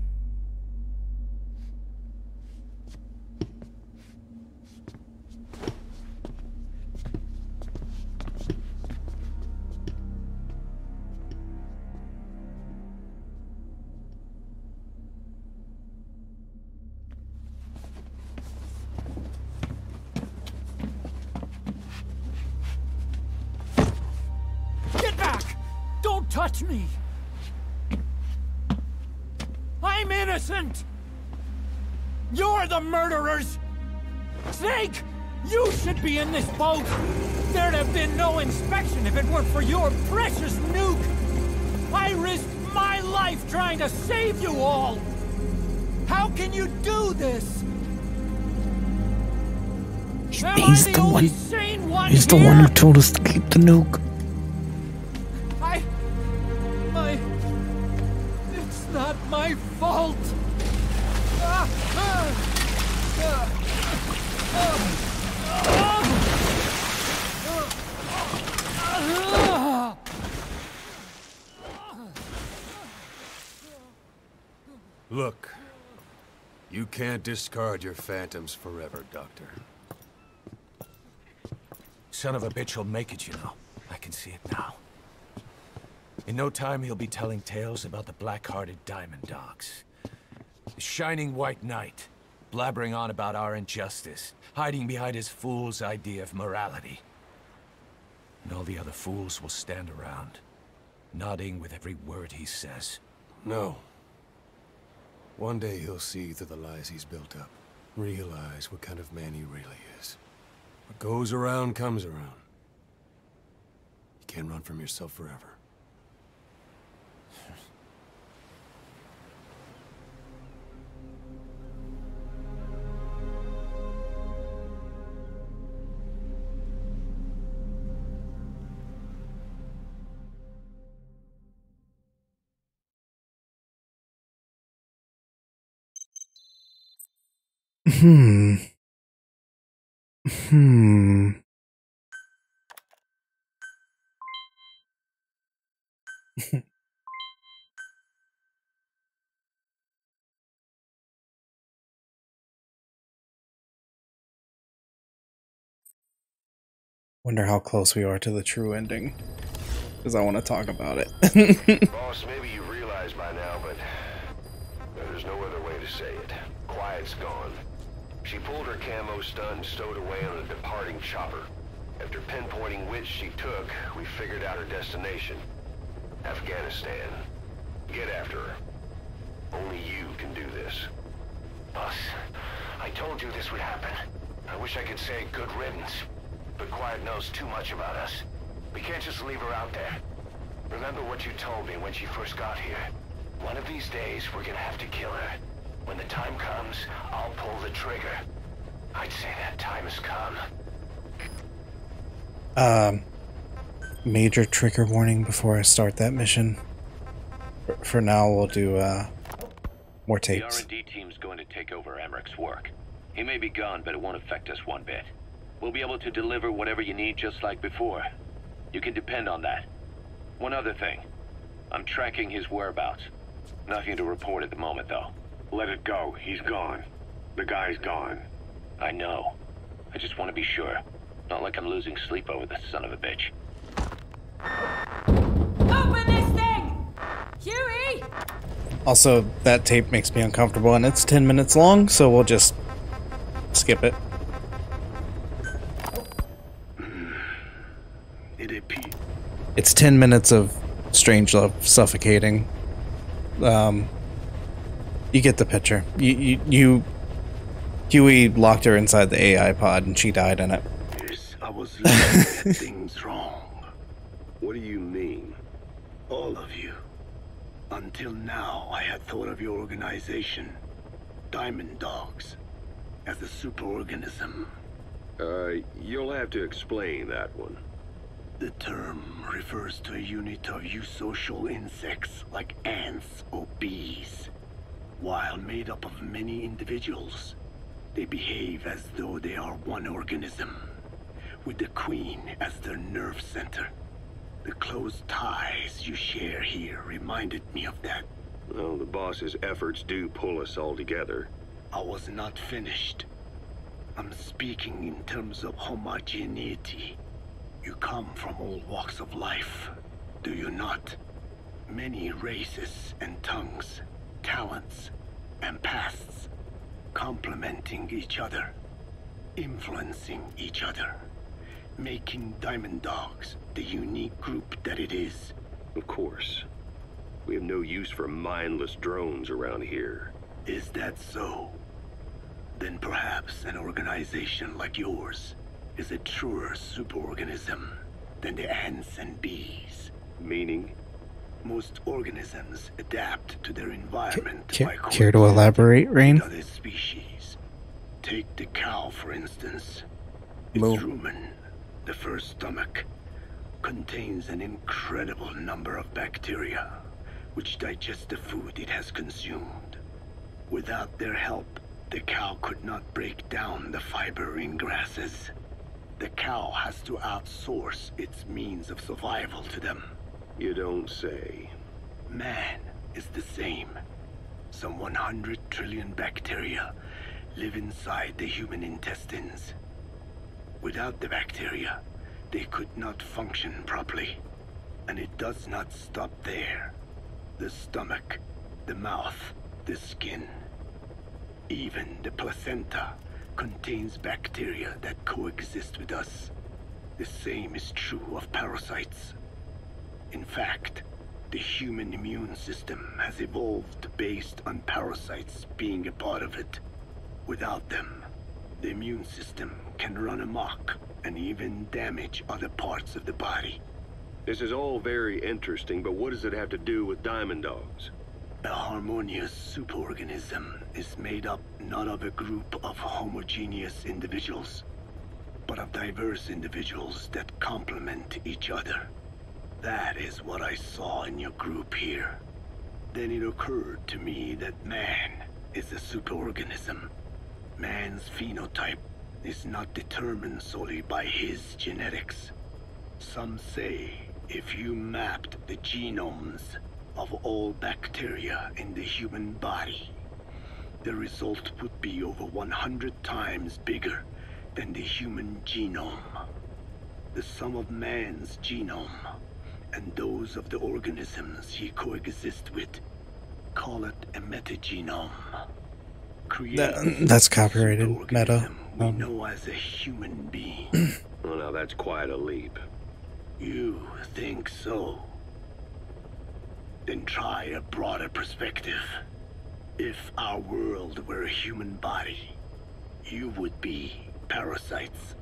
touch me! I'm innocent! You're the murderers! Snake! You should be in this boat! There'd have been no inspection if it weren't for your precious nuke! I risked my life trying to save you all! How can you do this? He's the one. He's the one who told us to keep the nuke. It's not my fault. Look, you can't discard your phantoms forever, Doctor. Son of a bitch will make it, you know. I can see it now. In no time, he'll be telling tales about the black-hearted Diamond Dogs. The Shining White Knight, blabbering on about our injustice, hiding behind his fool's idea of morality. And all the other fools will stand around, nodding with every word he says. No. One day he'll see through the lies he's built up, realize what kind of man he really is. What goes around comes around. You can't run from yourself forever. Wonder how close we are to the true ending. Because I want to talk about it. Boss, maybe you realize by now, but there's no other way to say it. Quiet's gone. She pulled her camo stunt and stowed away on a departing chopper. After pinpointing which she took, we figured out her destination. Afghanistan. Get after her. Only you can do this. Boss, I told you this would happen. I wish I could say good riddance. But Quiet knows too much about us. We can't just leave her out there. Remember what you told me when she first got here. One of these days, we're gonna have to kill her. When the time comes, I'll pull the trigger. I'd say that time has come. Major trigger warning before I start that mission. For now, we'll do, more tapes. The R&D team's going to take over Emmerich's work. He may be gone, but it won't affect us one bit. We'll be able to deliver whatever you need just like before. You can depend on that. One other thing. I'm tracking his whereabouts. Nothing to report at the moment, though. Let it go. He's gone. The guy's gone. I know. I just want to be sure. Not like I'm losing sleep over this son of a bitch. Open this thing! Huey! Also, that tape makes me uncomfortable, and it's 10 minutes long, so we'll just skip it. It's 10 minutes of Strangelove suffocating. You get the picture. Huey locked her inside the AI pod, and she died in it. Yes, I was looking at things wrong. What do you mean? All of you. Until now, I had thought of your organization, Diamond Dogs, as a superorganism. You'll have to explain that one. The term refers to a unit of eusocial insects like ants or bees. While made up of many individuals, they behave as though they are one organism, with the Queen as their nerve center. The close ties you share here reminded me of that. Well, the boss's efforts do pull us all together. I was not finished. I'm speaking in terms of homogeneity. You come from all walks of life, do you not? Many races and tongues, talents and pasts, complementing each other, influencing each other, making Diamond Dogs the unique group that it is. Of course. We have no use for mindless drones around here. Is that so? Then perhaps an organization like yours is a truer superorganism than the ants and bees. Meaning? Most organisms adapt to their environment by Care to elaborate, Rain? with other species. Take the cow, for instance. Its rumen, the first stomach, contains an incredible number of bacteria which digest the food it has consumed. Without their help, the cow could not break down the fiber in grasses. The cow has to outsource its means of survival to them. You don't say. Man is the same. Some 100 trillion bacteria live inside the human intestines. Without the bacteria, they could not function properly. And it does not stop there. The stomach, the mouth, the skin, even the placenta contains bacteria that coexist with us. The same is true of parasites. In fact, the human immune system has evolved based on parasites being a part of it. Without them, the immune system can run amok and even damage other parts of the body. This is all very interesting, but what does it have to do with diamond dogs? A harmonious superorganism is made up not of a group of homogeneous individuals, but of diverse individuals that complement each other. That is what I saw in your group here. Then it occurred to me that man is a superorganism. Man's phenotype is not determined solely by his genetics. Some say if you mapped the genomes of all bacteria in the human body, the result would be over 100 times bigger than the human genome. The sum of man's genome and those of the organisms he coexists with, call it a metagenome. That's copyrighted. Meta. We know as a human being. Well, now that's quite a leap. You think so? Then try a broader perspective. If our world were a human body, you would be parasites.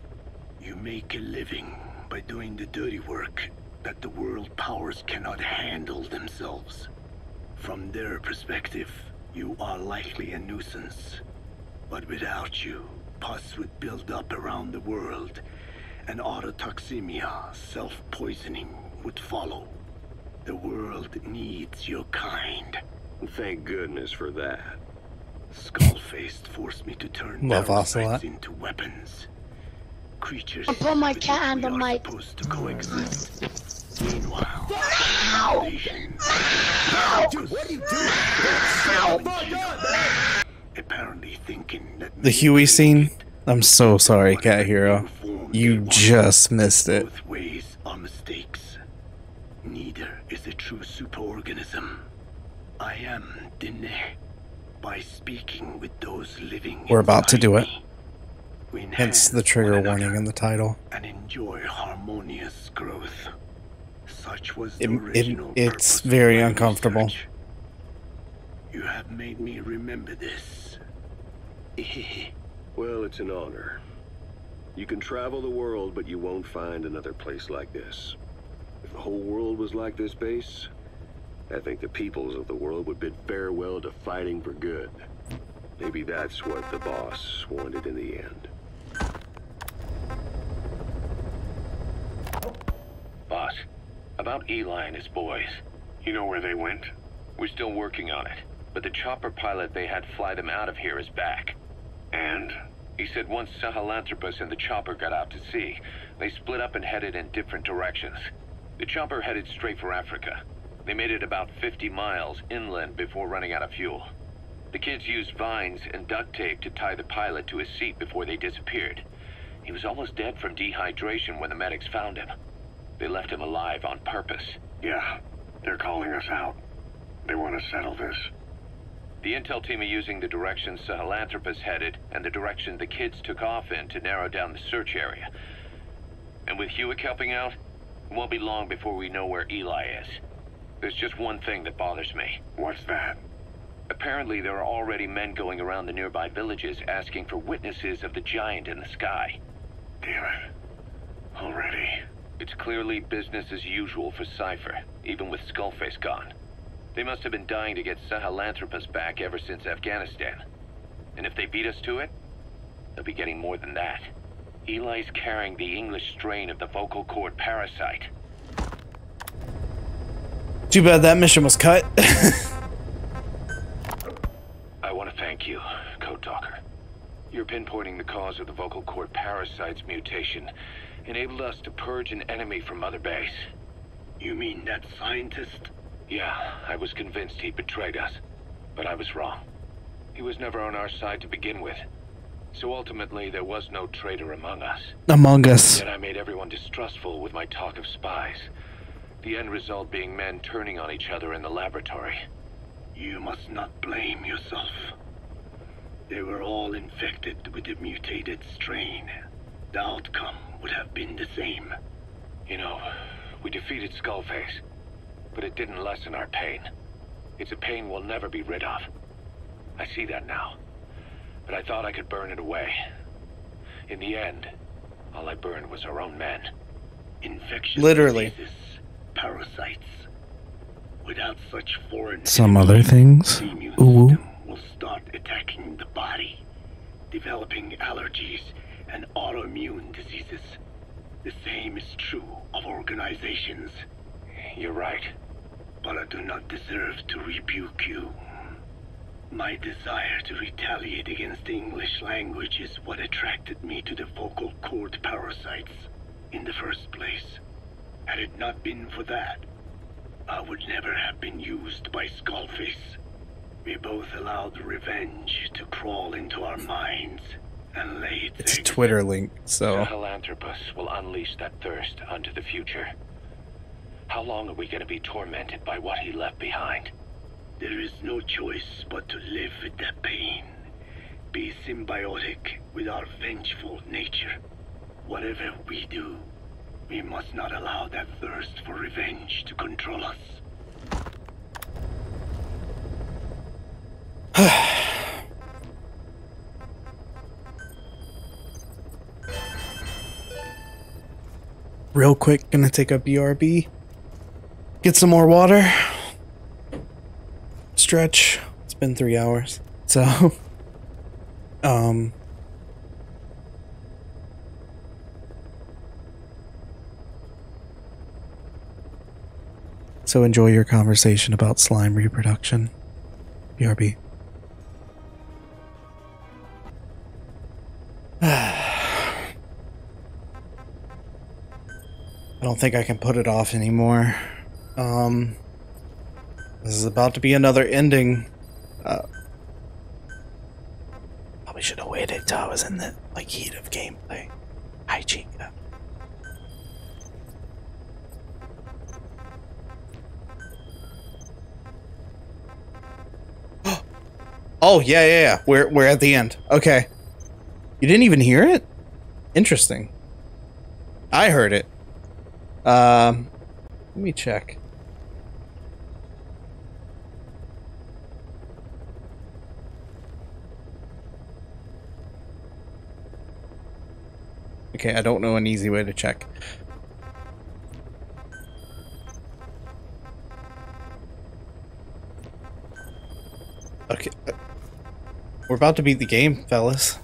You make a living by doing the dirty work that the world powers cannot handle themselves. From their perspective, you are likely a nuisance. But without you, pus would build up around the world, and autotoxemia, self-poisoning, would follow. The world needs your kind. Thank goodness for that. Skull-faced forced me to turn parasites Ocelot into weapons. Creatures I put my cat on the we are mic. supposed to coexist. Meanwhile, Dude, what are you doing? apparently thinking that The Huey scene? I'm so sorry, Cat Hero. You just missed it. both ways are mistakes. Neither is a true superorganism. I am Dine. By speaking with those living We're about to do it. we Hence the trigger warning in the title. and enjoy harmonious growth. Such was the original It's purpose of very my uncomfortable. research. You have made me remember this. Well, it's an honor. You can travel the world, but you won't find another place like this. If the whole world was like this base, I think the peoples of the world would bid farewell to fighting for good. Maybe that's what the boss wanted in the end. Boss, about Eli and his boys. You know where they went? We're still working on it, but the chopper pilot they had fly them out of here is back. And? He said once Sahelanthropus and the chopper got out to sea, they split up and headed in different directions. The chopper headed straight for Africa. They made it about 50 miles inland before running out of fuel. The kids used vines and duct tape to tie the pilot to his seat before they disappeared. He was almost dead from dehydration when the medics found him. They left him alive on purpose. Yeah, they're calling us out. They want to settle this. The intel team are using the direction Sahelanthropus headed and the direction the kids took off in to narrow down the search area. And with Hewitt helping out, it won't be long before we know where Eli is. There's just one thing that bothers me. What's that? Apparently, there are already men going around the nearby villages asking for witnesses of the giant in the sky. Damn it. Already. It's clearly business as usual for Cypher, even with Skullface gone. They must have been dying to get Sahelanthropus back ever since Afghanistan. And if they beat us to it, they'll be getting more than that. Eli's carrying the English strain of the vocal cord parasite. Too bad that mission was cut. I want to thank you, Code Talker. Your pinpointing the cause of the vocal cord parasite's mutation enabled us to purge an enemy from Mother Base. You mean that scientist? Yeah, I was convinced he betrayed us, but I was wrong. He was never on our side to begin with. So ultimately, there was no traitor among us. Among us. Yet I made everyone distrustful with my talk of spies. The end result being men turning on each other in the laboratory. You must not blame yourself. They were all infected with the mutated strain. The outcome would have been the same. You know, we defeated Skullface, but it didn't lessen our pain. It's a pain we'll never be rid of. I see that now, but I thought I could burn it away. In the end, all I burned was our own men. Infectious Literally. diseases, parasites. Without such foreign Some other things. the immune Ooh. system will start attacking the body, developing allergies and autoimmune diseases. The same is true of organizations. You're right. But I do not deserve to rebuke you. My desire to retaliate against the English language is what attracted me to the vocal cord parasites in the first place. Had it not been for that, I would never have been used by Skullface. We both allowed revenge to crawl into our minds and lay its It's a eggs. Twitter link, so. Sahelanthropus will unleash that thirst unto the future. How long are we going to be tormented by what he left behind? There is no choice but to live with that pain. Be symbiotic with our vengeful nature. Whatever we do, we must not allow that thirst for revenge to control us. Real quick, gonna take a BRB. Get some more water. Stretch. It's been 3 hours. So, so enjoy your conversation about slime reproduction. BRB. I don't think I can put it off anymore. This is about to be another ending. Probably should have waited till I was in the heat of gameplay. Hi, Chica. Oh yeah. We're at the end. Okay. You didn't even hear it? Interesting. I heard it. Let me check. Okay, I don't know an easy way to check. Okay. We're about to beat the game, fellas.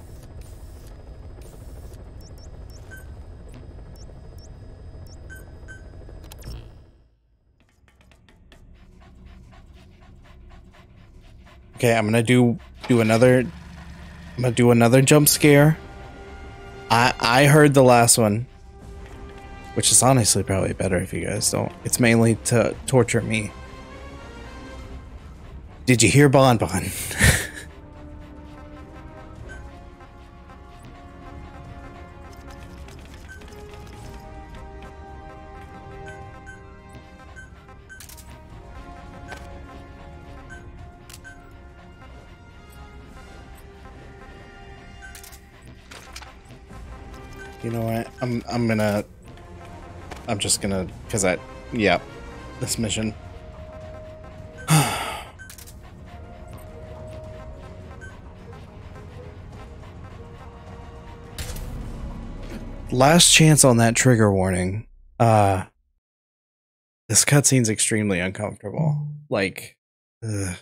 Okay, I'm gonna do another jump scare. I heard the last one, which is honestly probably better if you guys don't. It's mainly to torture me. Did you hear Bon Bon? You know what? I'm just gonna, cause yeah, this mission. last chance on that trigger warning. This cutscene's extremely uncomfortable. Like, ugh.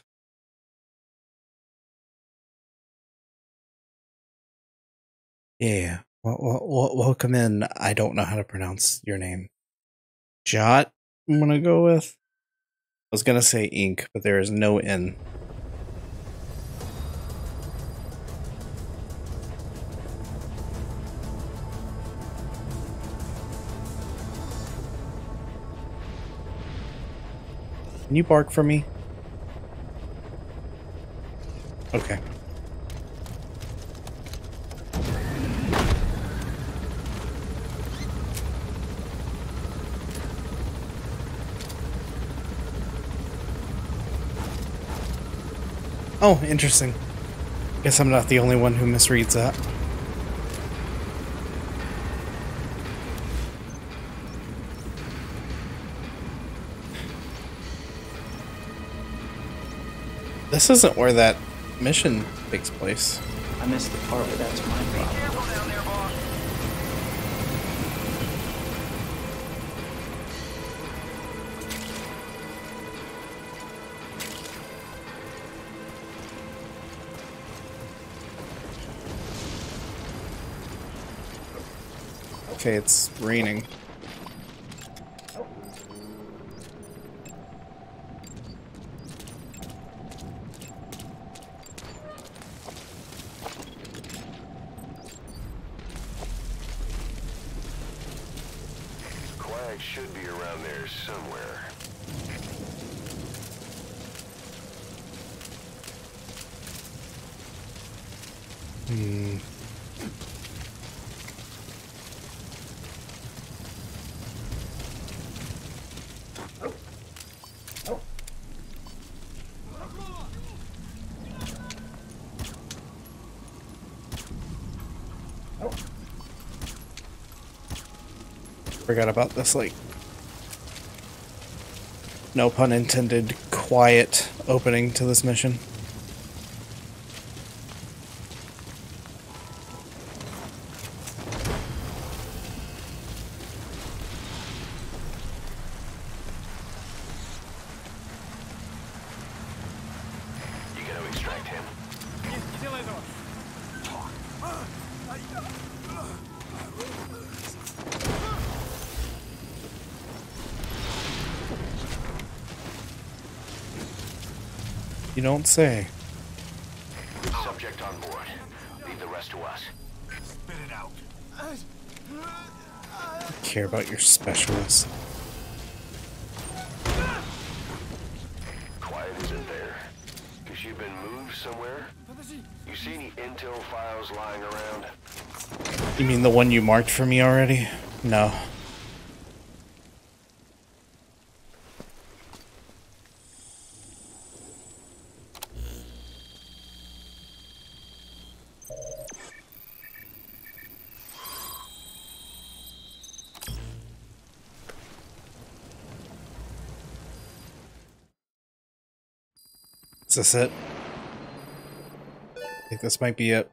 Yeah. Welcome in. I don't know how to pronounce your name. Jot, I'm gonna go with. I was gonna say ink, but there is no N. Can you bark for me? Okay. Oh, interesting. Guess I'm not the only one who misreads that. This isn't where that mission takes place. I missed the part where that's my problem. Okay, it's raining. Quag should be around there somewhere. Forgot about this, like, no pun intended, quiet opening to this mission. You gotta extract him. You don't say. Subject on board. Leave the rest to us. Spit it out. Care about your specialists. Quiet isn't there. Has she been moved somewhere? You see any intel files lying around? You mean the one you marked for me already? No. Is this it? I think this might be it.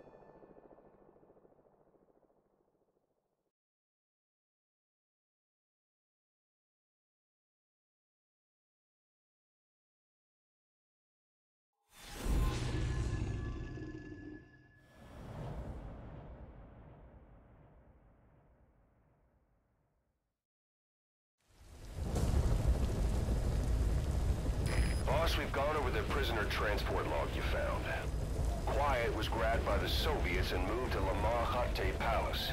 Boss, we've gone over the prisoner transport log you found. Quiet was grabbed by the Soviets and moved to Lamar Khatte Palace.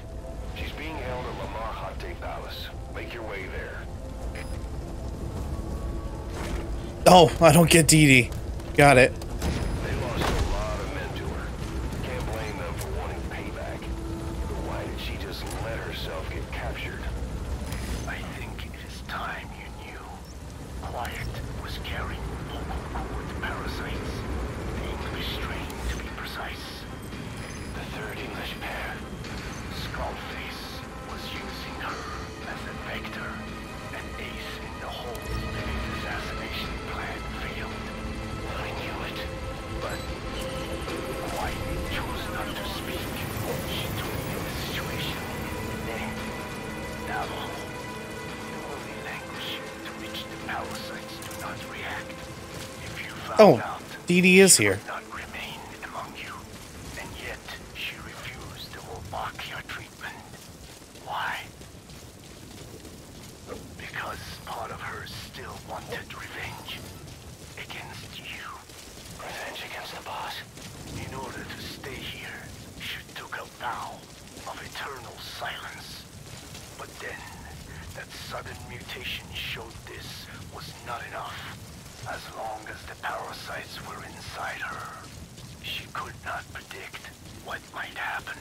She's being held at Lamar Khatte Palace. Make your way there. Oh, I don't get Dee Dee. Got it. They lost a lot of men to her. Can't blame them for wanting payback. But why did she just let herself get captured? I think it is time you knew. Quiet was carrying vocal cord parasites. The English strain, to be precise. The third English pair, Skullface, was using her as a vector, an ace in the hole. If his assassination plan failed, I knew it. Oh, Dee Dee is here. Not remain among you, and yet she refused to obey your treatment. Why? Because part of her still wanted revenge against you. Revenge against the boss. In order to stay here, she took a vow of eternal silence. But then, that sudden mutation showed this was not enough. As long as the parasites were inside her, she could not predict what might happen.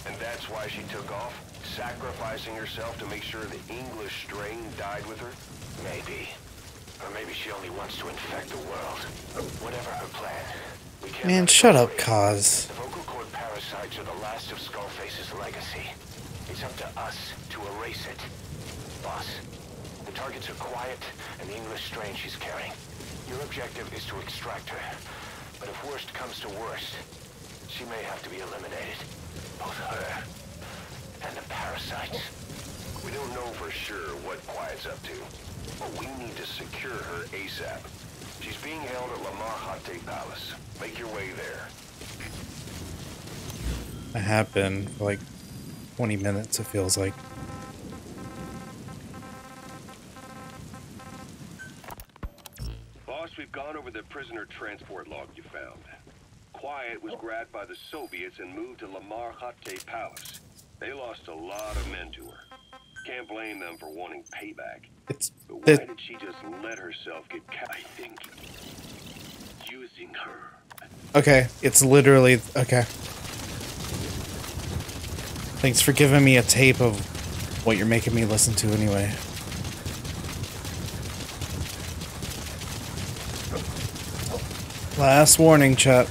And that's why she took off? Sacrificing herself to make sure the English strain died with her? Maybe. Or maybe she only wants to infect the world. Whatever her plan, we can't... Man, shut up, Kaz. The vocal cord parasites are the last of Skullface's legacy. It's up to us to erase it. Boss, the targets are quiet and the English strain she's carrying. Your objective is to extract her. But if worst comes to worst, she may have to be eliminated. Both her and the parasites. We don't know for sure what Quiet's up to, but we need to secure her ASAP. She's being held at Lamar Hate Palace. Make your way there. I have been for like 20 minutes, it feels like. Boss, we've gone over the prisoner transport log you found. Quiet was grabbed by the Soviets and moved to Lamar Hate Palace. They lost a lot of men to her. Can't blame them for wanting payback. But why did she just let herself get I think using her. Okay, it's literally... Okay. Thanks for giving me a tape of what you're making me listen to anyway. Last warning, chat.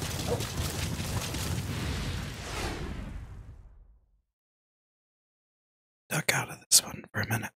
Duck out of this one for a minute.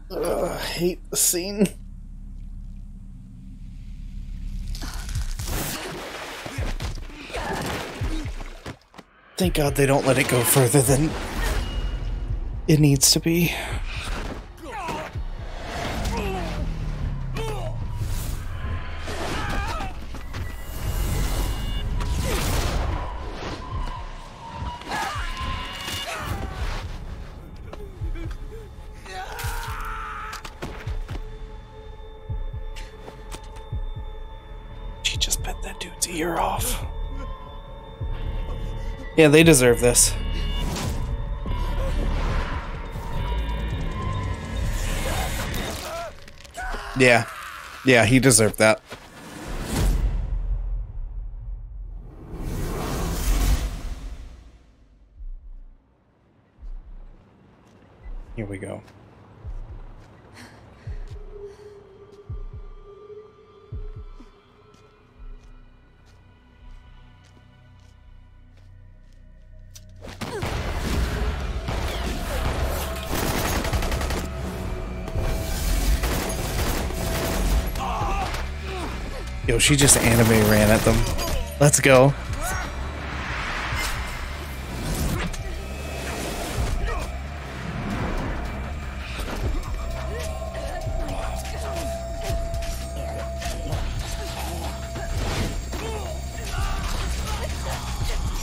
I hate the scene. Thank God they don't let it go further than it needs to be. She just bit that dude's ear off. Yeah, they deserve this. Yeah. Yeah, he deserved that. Here we go. Yo, she just anime ran at them. Let's go.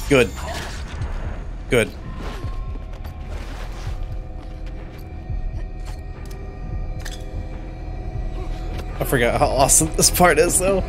Good. Good. I forgot how awesome this part is, though.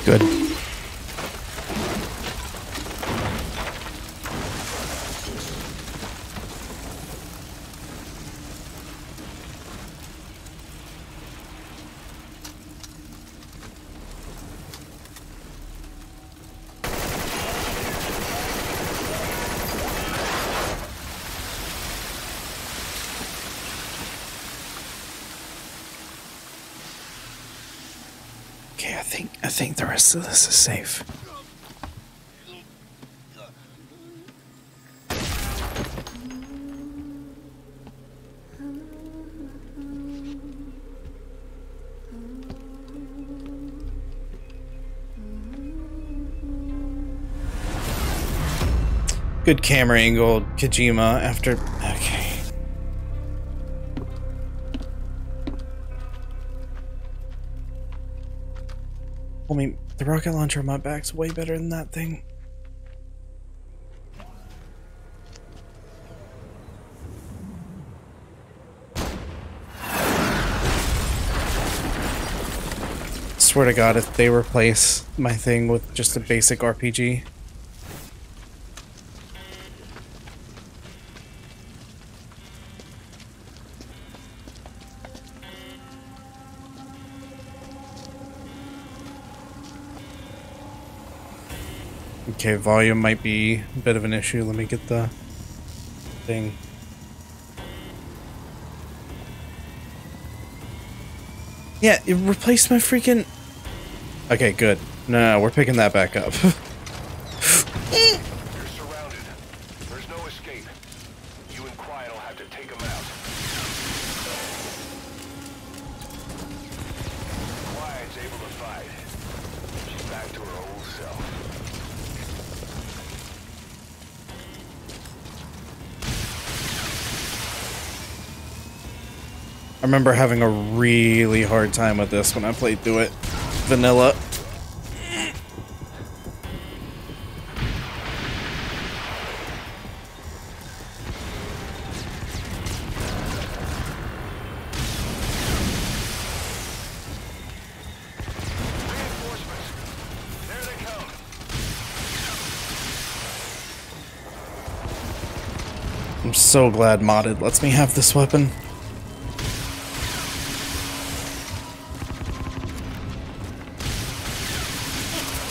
Good. Okay, I think the rest of this is safe. Good camera angle, Kojima, after... Okay. I mean, the rocket launcher on my back's way better than that thing. Swear to God, if they replace my thing with just a basic RPG. Okay, volume might be a bit of an issue. Let me get the thing. Yeah, it replaced my freaking... Okay, good. No, we're picking that back up. You're surrounded. There's no escape. You and Quiet will have to take them out. Quiet's able to fight. She's back to her old self. I remember having a really hard time with this when I played through it. Vanilla. I'm so glad modded lets me have this weapon.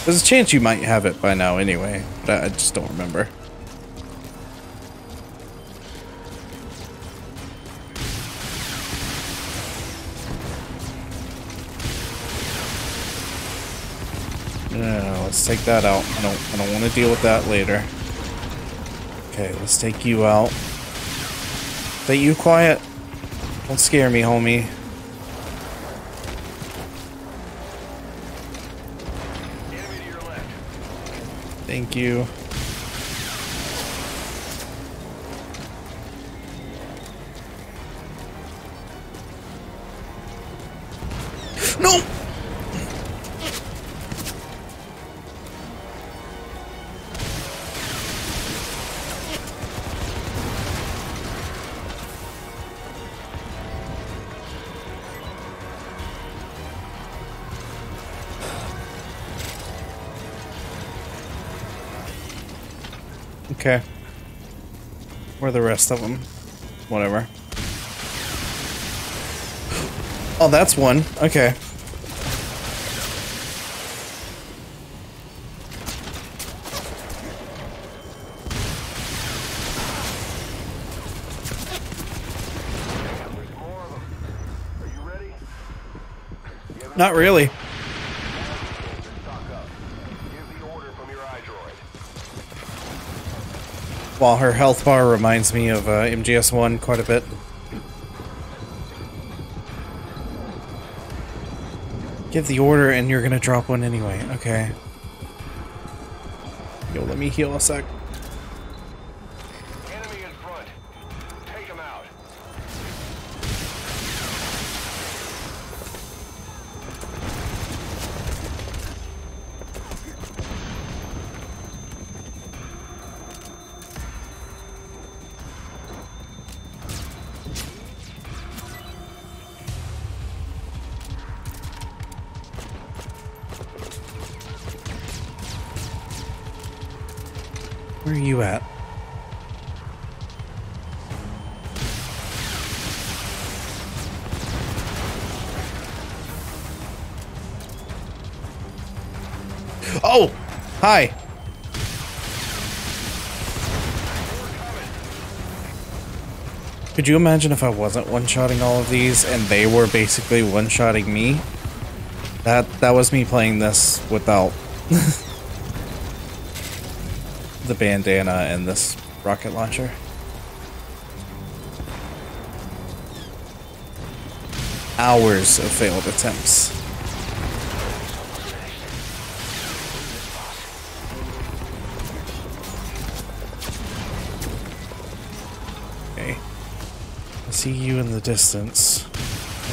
There's a chance you might have it by now anyway, but I just don't remember. No, let's take that out. I don't want to deal with that later. Okay, let's take you out. Stay you quiet. Don't scare me, homie. Thank you. No! Okay. Where are the rest of them? Whatever. Oh, that's one. Okay. Not really. While her health bar reminds me of MGS1 quite a bit. Give the order and you're gonna drop one anyway. Okay. Yo, let me heal a sec. Enemy in front. Take him out. Where are you at? Oh! Hi! Could you imagine if I wasn't one-shotting all of these and they were basically one-shotting me? That was me playing this without the bandana and this rocket launcher. Hours of failed attempts. Okay. I see you in the distance.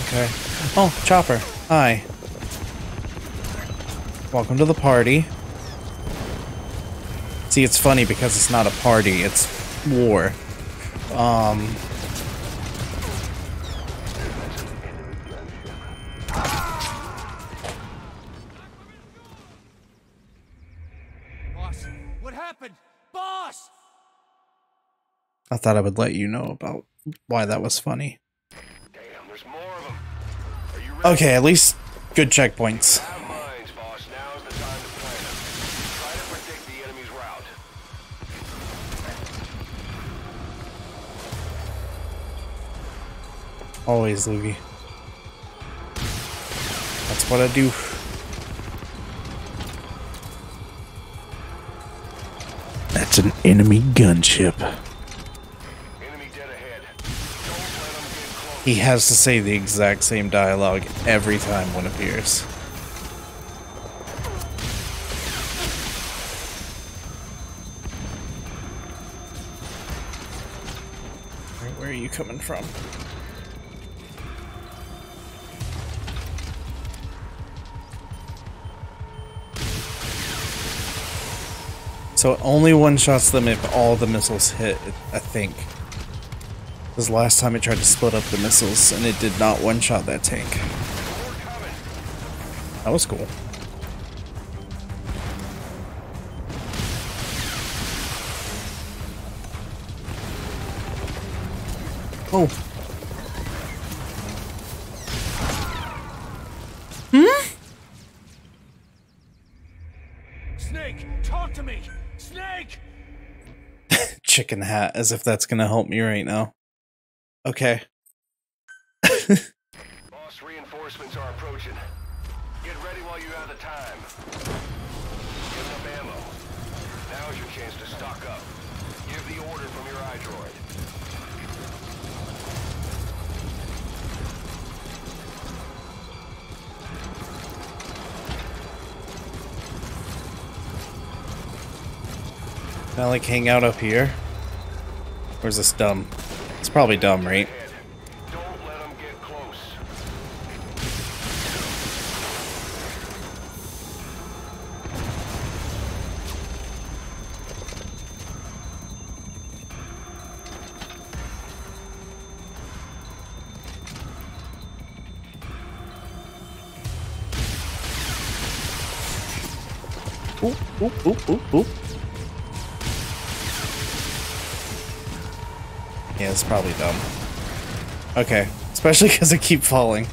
Okay. Oh, Chopper. Hi. Welcome to the party. See, it's funny because it's not a party, it's war. Boss, what happened? Boss! I thought I would let you know about why that was funny. Damn, there's more of them. Are you ready? Okay, at least good checkpoints. Have minds, boss. Now's the time to plan them. Try to predict the enemy's route. Always, Luigi. That's what I do. That's an enemy gunship. Enemy dead ahead. Don't let them get close. He has to say the exact same dialogue every time one appears. Where are you coming from? So it only one-shots them if all the missiles hit, I think. Because last time it tried to split up the missiles and it did not one-shot that tank. That was cool. Oh. Snake, talk to me! Snake! Chicken hat, as if that's gonna help me right now. Okay. Boss, reinforcements are approaching. Get ready while you have the time. Get enough ammo. Now's your chance to stock up. Give the order from your iDroid. Can I like hang out up here? Or is this dumb? It's probably dumb, right? Don't let them get close. Oop, oop, oop, oop, oop. Yeah, it's probably dumb. Okay, especially because I keep falling.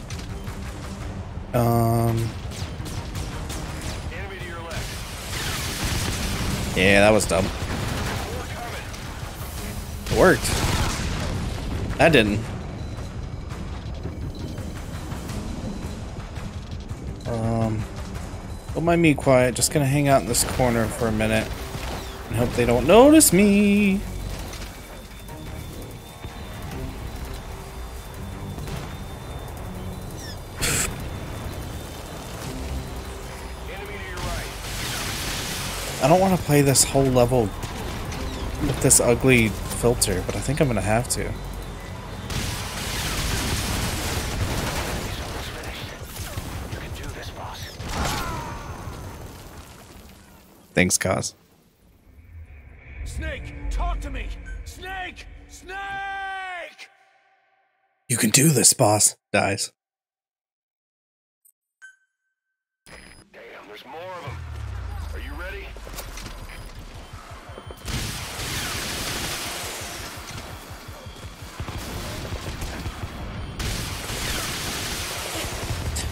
Yeah, that was dumb. It worked. That didn't. Don't mind me quiet. Just gonna hang out in this corner for a minute and hope they don't notice me. I don't want to play this whole level with this ugly filter, but I think I'm gonna have to. Thanks, Kaz. Snake, talk to me! Snake! Snake! You can do this, boss. Dies. Damn, there's more of them. Are you ready?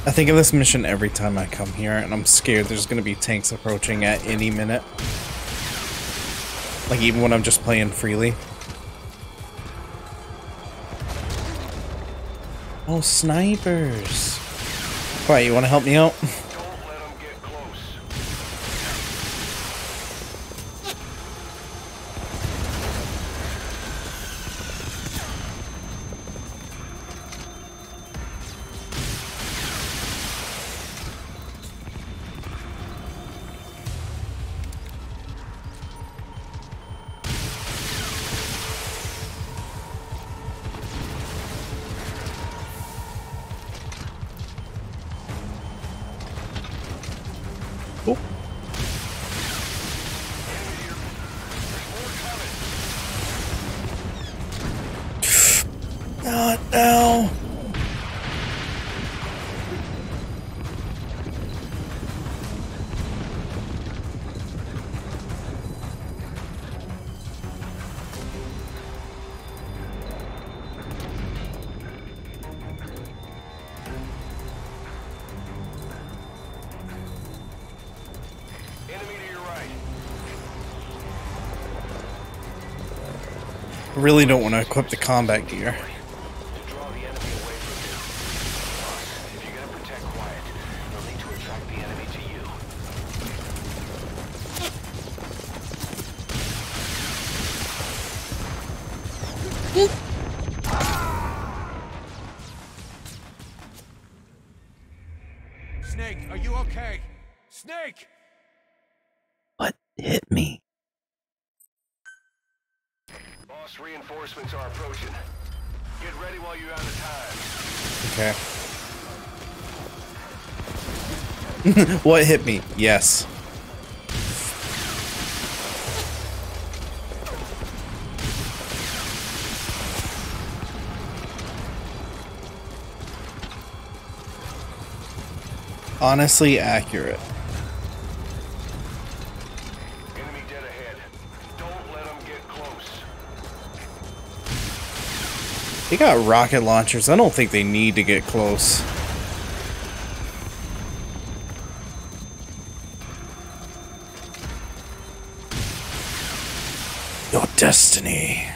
I think of this mission every time I come here, and I'm scared there's gonna be tanks approaching at any minute. Like, even when I'm just playing freely. Oh, snipers. Quiet, you wanna help me out? Not now. I really don't want to equip the combat gear. Snake, are you okay? Snake! What hit me? Boss, reinforcements are approaching. Get ready while you're out of Okay. What hit me? Yes. Honestly accurate. Enemy dead ahead. Don't let them get close. They got rocket launchers. I don't think they need to get close. Your destiny.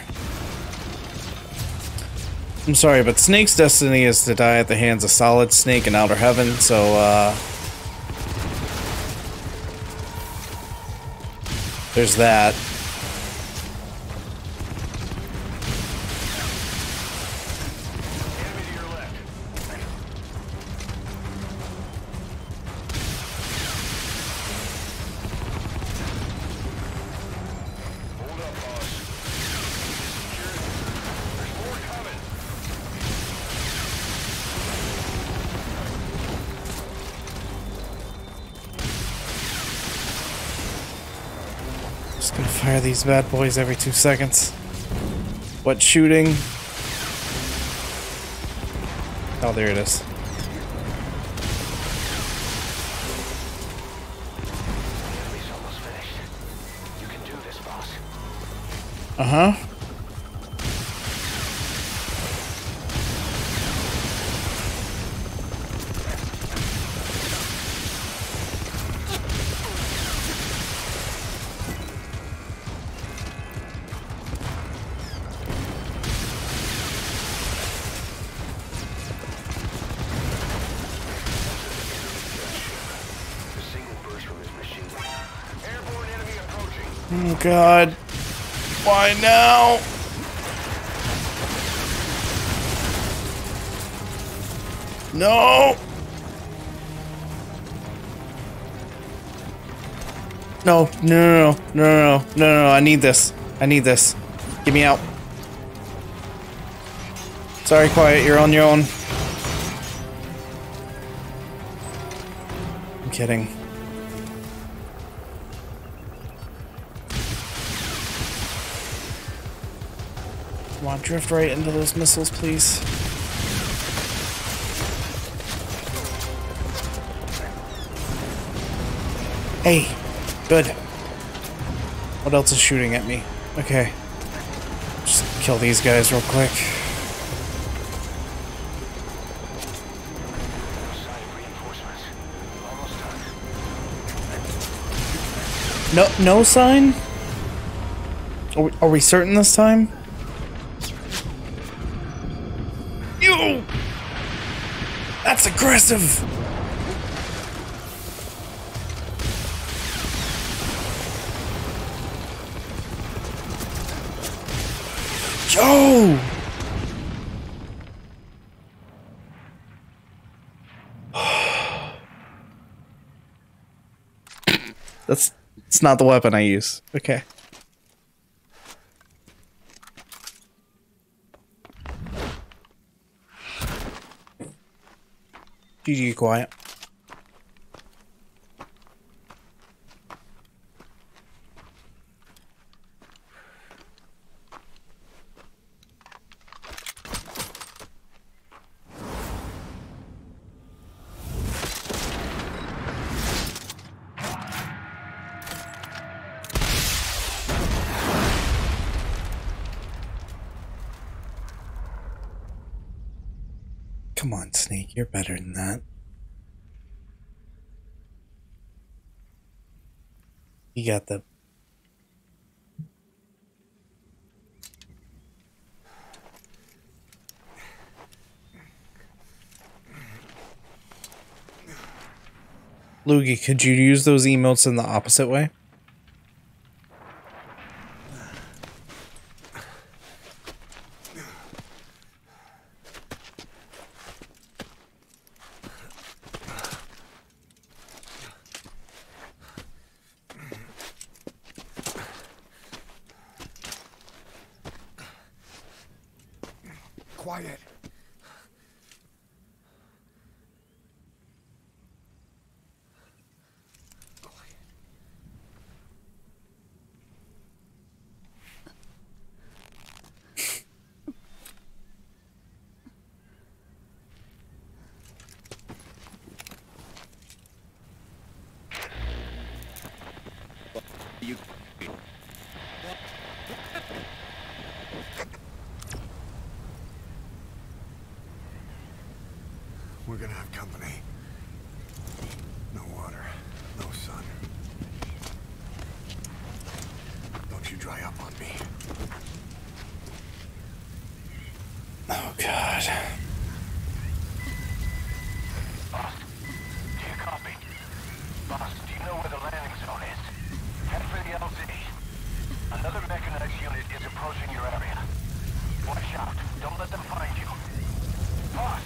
I'm sorry, but Snake's destiny is to die at the hands of Solid Snake in Outer Heaven, so, there's that. Just gonna fire these bad boys every 2 seconds. What shooting? Oh, there it is. Uh-huh. Oh God. Why now? No! No, no, I need this. I need this. Get me out. Sorry, Quiet, you're on your own. I'm kidding. Come on, drift right into those missiles, please. Hey, good. What else is shooting at me? Okay. Just kill these guys real quick. No sign? Are we certain this time? Ew! That's aggressive! Joe! It's not the weapon I use. Okay. GG, Quiet. Come on, Snake, you're better than that. You got the... Loogie, could you use those emotes in the opposite way? Quiet. We're gonna have company. No water, no sun. Don't you dry up on me. Oh, God. Boss, do you copy? Boss, do you know where the landing zone is? Head for the LZ. Another mechanized unit is approaching your area. Watch out. Don't let them find you. Boss!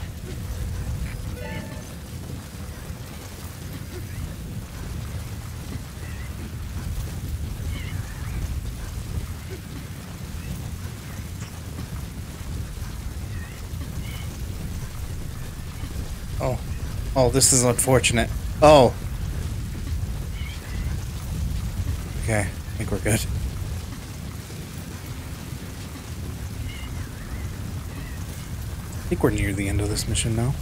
Oh. Oh, this is unfortunate. Oh. Okay, I think we're good. I think we're near the end of this mission now.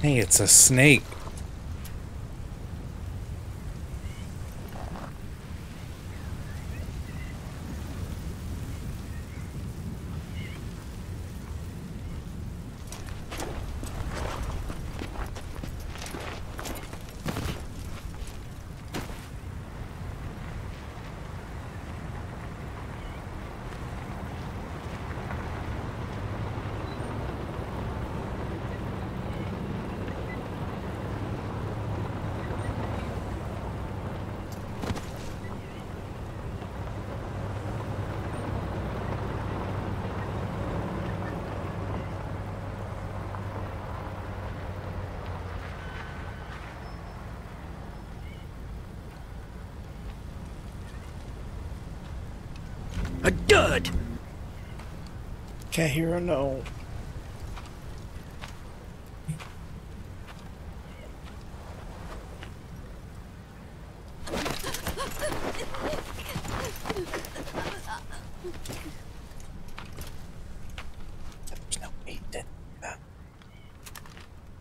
Hey, it's a snake. A dud! Cat hero, no.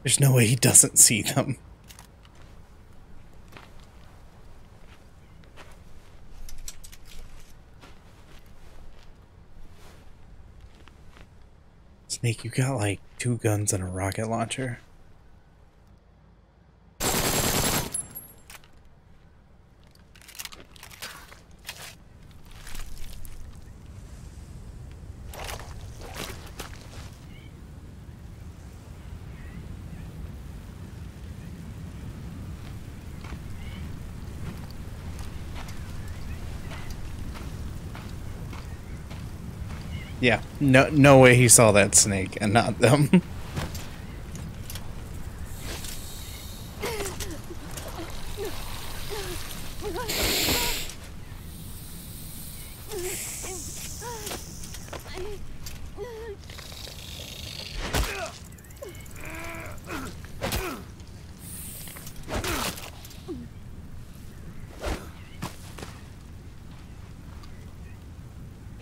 There's no way he doesn't see them. Snake, you got like 2 guns and a rocket launcher. Yeah, no way he saw that snake and not them. Good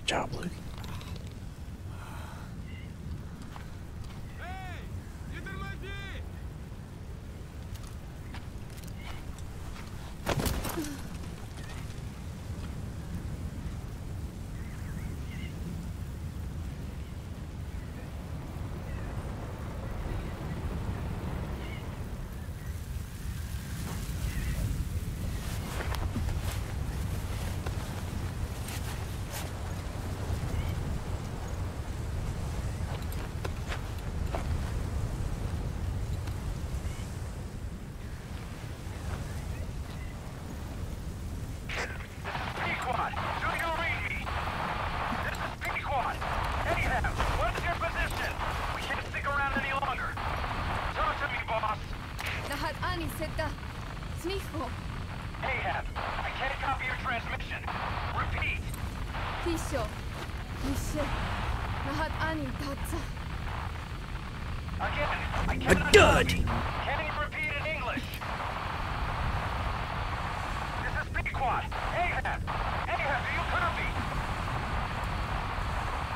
job, Luke. Ahab, I can't copy your transmission. Repeat. Tisho, Mishe, Nahat Ani Tatsa. Again, I A cannot dud! copy. Can you repeat in English? This is Pequod. Ahab, Ahab, do you copy?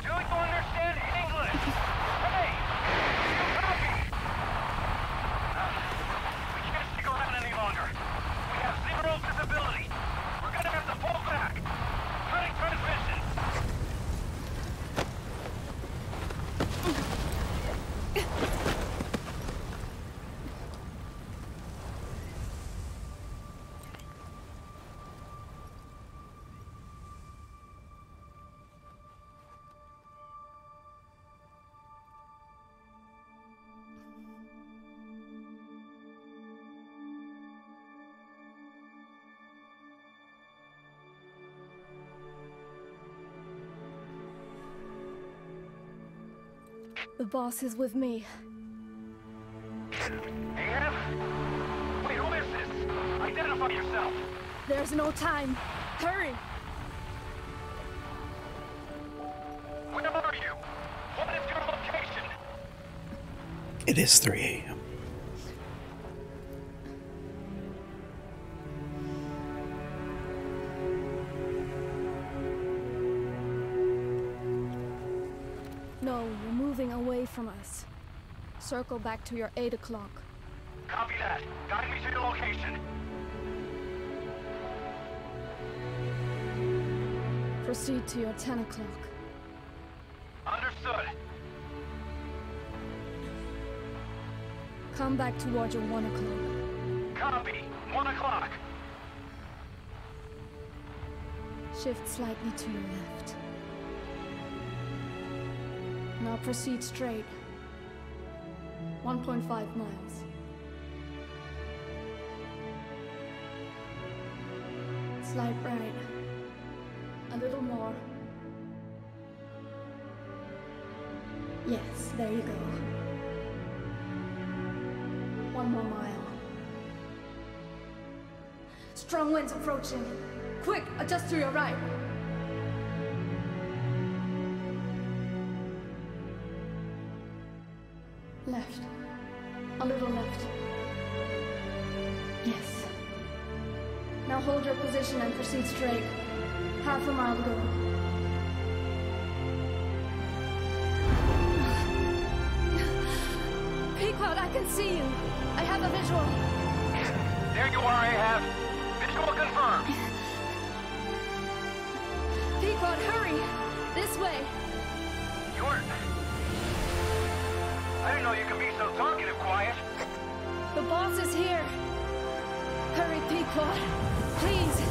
Do you understand English? Hey, do you copy? We can't stick around any longer. We have zero visibility. We're gonna have to pull back. Cutting transmission. The boss is with me. Ahab? Wait, who is this? Identify yourself. There's no time. Hurry! Where are you? What is your location? It is 3 a.m. No, you're moving away from us. Circle back to your 8 o'clock. Copy that. Guide me to your location. Proceed to your 10 o'clock. Understood. Come back towards your 1 o'clock. Copy. 1 o'clock. Shift slightly to your left. Now proceed straight. 1.5 miles. Slide right. A little more. Yes, there you go. 1 more mile. Strong winds approaching. Quick, adjust to your right. Left. A little left. Yes. Now hold your position and proceed straight. Half a mile to go. Pequod, I can see you. I have a visual. There you are, Ahab. Visual confirmed. Pequod, hurry! This way. You're... I didn't know you could be so talkative, Quiet. The boss is here. Hurry, Pequod. Please.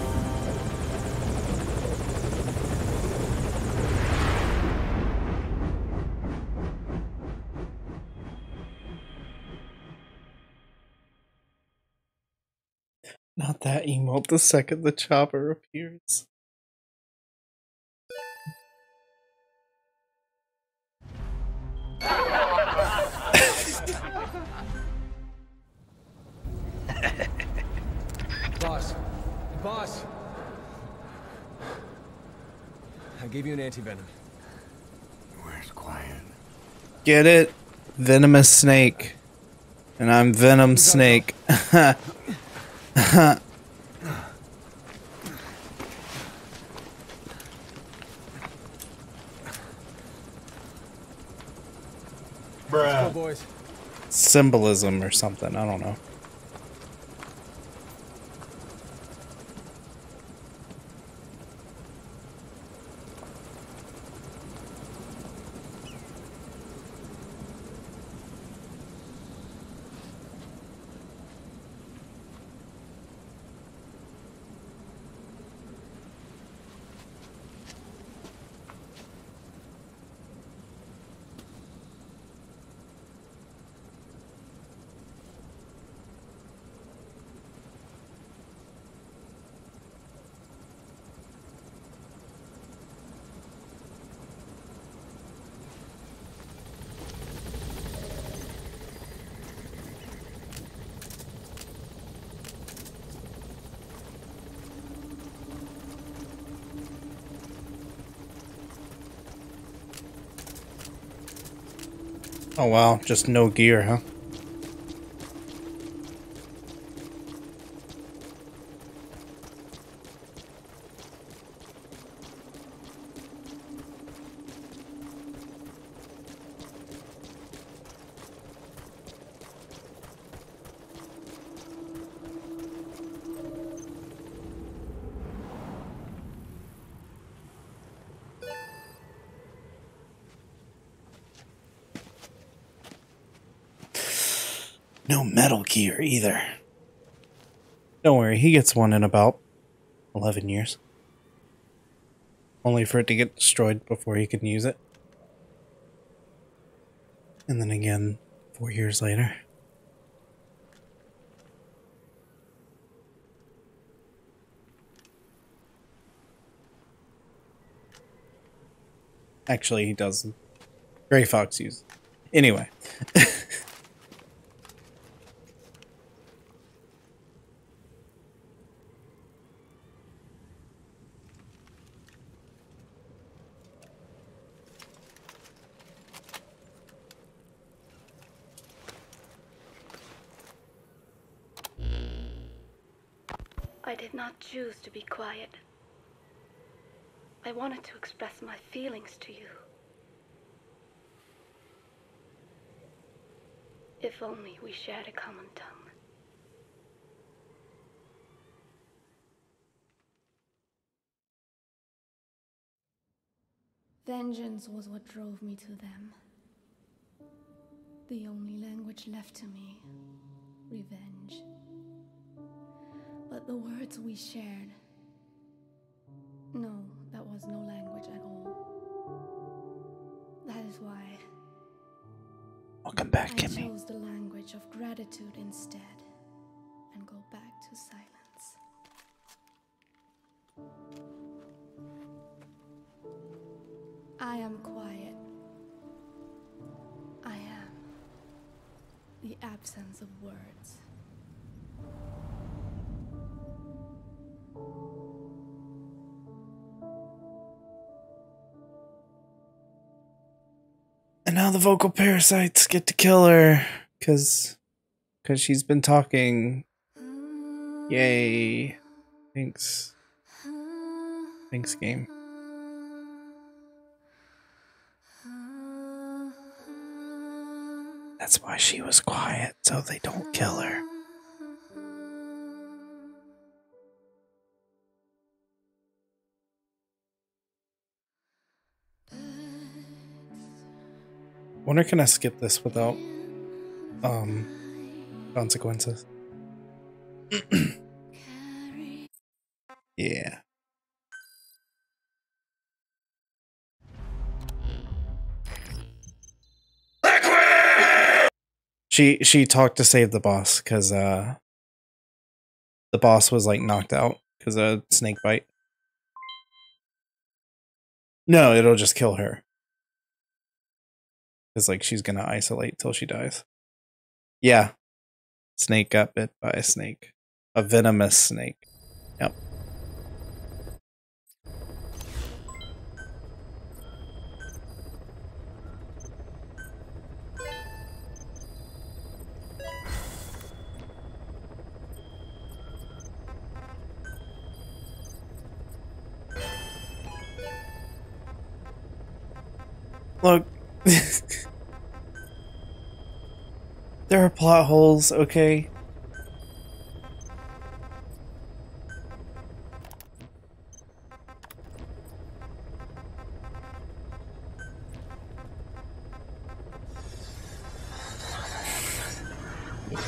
Not that emote the second the chopper appears. Boss! I gave you an anti-venom. Where's Quiet? Get it? Venomous snake. And I'm Venom Snake. Bruh. Let's go, boys. Symbolism or something, I don't know. Oh wow, just no gear, huh? No Metal Gear either. Don't worry, he gets one in about 11 years. Only for it to get destroyed before he can use it. And then again, 4 years later. Actually, he doesn't. Gray Fox uses it. Anyway. I did not choose to be quiet. I wanted to express my feelings to you. If only we shared a common tongue. Vengeance was what drove me to them. The only language left to me, revenge. But the words we shared, no, that was no language at all. That is why welcome back, I Kimmy. chose the language of gratitude instead, and go back to silence. I am quiet. I am the absence of words. And now the vocal parasites get to kill her because she's been talking. Yay. Thanks. Thanks, game. That's why she was quiet, so they don't kill her. Wonder, can I skip this without consequences? Yeah. She talked to save the boss because the boss was like knocked out because of a snake bite. No, it'll just kill her. Because like she's gonna isolate till she dies. Yeah. Snake got bit by a snake. A venomous snake. Yep. Look. There are plot holes, okay?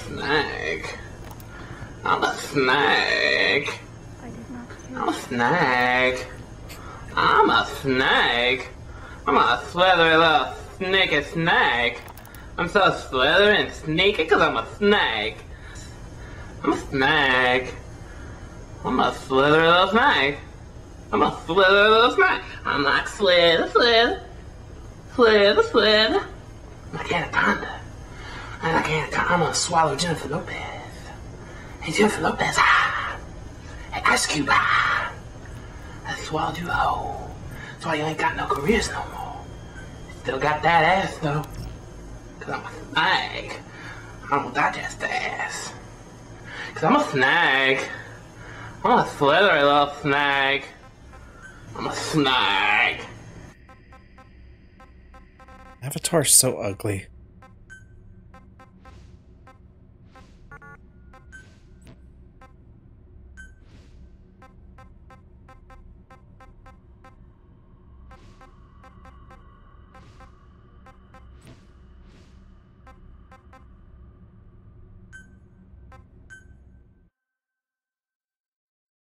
Snake. I'm a snake. I'm a snake. I'm a snake. I'm a slithery little sneaky snake. I'm so slithery and sneaky because I'm a snake. I'm a snake. I'm a slithery little snake. I'm a slithery little snake. I'm like slither, slither. Slither, slither. I'm like Anaconda. I'm like Anaconda. I'm gonna swallow Jennifer Lopez. Hey, Jennifer Lopez, ah. Hey, Ice Cube, ah. I swallowed you whole. That's why you ain't got no careers no more. Still got that ass, though. Cause I'm a snake. I don't digest the ass. Cause I'm a snake. I'm a slithery little snake. I'm a snake. Avatar's so ugly.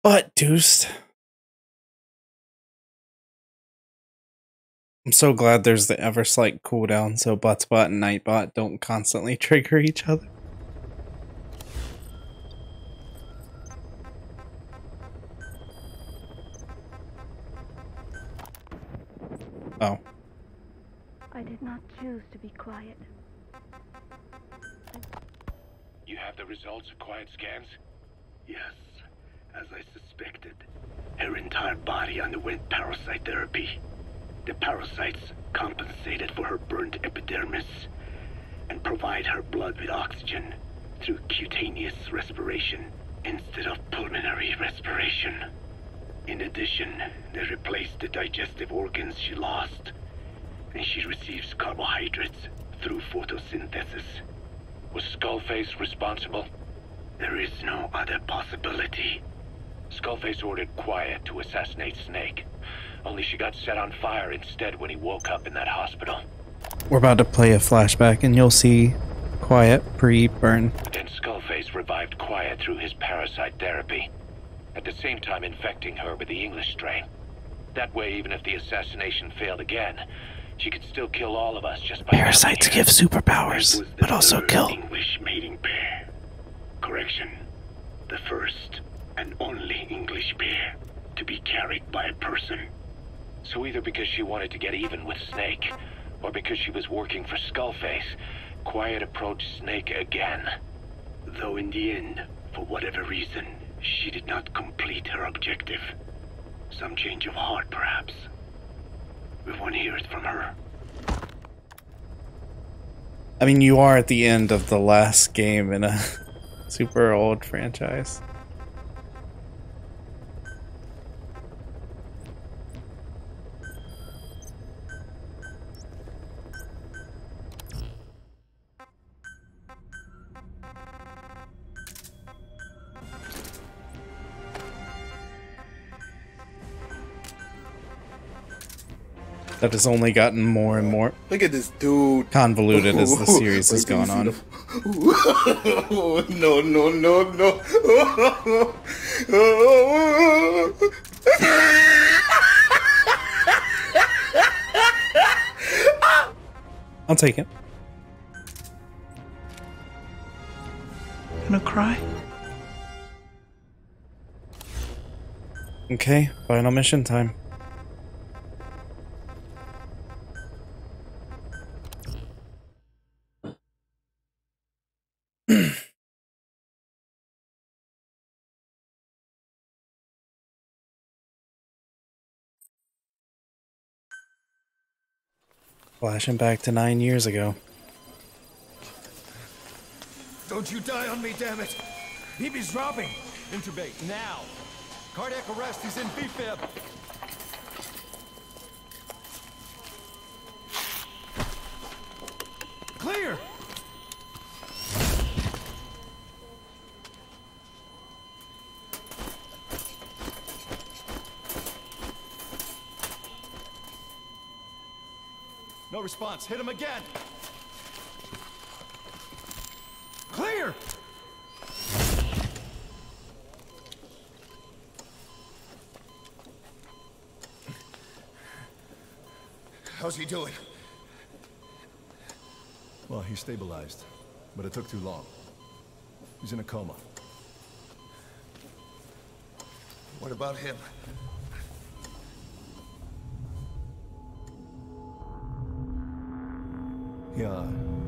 Butt deuced. I'm so glad there's the Everslight cooldown so Buttspot and Nightbot don't constantly trigger each other. Oh. I did not choose to be quiet. You have the results of quiet scans? Yes, as I suspected. Her entire body underwent parasite therapy. The parasites compensated for her burnt epidermis and provide her blood with oxygen through cutaneous respiration instead of pulmonary respiration. In addition, they replaced the digestive organs she lost, and she receives carbohydrates through photosynthesis. Was Skullface responsible? There is no other possibility. Skullface ordered Quiet to assassinate Snake. Only she got set on fire instead when he woke up in that hospital. We're about to play a flashback and you'll see Quiet pre-burn. Then Skullface revived Quiet through his parasite therapy, at the same time infecting her with the English strain. That way, even if the assassination failed again, she could still kill all of us just by... Parasites give superpowers, but also kill. English mating pair. Correction. The first and only English pair to be carried by a person. So either because she wanted to get even with Snake, or because she was working for Skullface, Quiet approached Snake again. Though in the end, for whatever reason, she did not complete her objective. Some change of heart, perhaps. We want to hear it from her. I mean, you are at the end of the last game in a super old franchise. That has only gotten more and more Look at this dude. convoluted as the series has gone on. No, no, no, no. I'll take it. Gonna cry? Okay, final mission time. Flashing back to 9 years ago. Don't you die on me, damn it! BB's dropping! Intubate, now! Cardiac arrest, he's in BFib! Clear! No response. Hit him again. Clear! How's he doing? Well, he's stabilized, but it took too long. He's in a coma. What about him? Yeah,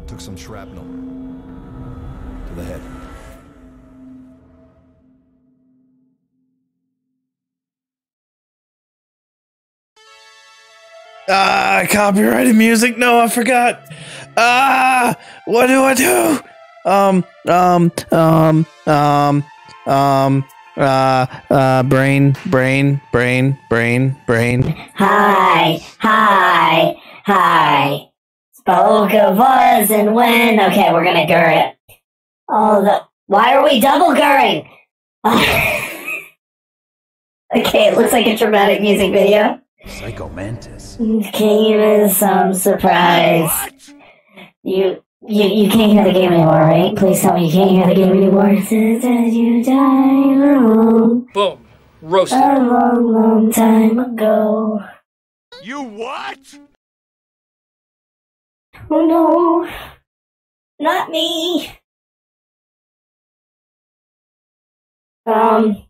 took some shrapnel to the head. Copyrighted music. No, I forgot. What do I do? Brain. Hi. Spoke of was and when. Okay, we're gonna gur it. Why are we double gurring? Okay, it looks like a dramatic music video. Psycho Mantis. Came as some surprise. You can't hear the game anymore, right? Please tell me you can't hear the game anymore. Since you died alone. Boom. Roasted. A long time ago. You what? Oh no. Not me. I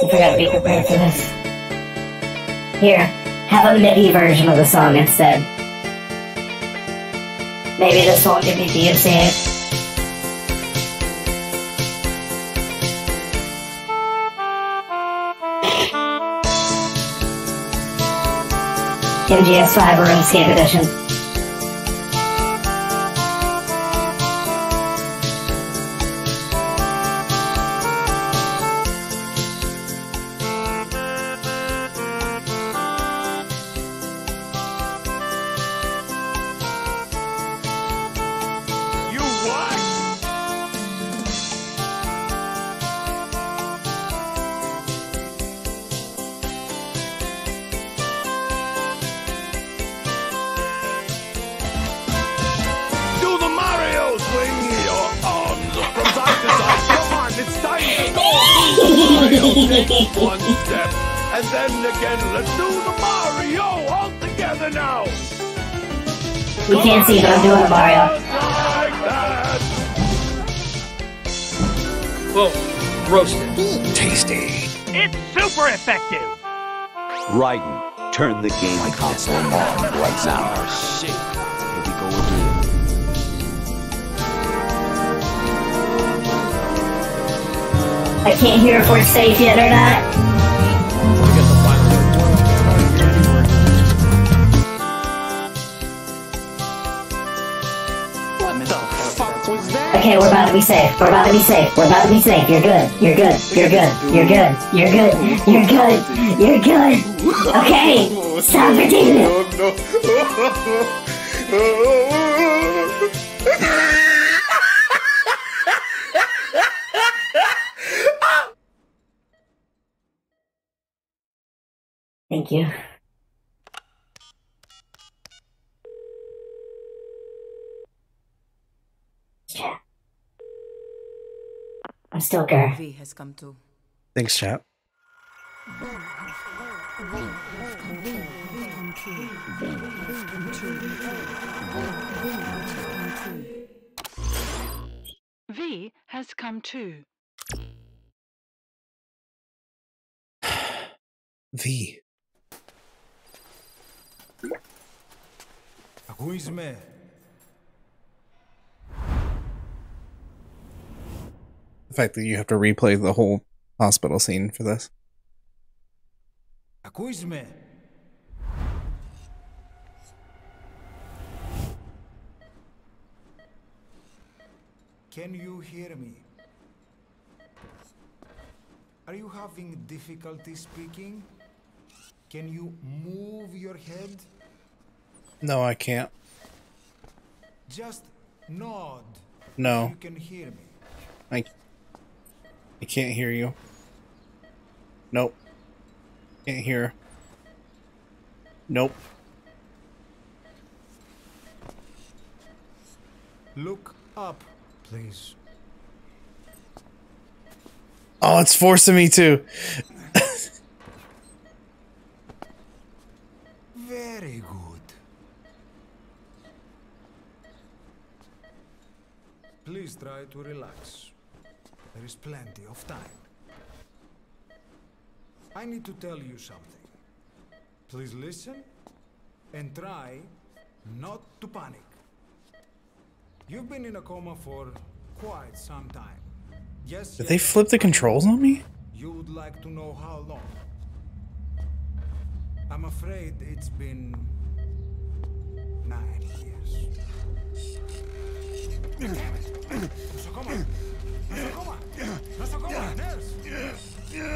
forgot to be prepared for this. Here, have a MIDI version of the song instead. Maybe this won't give me DMCA. MGS5 or RuneScape Edition. take one step, and then again, let's do the Mario all together now. We can't see, but I'm doing a Mario. Like that. Whoa, roasted. Tasty. It's super effective. Raiden, turn the game console on right now. Oh, shit. Here we go again. I can't hear if we're safe yet or not. What the fuck was that? Okay, we're about to be safe. We're about to be safe. We're about to be safe. You're good. You're good. You're good. You're good. You're good. You're good. You're good. Okay. Stop pretending. Thank you. Chat. I'm still Gar. V has come too. Thanks, chat. V has come too. V. Ακούσμε. The fact that you have to replay the whole hospital scene for this. Ακούσμε. Can you hear me? Are you having difficulty speaking? Can you move your head? No, I can't. Just nod. No. If you can hear me. I can't hear you. Nope. Can't hear. Nope. Look up, please. Oh, it's forcing me to. Very good. Please try to relax. There is plenty of time. I need to tell you something. Please listen and try not to panic. You've been in a coma for quite some time. Yes. Did they flip the controls on me? You would like to know how long? I'm afraid it's been 9 years. Damn it! Nosocoma! Nosocoma! Nosocoma! Nurse!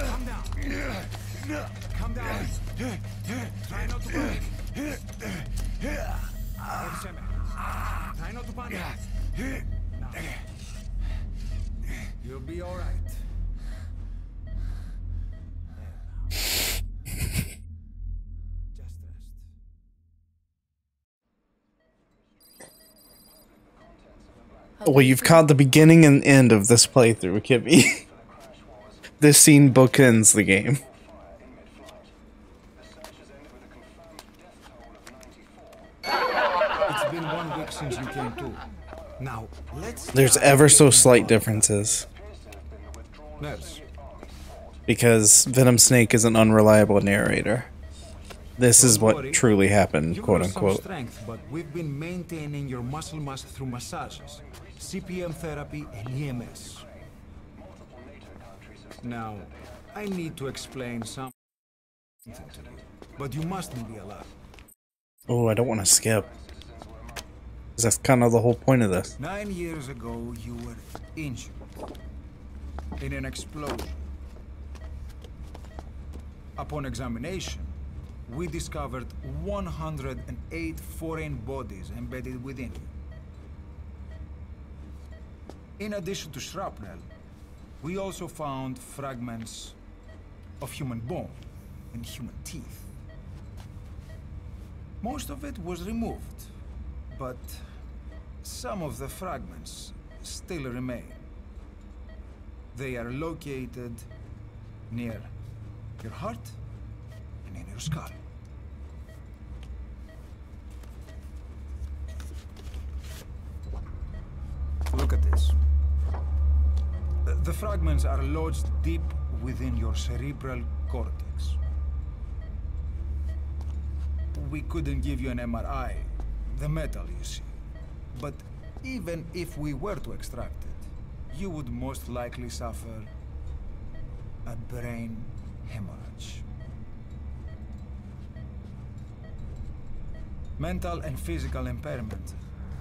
Calm down. Calm down. Try not to panic. Try not to panic. Now. You'll be all right. Just rest. Well, you've caught the beginning and end of this playthrough, Kibby. This scene bookends the game. It's been 1 week since you came to. Now, let's. There's ever so slight differences. Nurse. Because Venom Snake is an unreliable narrator. This is what truly happened, quote unquote. Strength, but we've been maintaining your muscle mass through massages, CPM therapy, and EMS. Now, I need to explain something to you, but you mustn't be alarmed. Oh, I don't want to skip. 'Cause that's kind of the whole point of this. 9 years ago, you were injured in an explosion. Upon examination, we discovered 108 foreign bodies embedded within you. In addition to shrapnel, we also found fragments of human bone and human teeth. Most of it was removed, but some of the fragments still remain. They are located near your heart and in your skull. Look at this. The fragments are lodged deep within your cerebral cortex. We couldn't give you an MRI, the metal, you see. But even if we were to extract it, you would most likely suffer a brain hemorrhage. Mental and physical impairment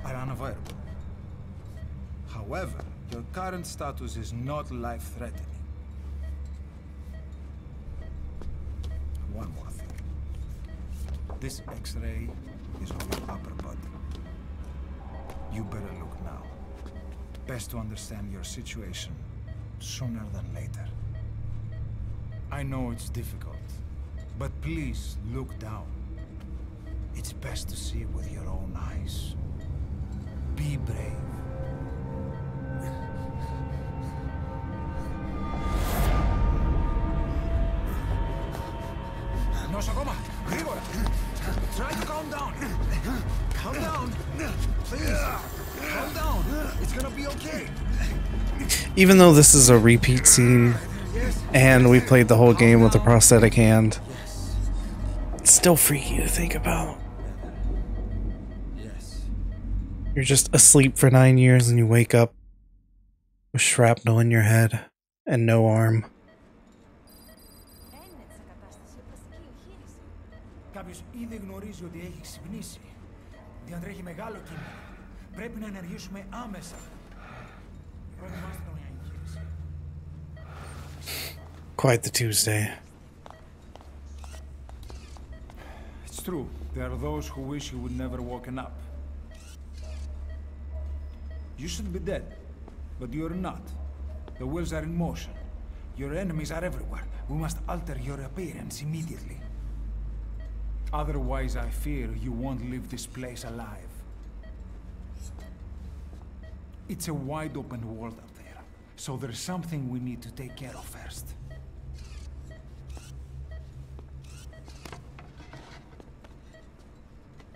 are unavoidable. However, your current status is not life-threatening. One more thing. This X-ray is of your upper body. You better look now. Best to understand your situation sooner than later. I know it's difficult, but please look down. It's best to see with your own eyes. Be brave. Nosogoma, grígora. Try to calm down. Calm down. Please. Calm down. It's gonna be okay. Even though this is a repeat scene, and we played the whole game with a prosthetic hand, it's still freaky to think about. You're just asleep for 9 years and you wake up with shrapnel in your head and no arm. Κάποιος ήδη γνωρίζει ότι έχει ξυπνήσει. Διατρέχει μεγάλο κίνδυνο. Πρέπει να ενεργήσουμε άμεσα. Quite the Tuesday. It's true. There are those who wish you would never woken up. You should be dead, but you're not. The wheels are in motion. Your enemies are everywhere. We must alter your appearance immediately. Otherwise, I fear you won't leave this place alive. It's a wide open world out there, so there's something we need to take care of first.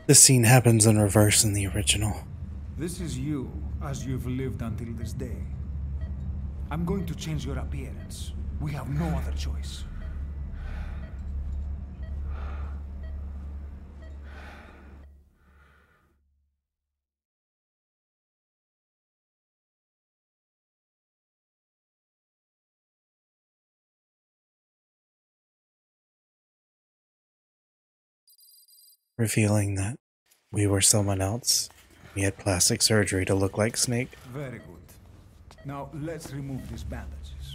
This scene happens in reverse in the original. This is you, as you've lived until this day. I'm going to change your appearance. We have no other choice. Revealing that we were someone else. We had plastic surgery to look like Snake. Very good. Now let's remove these bandages.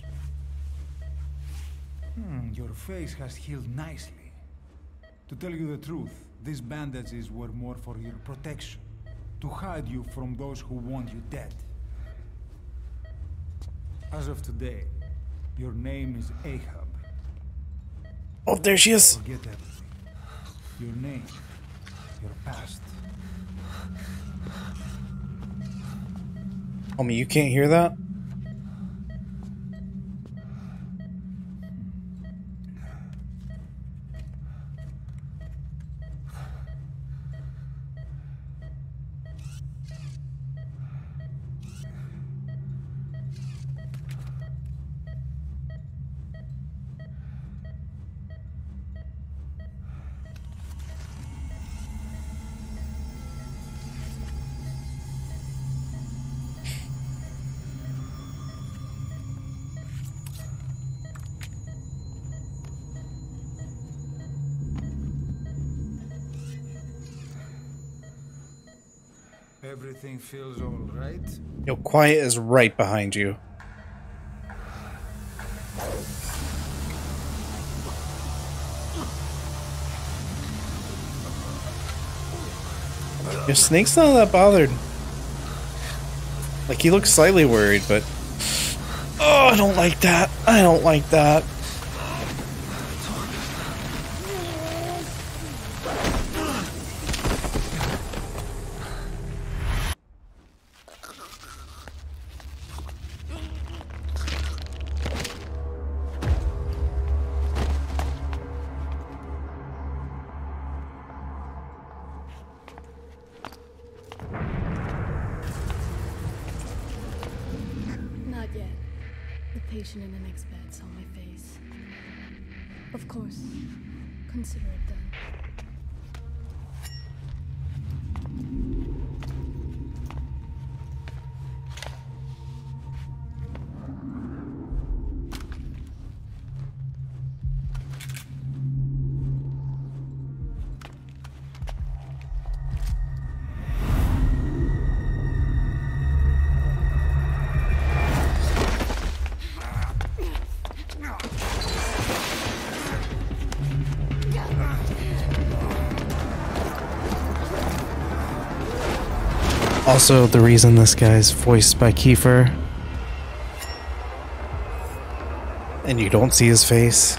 Your face has healed nicely. To tell you the truth, these bandages were more for your protection, to hide you from those who want you dead. As of today, your name is Ahab. Oh, there she is. Forget everything. Your name, your past. Homie, you can't hear that? Everything feels all right? Yo, Quiet is right behind you. Your Snake's not that bothered. Like, he looks slightly worried, but... Oh, I don't like that. I don't like that. hesitation in the next bed saw my face. Of course, consider it done. Also, the reason this guy's voiced by Kiefer and you don't see his face,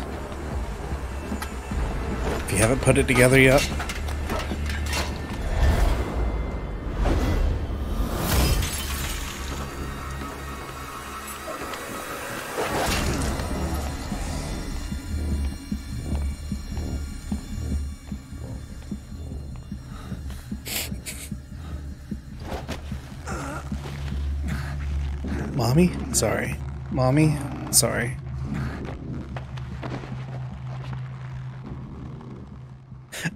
if you haven't put it together yet, Mommy? Sorry. Mommy? Sorry.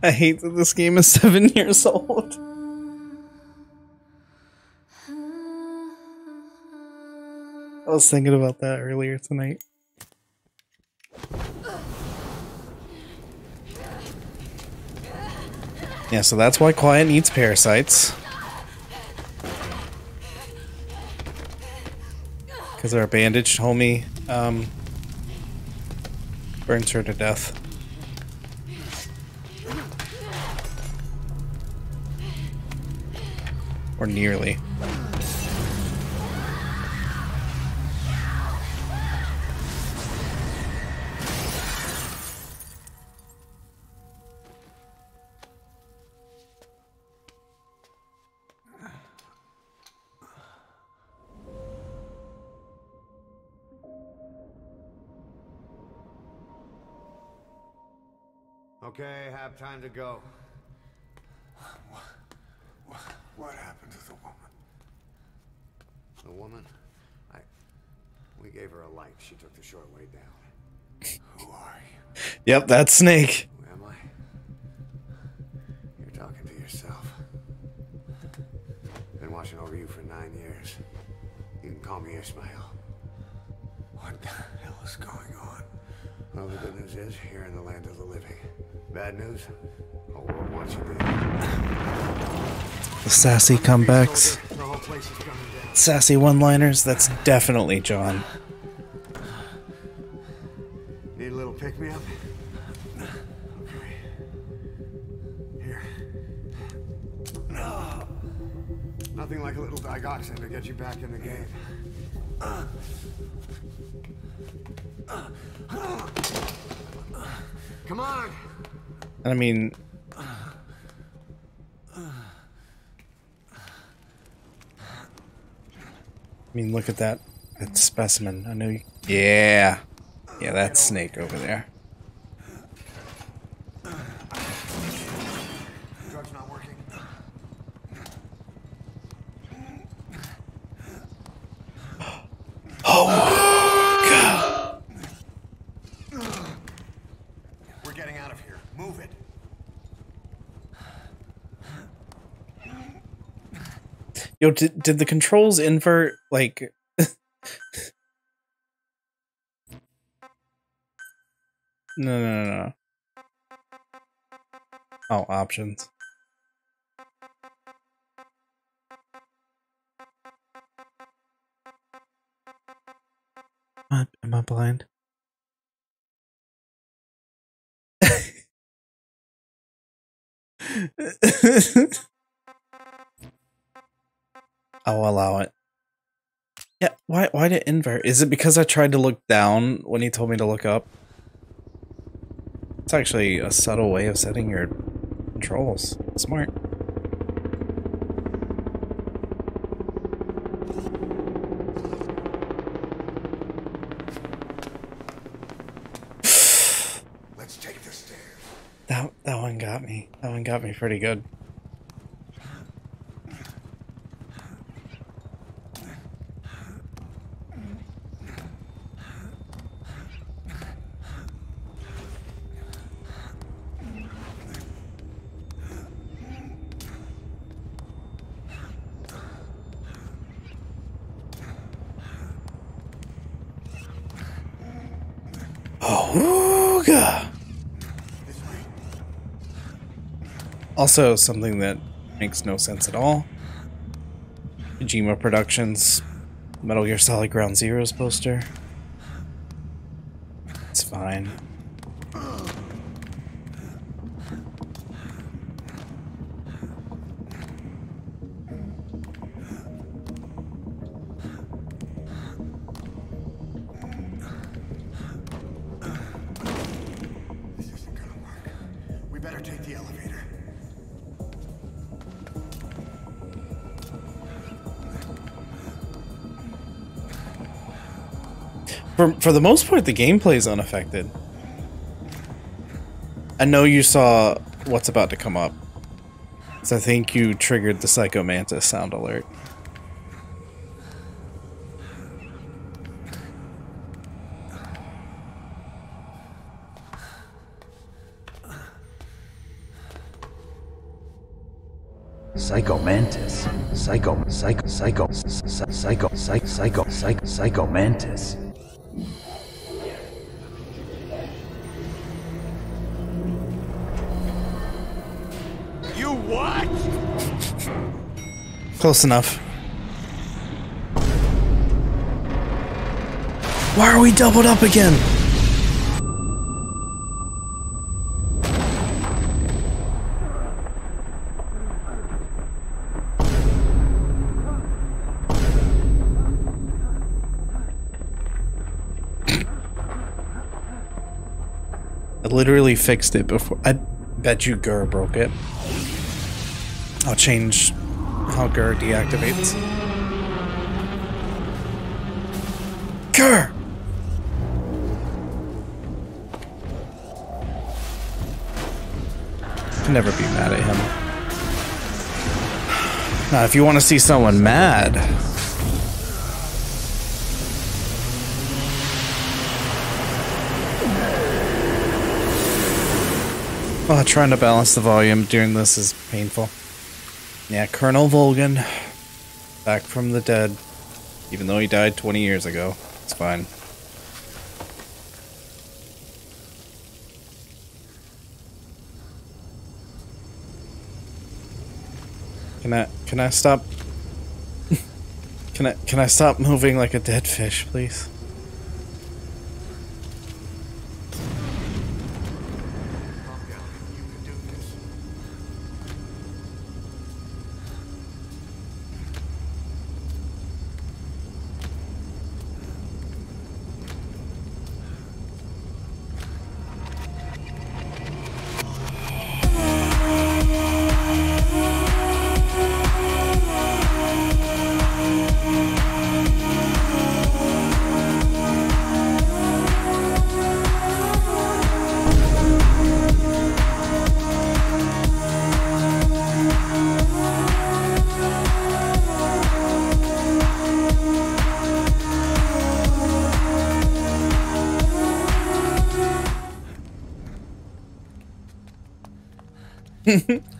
I hate that this game is 7 years old. I was thinking about that earlier tonight. Yeah, so that's why Quiet needs parasites. Because our bandaged homie burns her to death. Or nearly. Okay, have time to go. What happened to the woman? The woman? We gave her a light. She took the short way down. Who are you? Yep, that's Snake. Who am I? You're talking to yourself. Been watching over you for 9 years. You can call me Ishmael. What the hell is going on? Well, the good news is, you're in the land of the living. Bad news? The whole world wants you dead. The sassy comebacks. Sassy one-liners, that's definitely John. Need a little pick-me-up? Okay. Here. Nothing like a little digoxin to get you back in the game. Come on! And I mean... look at that specimen. I know you... Yeah! Yeah, that's Snake over there. Drug's not working. Oh! God! We're getting out of here. Move it. Yo, did the controls invert, like... No. Oh, options. Am I blind? I'll allow it. Yeah, why did it invert? Is it because I tried to look down when he told me to look up? It's actually a subtle way of setting your controls. Smart. Let's take the stairs. That one got me. That one got me pretty good. Ooga. Also, something that makes no sense at all. Kojima Productions Metal Gear Solid Ground Zeroes poster. It's fine. For the most part, the gameplay is unaffected. I know you saw what's about to come up, so I think you triggered the Psycho Mantis sound alert. Psycho Mantis. Psycho Mantis. You what? Close enough. Why are we doubled up again? I literally fixed it before. I bet you Gur broke it. I'll change how Gur deactivates. Gur! Can never be mad at him. Now, if you want to see someone mad, oh, trying to balance the volume during this is painful. Yeah, Colonel Volgin, back from the dead, even though he died 20 years ago. It's fine. Can I stop? Can I stop moving like a dead fish, please?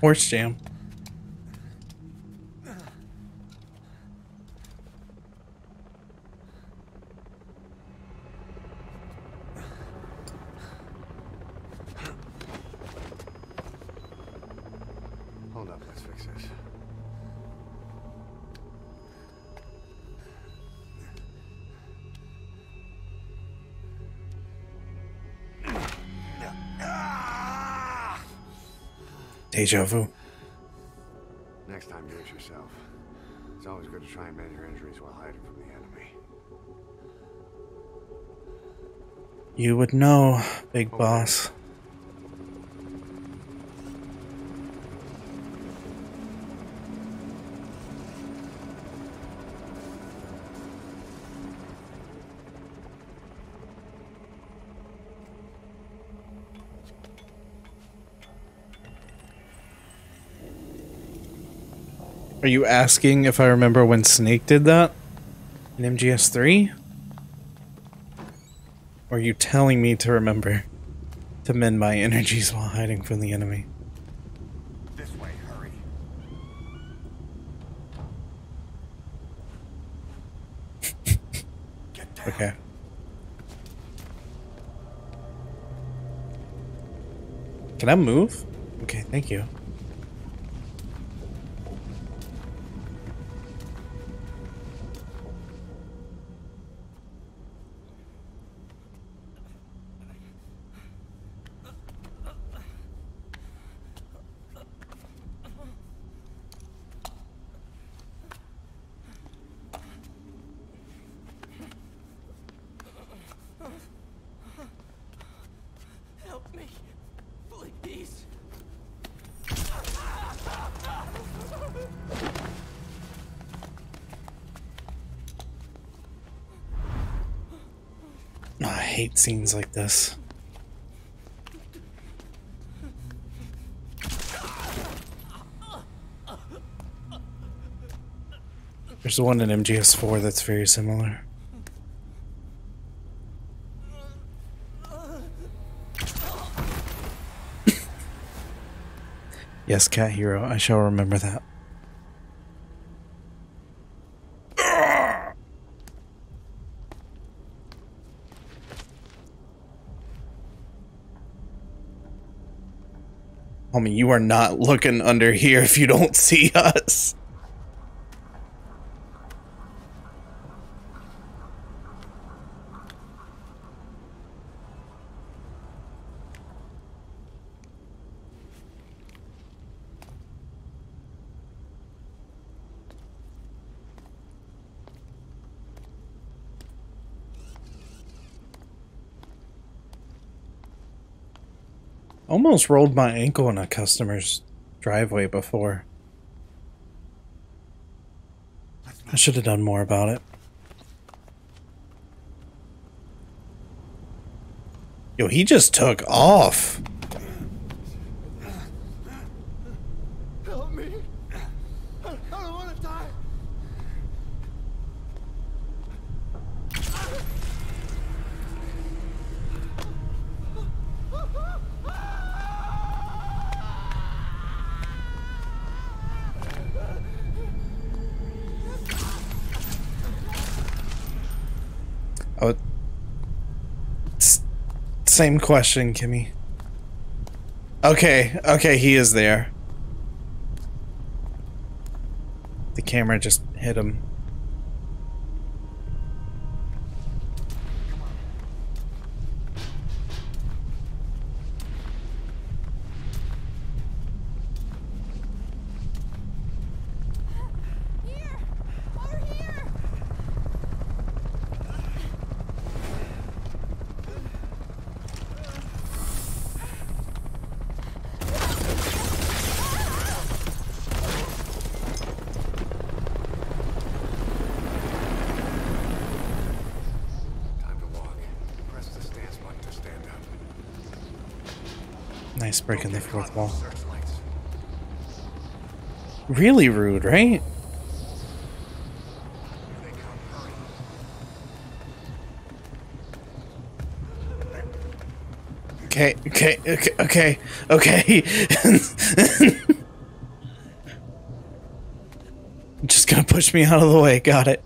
Horse jam. Hold up, let's fix this. Deja vu. Next time, do it yourself. It's always good to try and mend your injuries while hiding from the enemy. You would know, big boss. Are you asking if I remember when Snake did that in MGS3? Or are you telling me to remember to mend my energies while hiding from the enemy? This way, hurry. Okay. Can I move? Okay, thank you. Help me, please. Oh, I hate scenes like this. There's one in MGS4 that's very similar. Yes, Cat Hero, I shall remember that. Homie, you are not looking under here if you don't see us. Almost rolled my ankle in a customer's driveway before. I should have done more about it. Yo, he just took off. Help me. I don't want to die. Oh, same question, Kimmy. Okay, okay, he is there. The camera just hit him. Nice breaking the fourth wall. Really rude, right? Okay. Just gonna push me out of the way. Got it.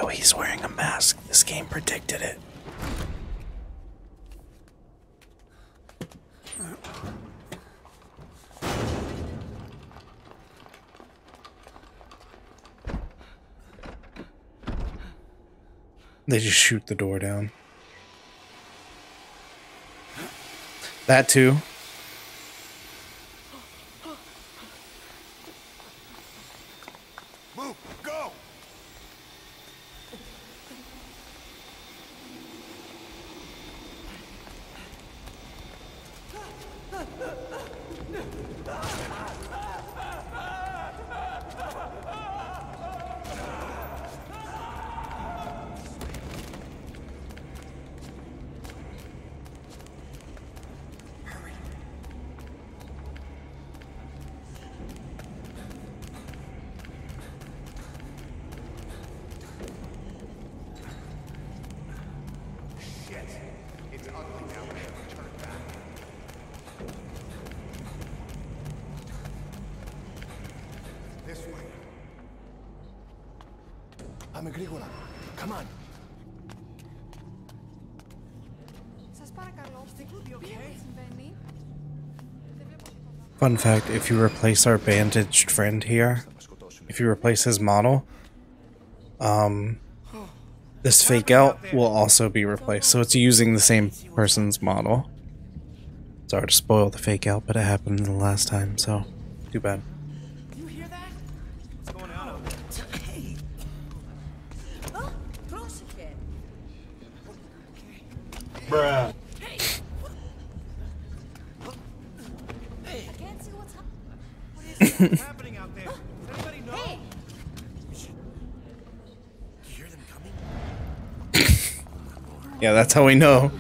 Oh, he's wearing a mask. This game predicted it. They just shoot the door down. That too. Move, go. This way. I'm Agricola. Come on. Fun fact, if you replace our bandaged friend here, if you replace his model, this fake out will also be replaced. So it's using the same person's model. Sorry to spoil the fake out, but it happened the last time, so too bad. You hear that? What's going on? Hey. Oh, bruh. Hey. Hey. I can't see what's happening out there. Does anybody know? Hey. You hear them coming? Yeah, that's how we know.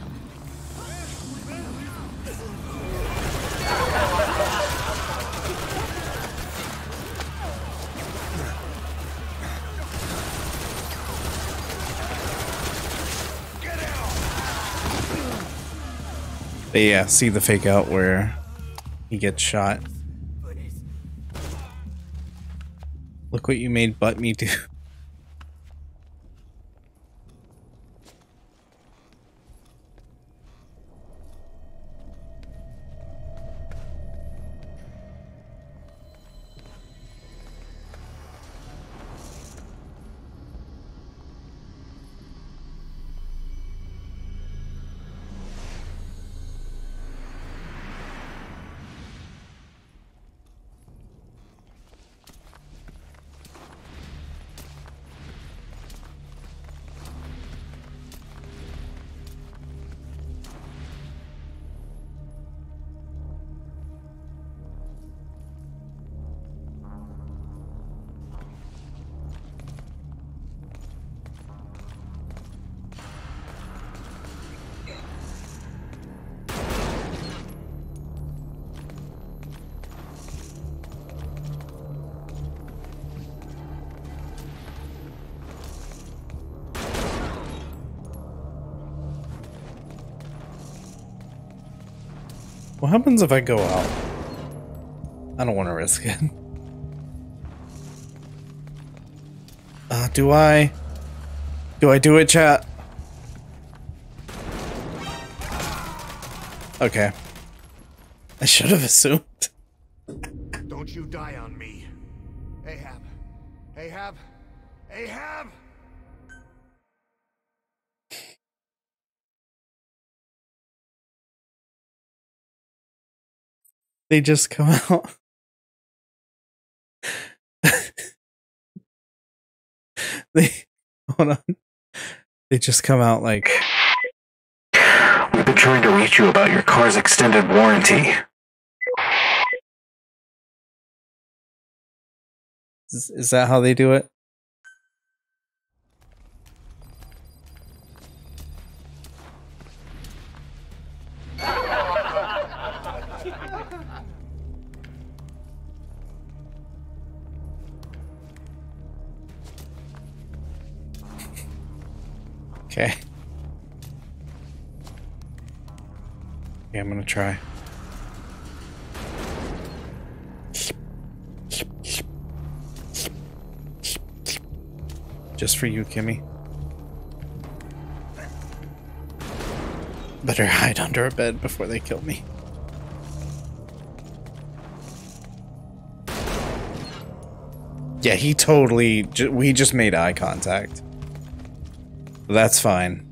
But yeah, see the fake out where he gets shot. Look what you made Butt Me do. What happens if I go out? I don't want to risk it. Do I? Do I do it, chat? Okay. I should have assumed. Don't you die on me. Ahab. Ahab. Ahab! They just come out. Hold on. They just come out like, we've been trying to reach you about your car's extended warranty. Is that how they do it? Okay. Yeah, I'm gonna try. Just for you, Kimmy. Better hide under a bed before they kill me. Yeah, he totally... we just made eye contact. That's fine.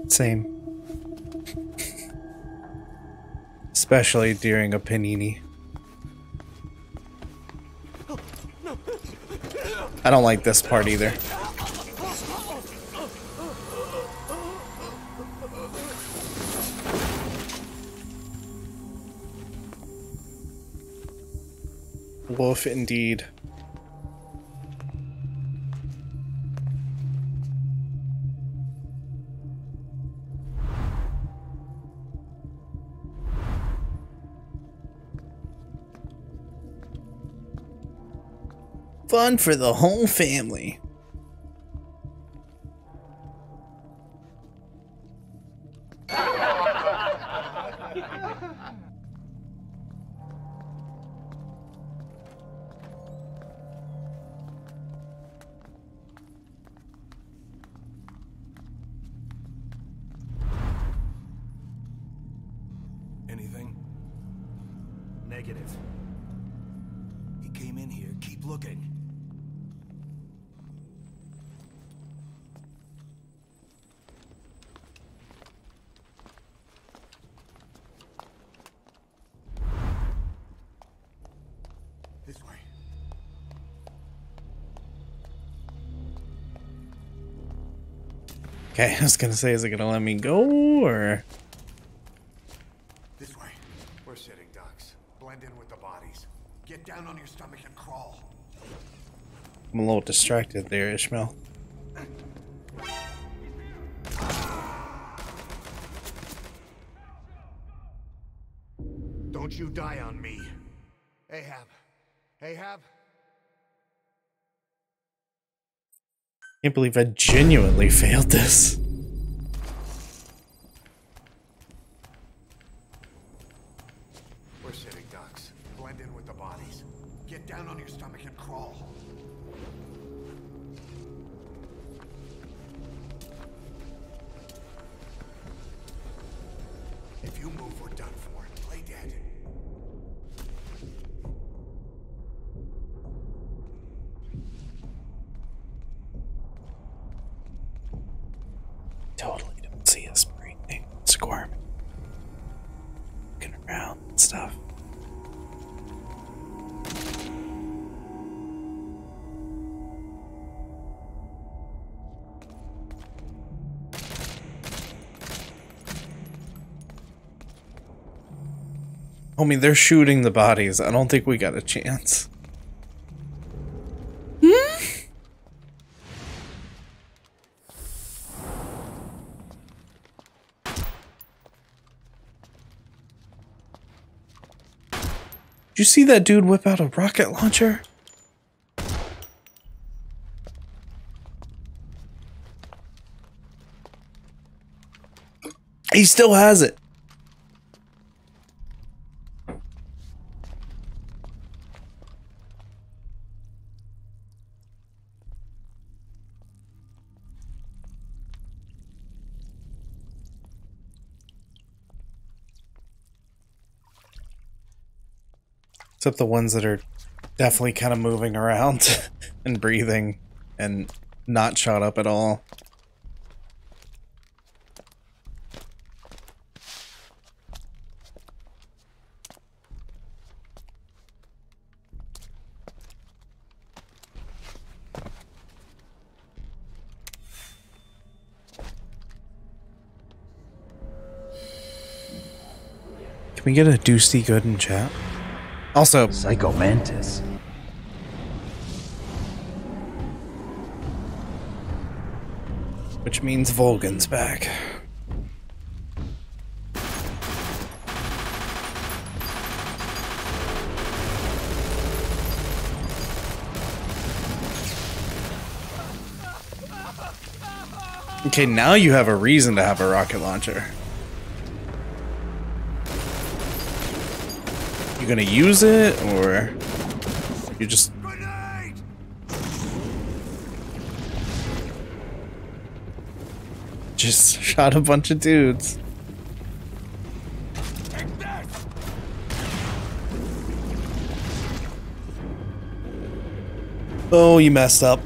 Same. Especially during a panini. I don't like this part either. Wolf indeed. Fun for the whole family. Anything? Negative. He came in here. Keep looking. This way. Okay, I was gonna say, is it gonna let me go, or? This way. We're sitting ducks. Blend in with the bodies. Get down on your stomach and crawl. I'm a little distracted there, Ishmael. Don't you die on me. Ahab. Ahab? Can't believe I genuinely failed this. We're sitting ducks. Blend in with the bodies. Get down on your stomach and crawl. If you move, we're done for. Play dead. Totally don't see us breathing, squirming, looking around and stuff. Homie, they're shooting the bodies. I don't think we got a chance. Did you see that dude whip out a rocket launcher? He still has it. Except the ones that are definitely kind of moving around and breathing and not shot up at all. Can we get a Doosty good in chat? Also, Psycho Mantis. Which means Volgan's back. Okay, now you have a reason to have a rocket launcher. You gonna use it, or you just shot a bunch of dudes? Oh, you messed up.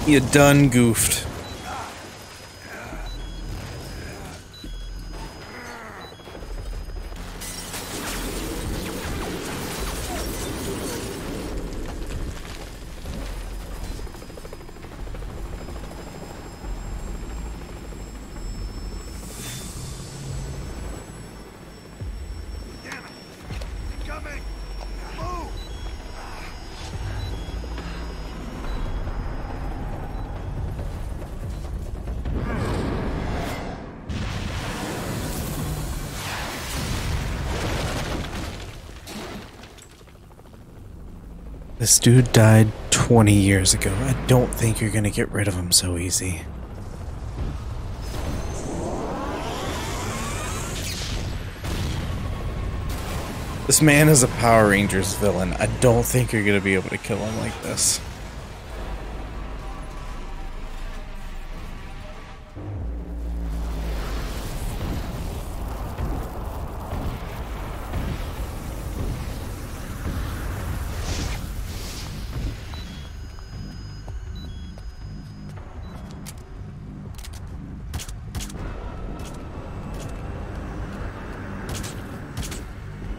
You done goofed. This dude died 20 years ago. I don't think you're gonna get rid of him so easy. This man is a Power Rangers villain. I don't think you're gonna be able to kill him like this.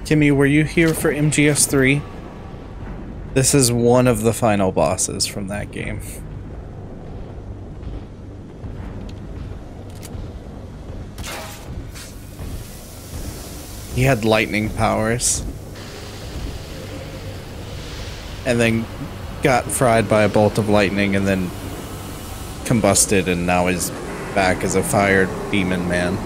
Kimmy, were you here for MGS3? This is one of the final bosses from that game. He had lightning powers. And then got fried by a bolt of lightning and then combusted and now is back as a fire demon man.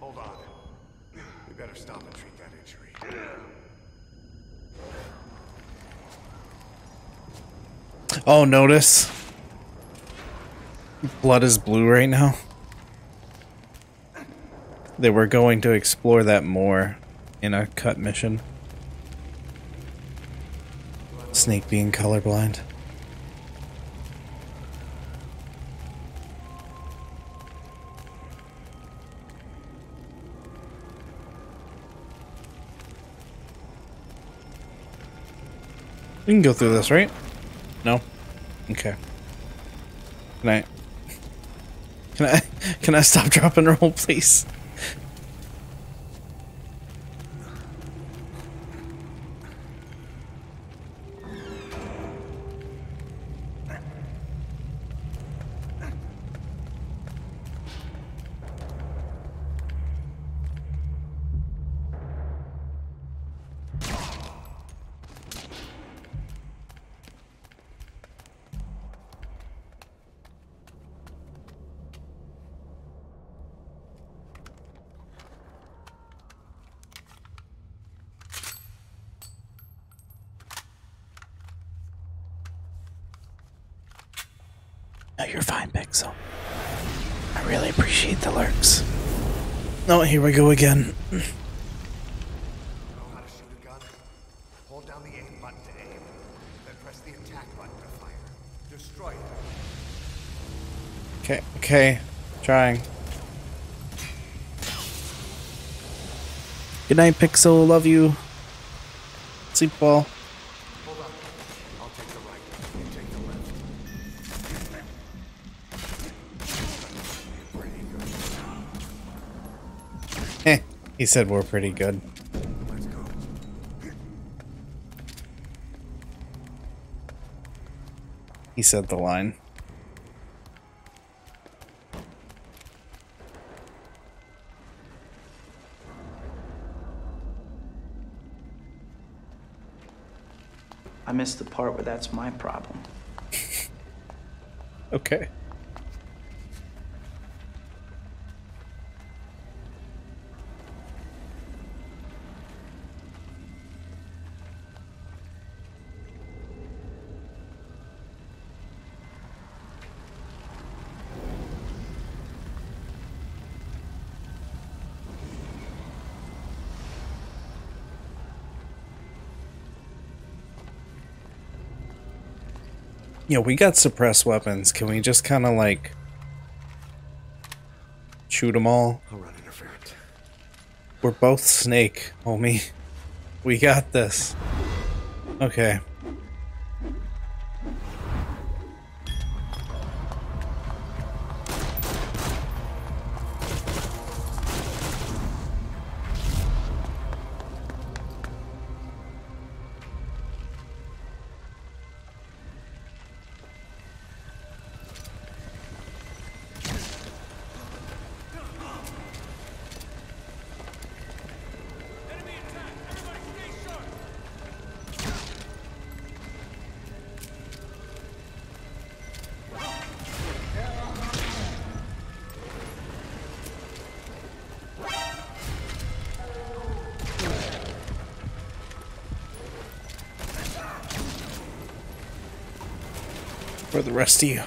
Hold on. We better stop and treat that injury. Oh, notice? Blood is blue right now. They were going to explore that more in a cut mission. Snake being colorblind. We can go through this, right? No? Okay. Can I stop, drop, and roll, please? No, you're fine, Pixel. I really appreciate the lurks. Oh, here we go again. Know how to shoot a gun? Hold down the aim button to aim, then press the attack button to fire. Destroy it. Okay, trying. Good night, Pixel. Love you. Sleep well. Hold on. I'll take the right. You take the left. He said we're pretty good. Let's go. He said the line. I missed the part where that's my problem. Okay. Yeah, we got suppressed weapons. Can we just kind of like shoot them all? I'll run interference. We're both Snake, homie. We got this. Okay. for the rest of you.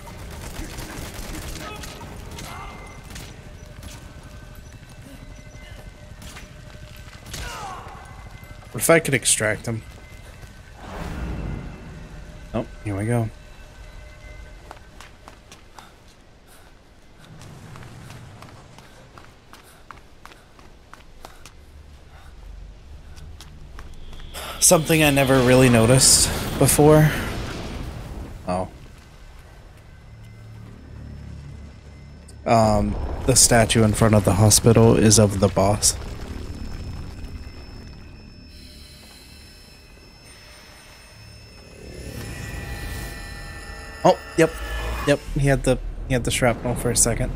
What if I could extract him? Oh, here we go. Something I never really noticed before. Oh. The statue in front of the hospital is of the boss. Oh, yep. Yep, he had the shrapnel for a second.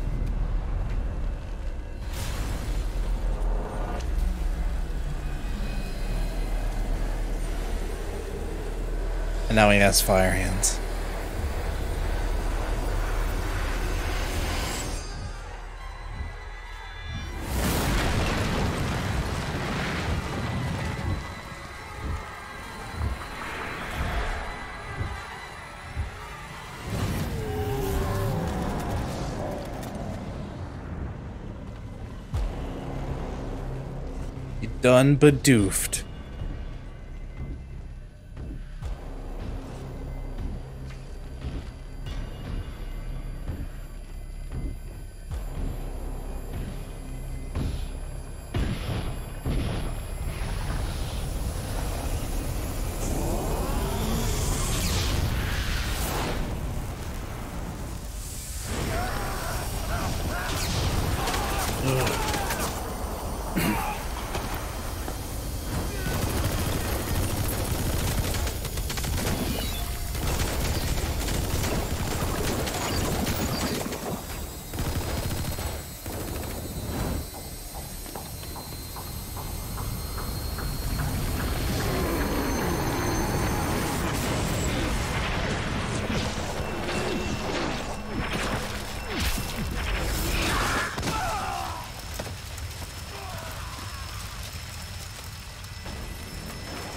And now he has fire hands. You done bedoofed.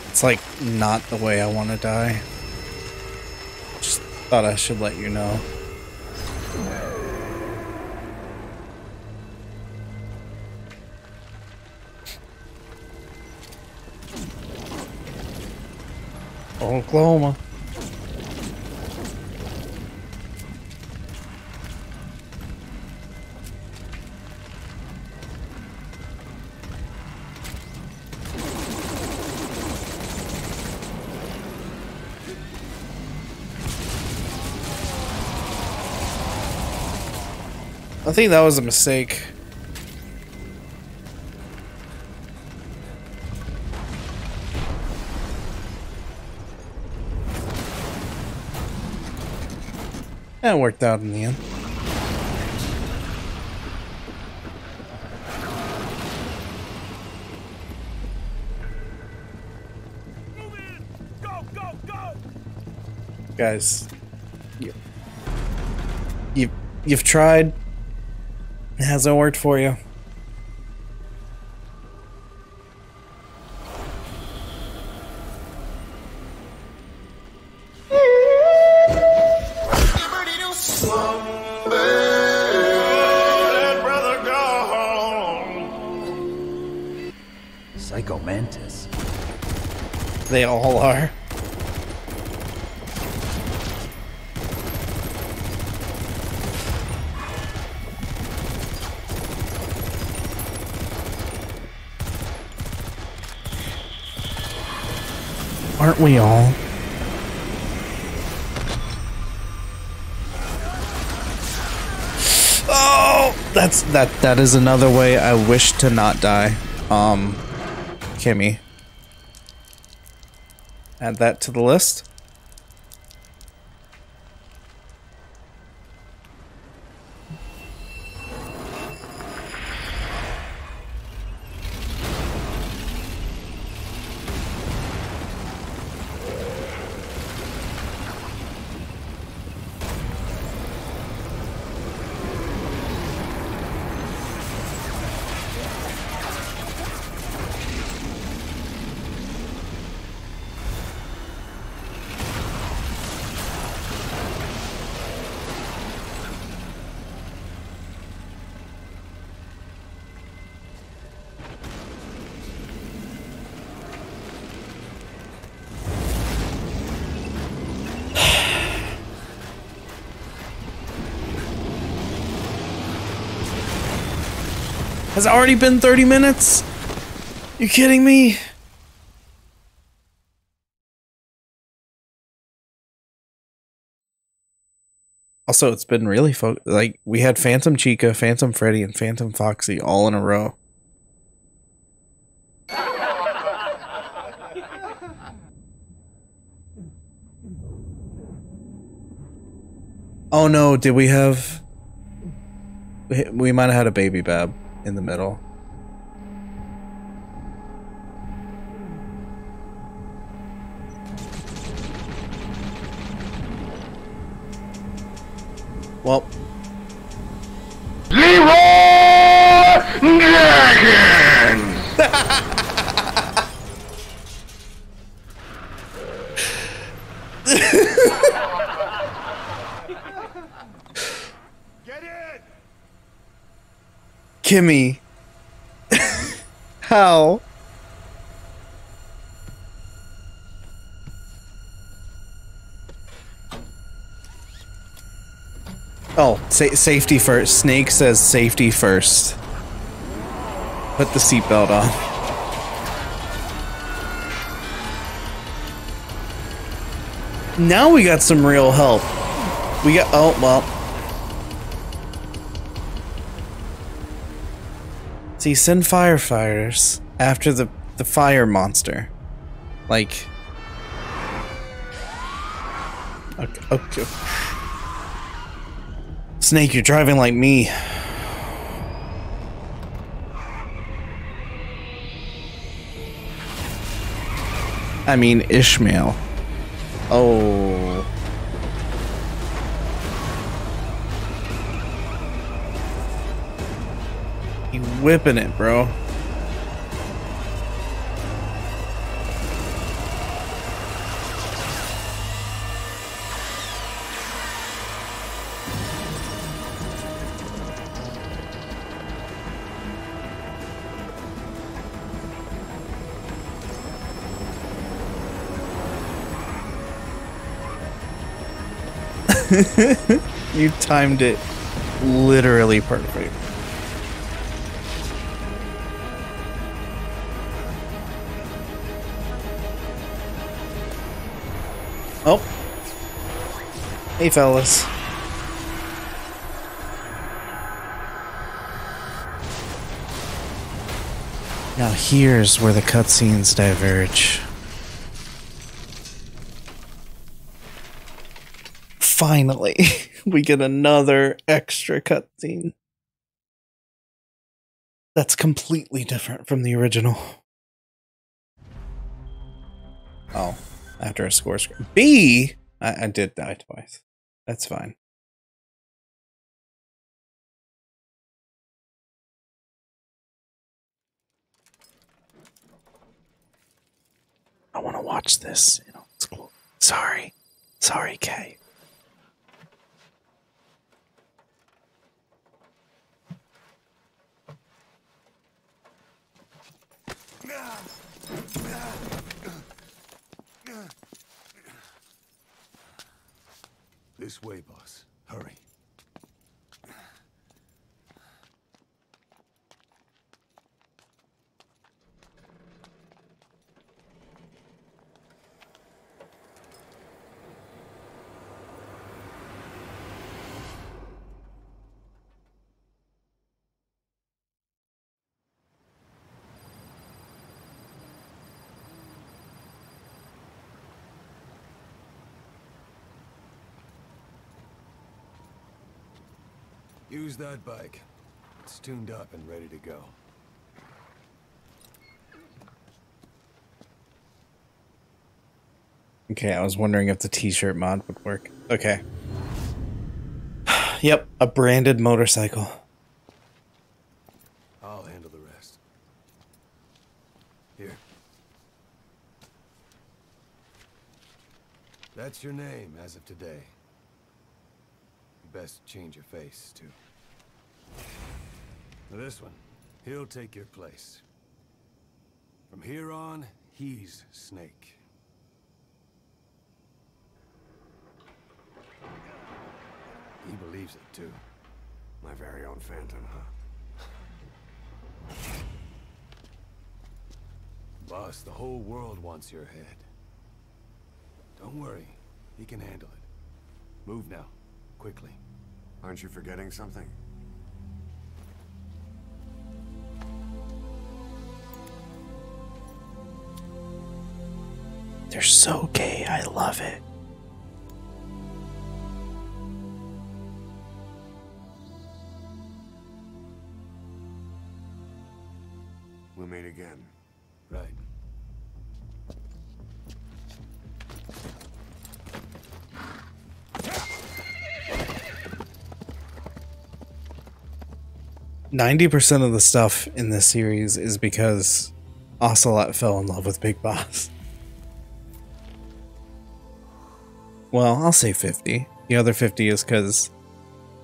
It's like not the way I want to die. Just thought I should let you know. Oklahoma. I think that was a mistake. It worked out in the end. Guys, you've tried. It hasn't worked for you. Psycho Mantis. They all are. Aren't we all? Oh, that is another way I wish to not die. Kimmy. Add that to the list. Has it already been 30 minutes? You kidding me? Also, it's been really like we had Phantom Chica, Phantom Freddy, and Phantom Foxy all in a row. Oh no, did we have... We might have had a baby Bab in the middle. Well. Leroy Jenkins! Kimmy. How? Oh, safety first. Snake says safety first. Put the seatbelt on. Now we got some real help. We got... Oh, well. See, send firefighters after the fire monster. Like... Okay. Snake, you're driving like me. I mean, Ishmael. Oh. You whipping it, bro. You timed it literally perfect. Oh. Hey, fellas. Now here's where the cutscenes diverge. Finally, we get another extra cutscene. That's completely different from the original. Oh, after a score screen. B! I did die twice. That's fine. I want to watch this. You know, it's cool. Sorry. Sorry, Kay. This way, boss. Hurry. Use that bike. It's tuned up and ready to go. Okay, I was wondering if the t-shirt mod would work. Okay. Yep, a branded motorcycle. I'll handle the rest. Here. That's your name as of today. You best change your face, too. Now this one, he'll take your place. From here on, he's Snake. He believes it, too. My very own Phantom, huh? Boss, the whole world wants your head. Don't worry. He can handle it. Move now. Quickly. Aren't you forgetting something? They're so gay, I love it. We'll meet again. Right. %90 of the stuff in this series is because Ocelot fell in love with Big Boss. Well, I'll say 50. The other 50 is because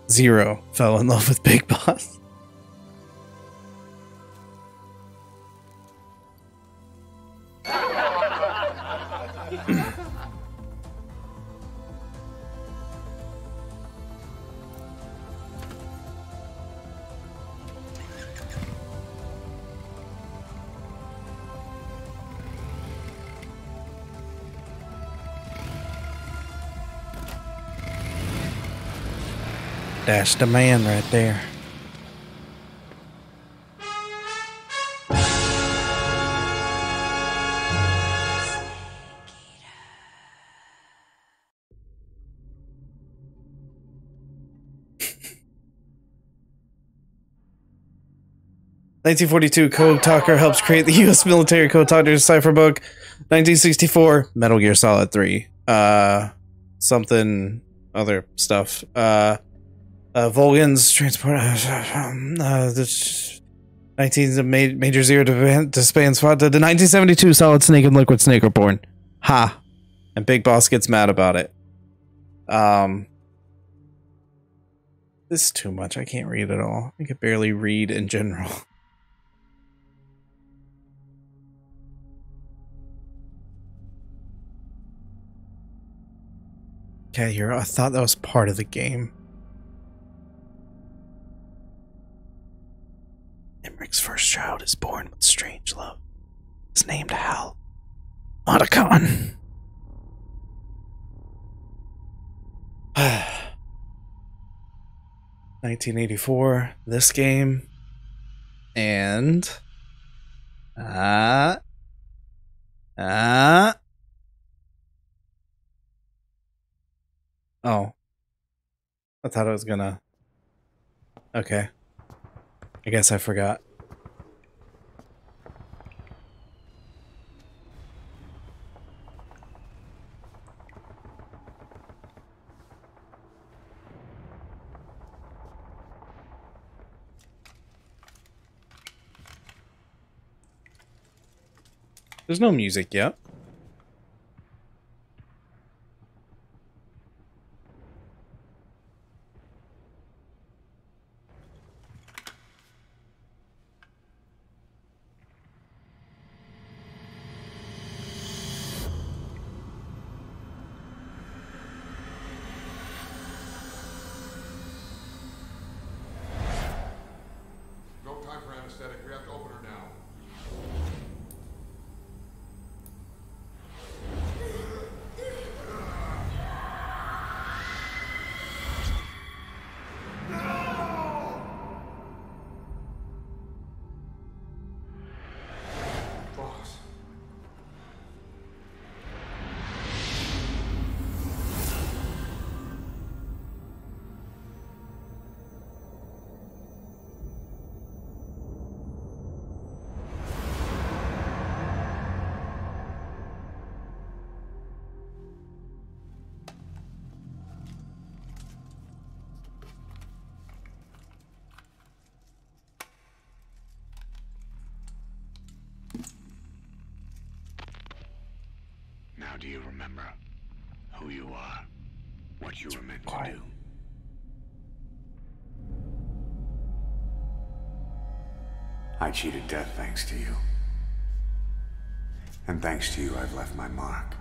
Zero fell in love with Big Boss. That's the man right there. (1942) Code Talker helps create the U.S. military Code Talker cipher book. 1964, Metal Gear Solid 3. Something other stuff. Volgan's transport. 19 Major Zero to Span Spot. The 1972 Solid Snake and Liquid Snake are born. Ha! And Big Boss gets mad about it. This is too much. I can't read it all. I can barely read in general. Okay, I thought that was part of the game. Emmerich's first child is born with strange love. It's named Hal. Otacon. 1984, this game. And... Oh. I thought I was gonna... Okay. I guess I forgot. There's no music yet. Now do you remember who you are? What you were meant to do? I cheated death thanks to you. And thanks to you, I've left my mark.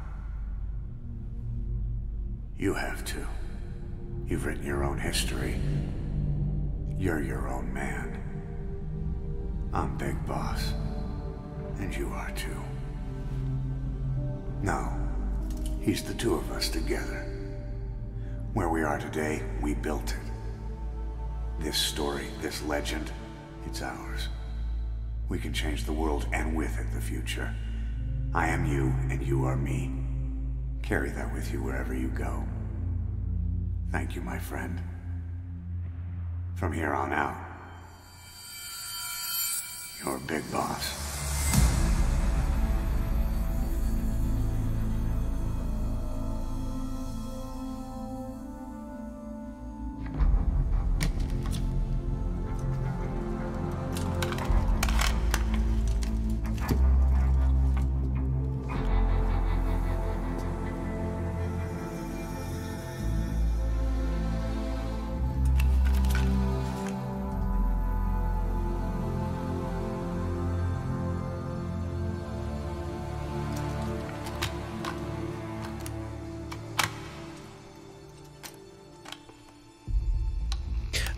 You have too. You've written your own history. You're your own man. I'm Big Boss. And you are too. No, he's the two of us together. Where we are today, we built it. This story, this legend, it's ours. We can change the world and with it the future. I am you and you are me. Carry that with you wherever you go. Thank you, my friend. From here on out, you're Big Boss.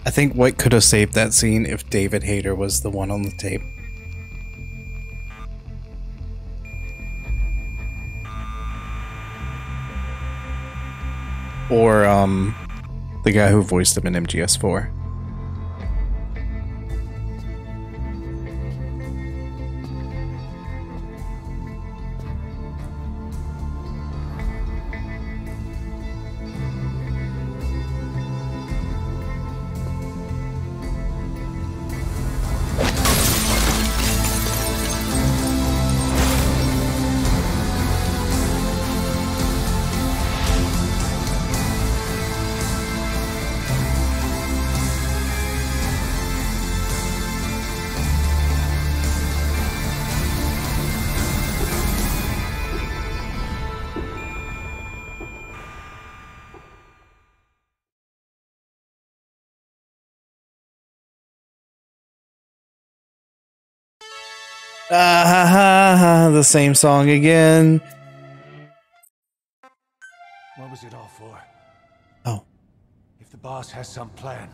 I think White could have saved that scene if David Hayter was the one on the tape. Or, the guy who voiced him in MGS4. Ah ha ha ha, the same song again. What was it all for? Oh. If the boss has some plan.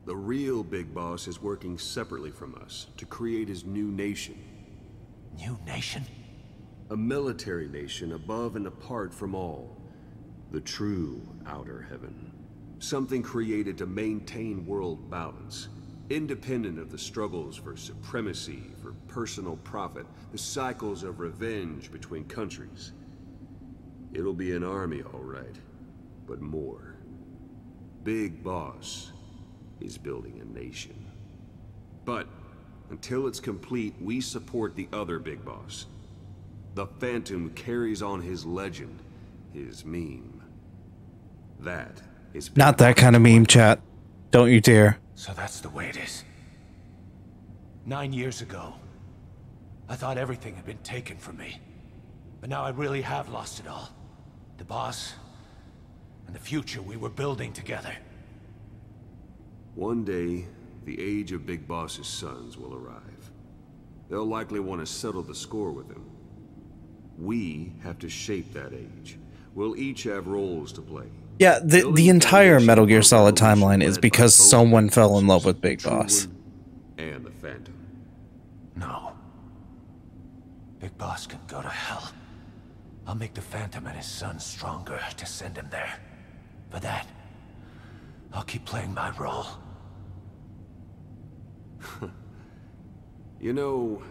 The real Big Boss is working separately from us to create his new nation. New nation? A military nation above and apart from all. The true outer heaven. Something created to maintain world balance. Independent of the struggles for supremacy, for personal profit, the cycles of revenge between countries. It'll be an army, all right, but more. Big Boss is building a nation. But until it's complete, we support the other Big Boss. The Phantom carries on his legend, his meme. That is Big Not that kind of meme, chat. Don't you dare. So that's the way it is. 9 years ago, I thought everything had been taken from me. But now I really have lost it all. The boss, and the future we were building together. One day, the age of Big Boss's sons will arrive. They'll likely want to settle the score with him. We have to shape that age. We'll each have roles to play. Yeah, the entire Metal Gear Solid timeline is because someone fell in love with Big Boss. And the Phantom. No. Big Boss can go to hell. I'll make the Phantom and his son stronger to send him there. For that, I'll keep playing my role. You know,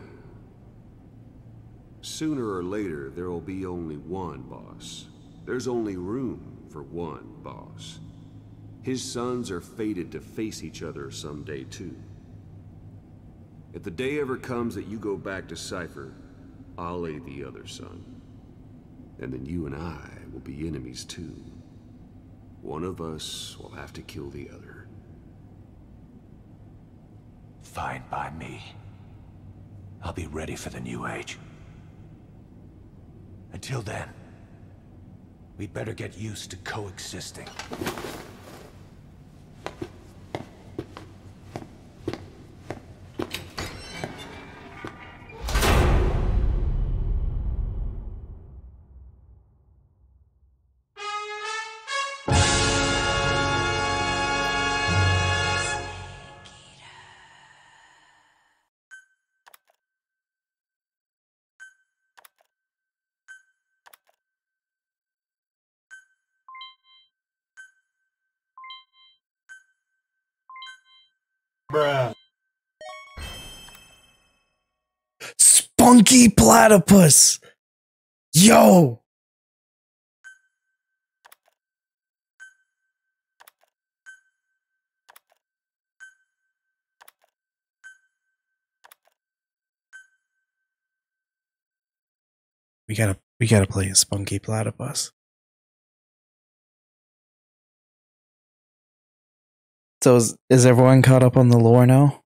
sooner or later, there'll be only one boss. There's only room for one boss. His sons are fated to face each other someday, too. If the day ever comes that you go back to Cypher, I'll aid the other son. And then you and I will be enemies, too. One of us will have to kill the other. Fine by me. I'll be ready for the new age. Until then, we'd better get used to coexisting. Bruh. Spunky platypus! Yo! We gotta play a Spunky Platypus. So is everyone caught up on the lore now?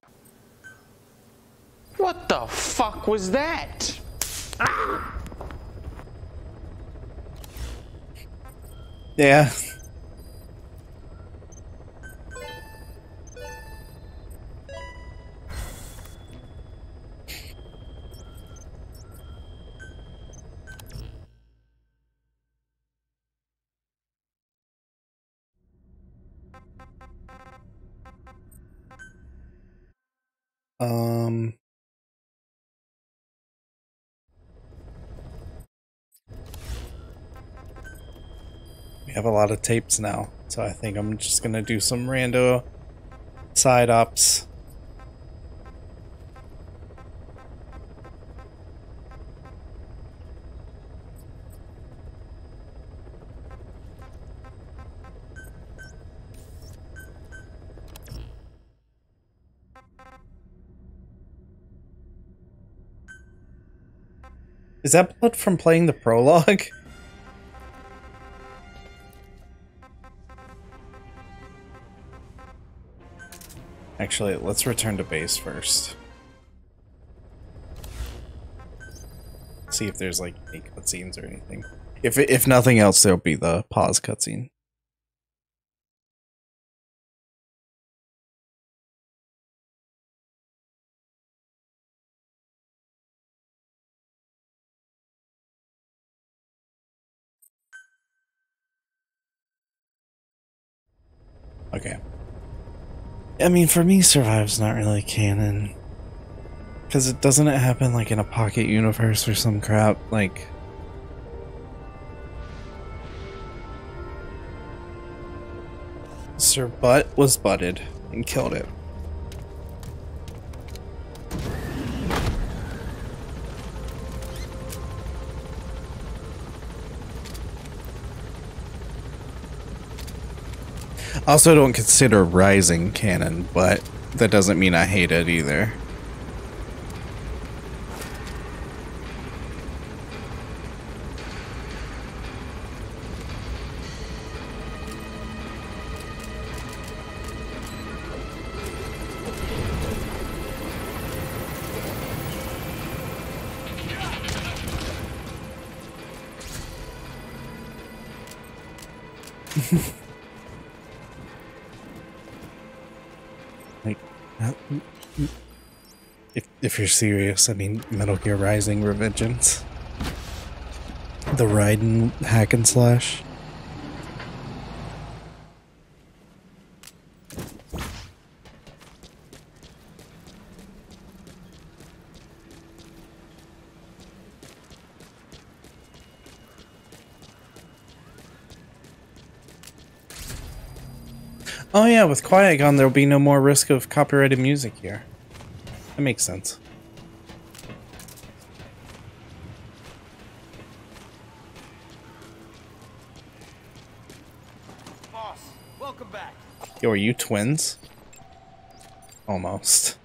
What the fuck was that? Yeah. We have a lot of tapes now, so I think I'm just gonna do some rando side ups. Is that blood from playing the prologue? Actually, let's return to base first. See if there's like any cutscenes or anything. If nothing else, there'll be the pause cutscene. Okay. I mean, for me, Survive's not really canon. Because it doesn't it happen like in a pocket universe or some crap? Like... Sir Butt was butted and killed it. I also don't consider Rising canon, but that doesn't mean I hate it either. Like, if you're serious, I mean, Metal Gear Rising Revengeance. The Raiden hack and slash. Oh yeah, with Qui-Gon there'll be no more risk of copyrighted music here. That makes sense. Boss, welcome back. Yo, are you twins? Almost.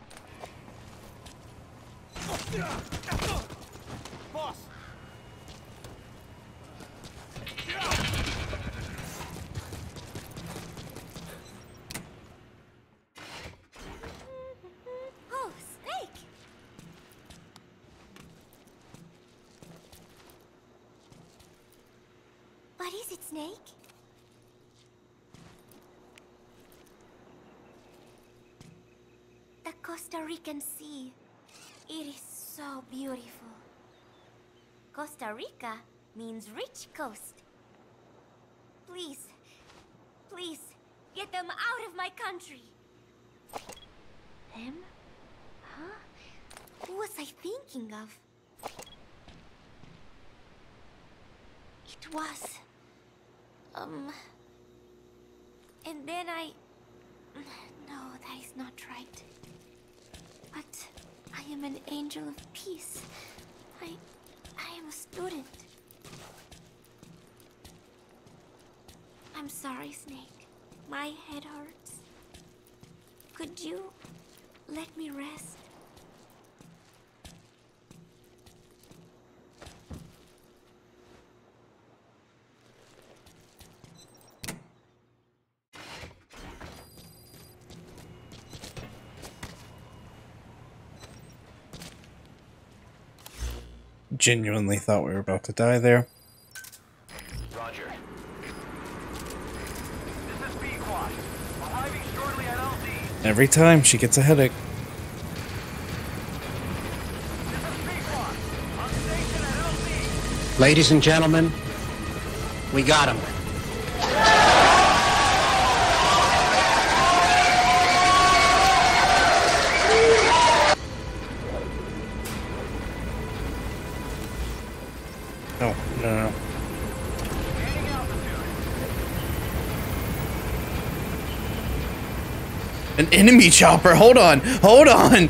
Boss. Oh, Snake! What is it, Snake? The Costa Rican Sea. It is so beautiful. Costa Rica means rich coast. Please, please, get them out of my country. Them? Huh? Who was I thinking of? It was... And then I... No, that is not right. But I am an angel of peace. I am a student. I'm sorry, Snake. My head hurts. Could you let me rest? Genuinely thought we were about to die there. Roger. This is B-Quad. Arriving shortly at LZ. Every time she gets a headache. Ladies and gentlemen, we got him. No, no, no. An enemy chopper. Hold on. Hold on.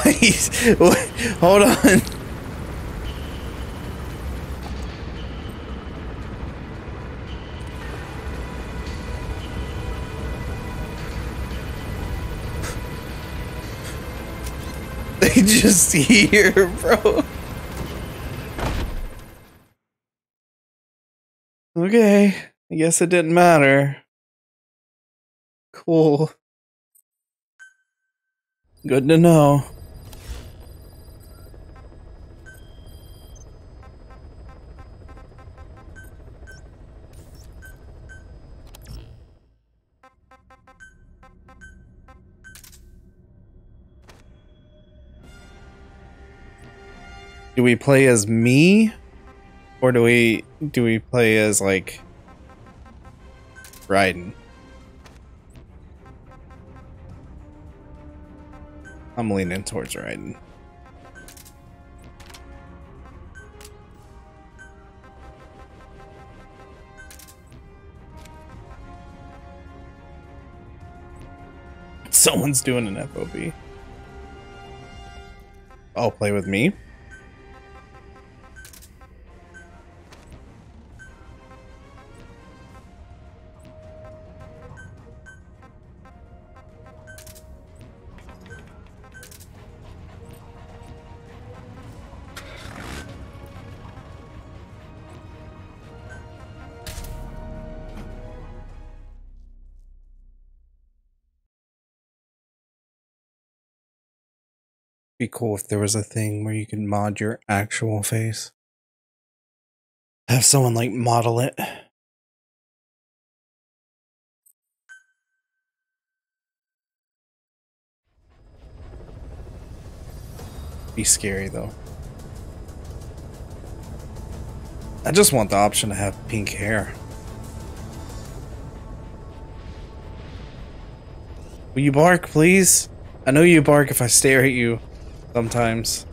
Wait. Hold on. They just here, bro. Okay, I guess it didn't matter. Cool. Good to know. Do we play as me? Or do we play as like Raiden? I'm leaning towards Raiden. Someone's doing an FOB. Oh, play with me? Be cool if there was a thing where you could mod your actual face. Have someone like model it. Be scary though. I just want the option to have pink hair. Will you bark, please? I know you bark if I stare at you. Sometimes.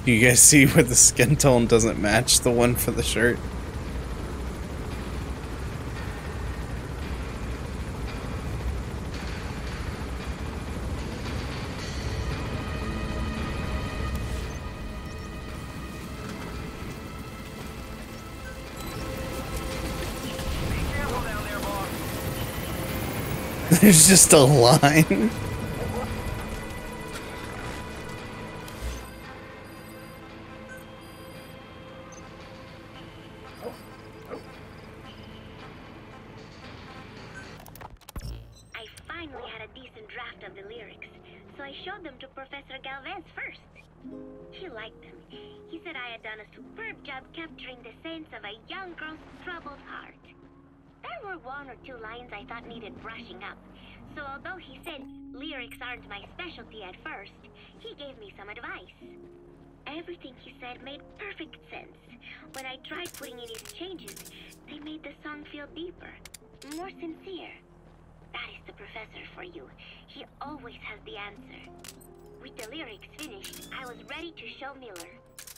Do you guys see where the skin tone doesn't match the one for the shirt? There's just a line. I finally had a decent draft of the lyrics, so I showed them to Professor Galvez first. He liked them. He said I had done a superb job capturing the sense of a young girl's troubled heart. There were one or two lines I thought needed brushing up, so although he said lyrics aren't my specialty at first, he gave me some advice. Everything he said made perfect sense. When I tried putting in his changes, they made the song feel deeper, more sincere. That is the professor for you. He always has the answer. With the lyrics finished, I was ready to show Miller.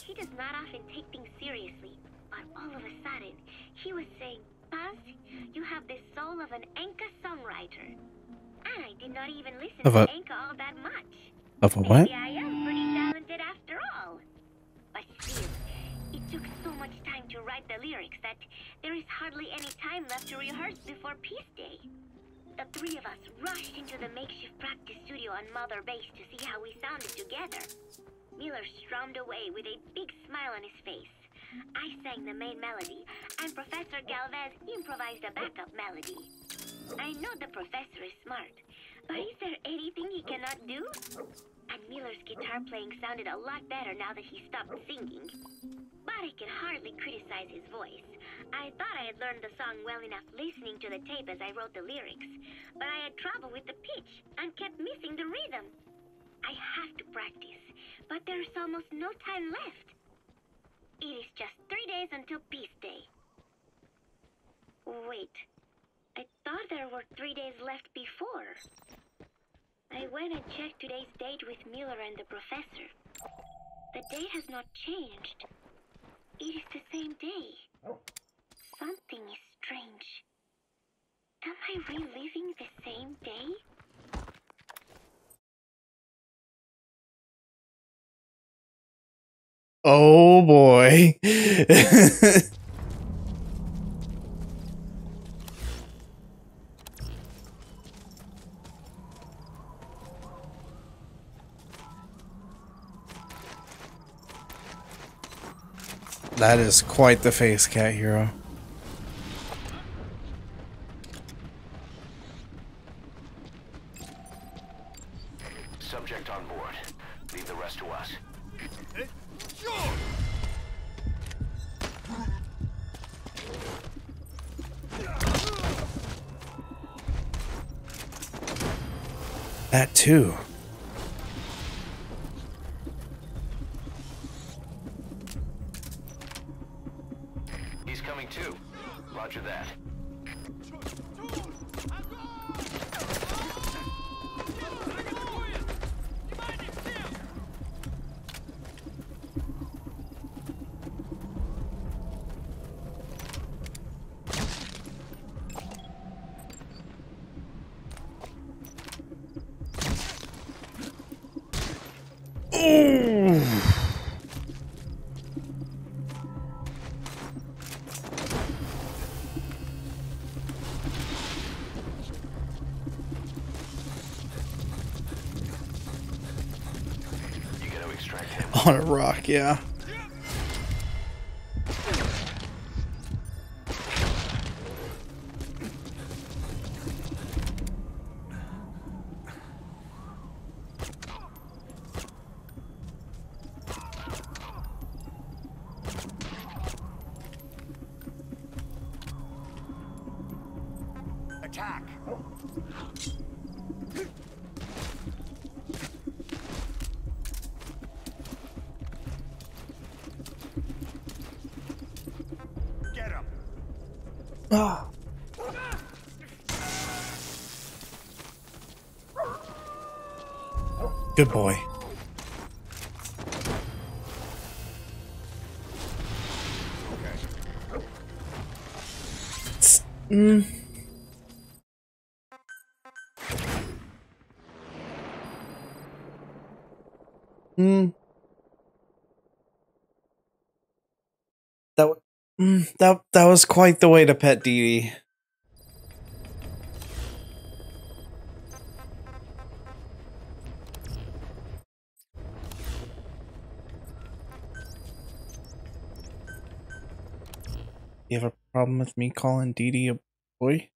He does not often take things seriously, but all of a sudden, he was saying, Paz, you have the soul of an Enka songwriter. And I did not even listen Of to a- Enka all that much. Of a what? Maybe I am pretty talented after all. But still, it took so much time to write the lyrics that there is hardly any time left to rehearse before Peace Day. The three of us rushed into the makeshift practice studio on Mother Base to see how we sounded together. Miller strummed away with a big smile on his face. I sang the main melody, and Professor Galvez improvised a backup melody. I know the professor is smart, but is there anything he cannot do? And Miller's guitar playing sounded a lot better now that he stopped singing. But I can hardly criticize his voice. I thought I had learned the song well enough listening to the tape as I wrote the lyrics, but I had trouble with the pitch and kept missing the rhythm. I have to practice, but there's almost no time left. It is just 3 days until Peace Day. Wait, I thought there were 3 days left before. I went and checked today's date with Miller and the professor. The date has not changed. It is the same day. Something is strange. Am I reliving the same day? Oh boy. That is quite the face, Cat Hero. Subject on board. Leave the rest to us. That too. He's coming too. Roger that. On a rock, yeah. Attack! Get him! Ah. Good boy. Mm. Mm. That was quite the way to pet Dee Dee. You have a problem with me calling Dee Dee a boy?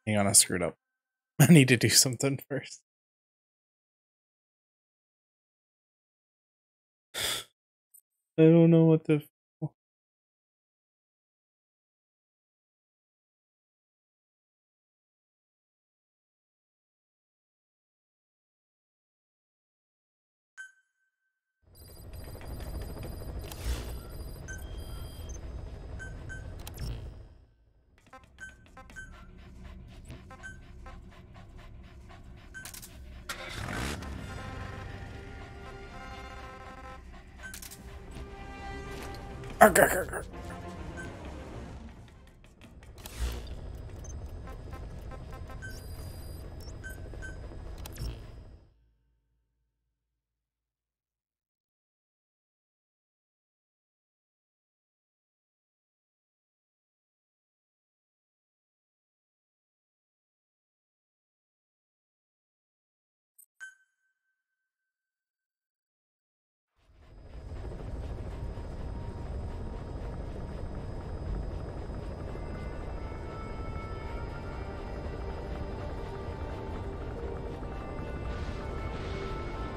Hang on, I screwed up. I need to do something first. I don't know what the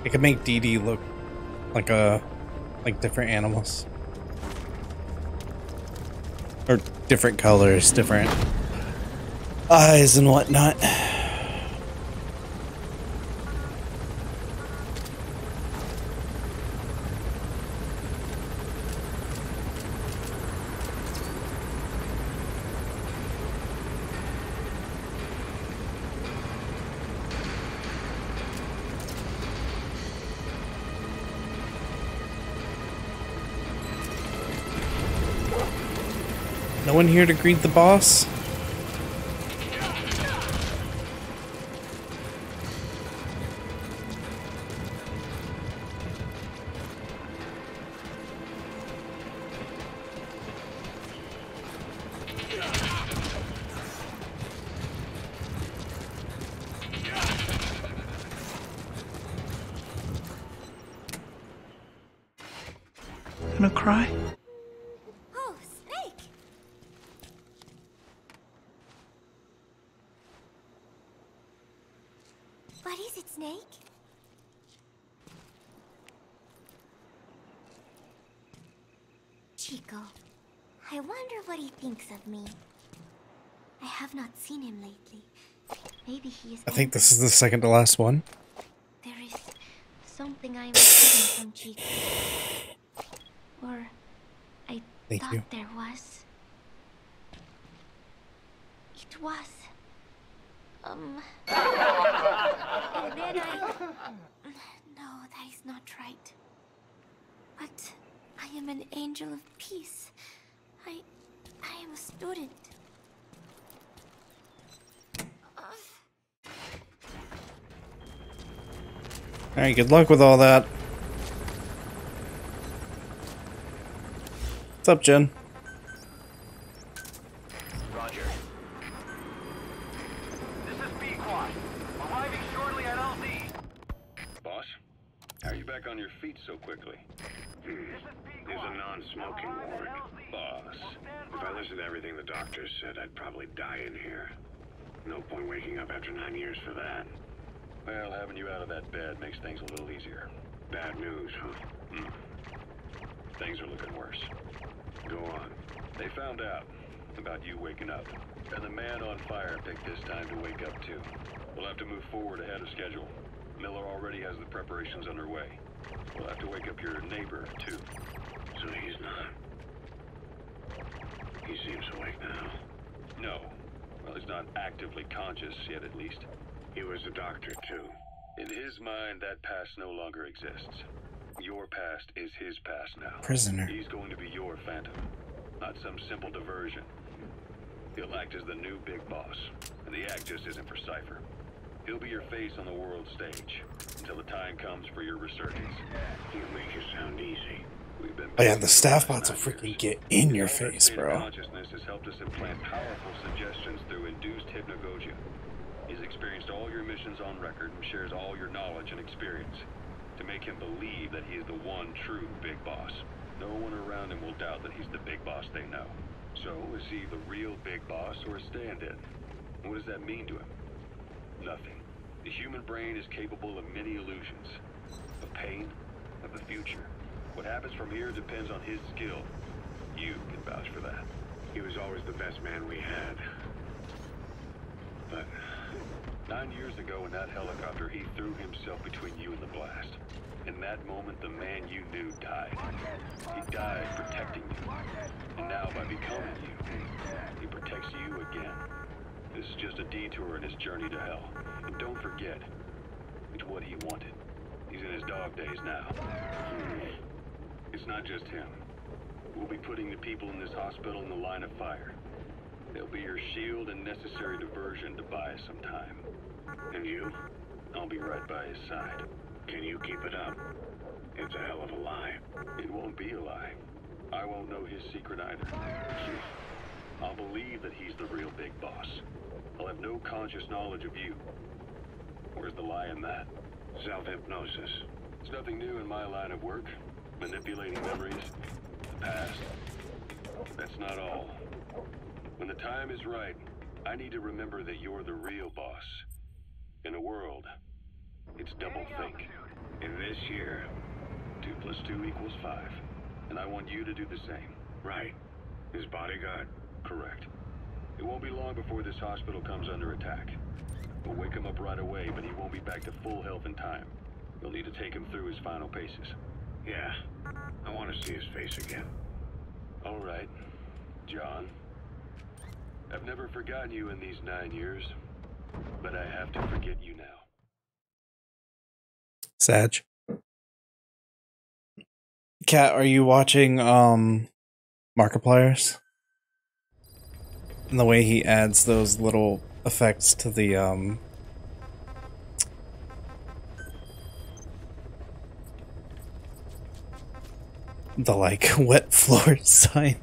It could make Dee Dee look like different animals. Or different colors, different eyes and whatnot. No one here to greet the boss? Gonna cry? Oh, Snake! What is it, Snake? Chico, I wonder what he thinks of me. I have not seen him lately. Maybe he is. I think this is the second to last one. There is something I am hiding from Chico. Or I thought there was. It was. And then no, that is not right. But I am an angel of peace. I am a student. Alright, good luck with all that. What's up, Jen? Roger. This is B-Quad. Arriving shortly at LZ. Boss, how are you back on your feet so quickly? There's a non-smoking ward. Boss. If I listened to everything the doctors said, I'd probably die in here. No point waking up after 9 years for that. Well, having you out of that bed makes things a little easier. Bad news, huh? Things are looking worse. Go on. They found out about you waking up, and the man on fire picked this time to wake up too. We'll have to move forward ahead of schedule. Miller already has the preparations underway. We'll have to wake up your neighbor too. So he's not. He seems awake now. No. Well, he's not actively conscious yet, at least. He was a doctor too. In his mind, that past no longer exists. Your past is his past now. Prisoner. He's going to be your phantom, not some simple diversion. He'll act as the new big boss, and the act just isn't for Cypher. He'll be your face on the world stage until the time comes for your resurgence. You make it sound easy. Oh yeah, the staff bots will freaking get in your face, bro. Consciousness has helped us implant powerful suggestions through induced hypnagogia. He's experienced all your missions on record and shares all your knowledge and experience to make him believe that he is the one true big boss. No one around him will doubt that he's the big boss they know. So, is he the real big boss or a stand-in? What does that mean to him? Nothing. The human brain is capable of many illusions. Of pain, of the future. What happens from here depends on his skill. You can vouch for that. He was always the best man we had. But 9 years ago in that helicopter, he threw himself between you and the blast. In that moment, the man you knew died. He died protecting you. And now, by becoming you, he protects you again. This is just a detour in his journey to hell. And don't forget, it's what he wanted. He's in his dog days now. It's not just him. We'll be putting the people in this hospital in the line of fire. They'll be your shield and necessary diversion to buy us some time. And you? I'll be right by his side. Can you keep it up? It's a hell of a lie. It won't be a lie. I won't know his secret either. I'll believe that he's the real big boss. I'll have no conscious knowledge of you. Where's the lie in that? Self-hypnosis. It's nothing new in my line of work. Manipulating memories, the past. That's not all. When the time is right, I need to remember that you're the real boss. In a world, it's double think. In this year, 2 + 2 = 5. And I want you to do the same. Right. His bodyguard? Correct. It won't be long before this hospital comes under attack. We'll wake him up right away, but he won't be back to full health in time. You'll need to take him through his final paces. Yeah. I want to see his face again. All right, John. I've never forgotten you in these 9 years, but I have to forget you now. Sag. Kat, are you watching Markiplier's? And the way he adds those little effects to the like wet floor sign.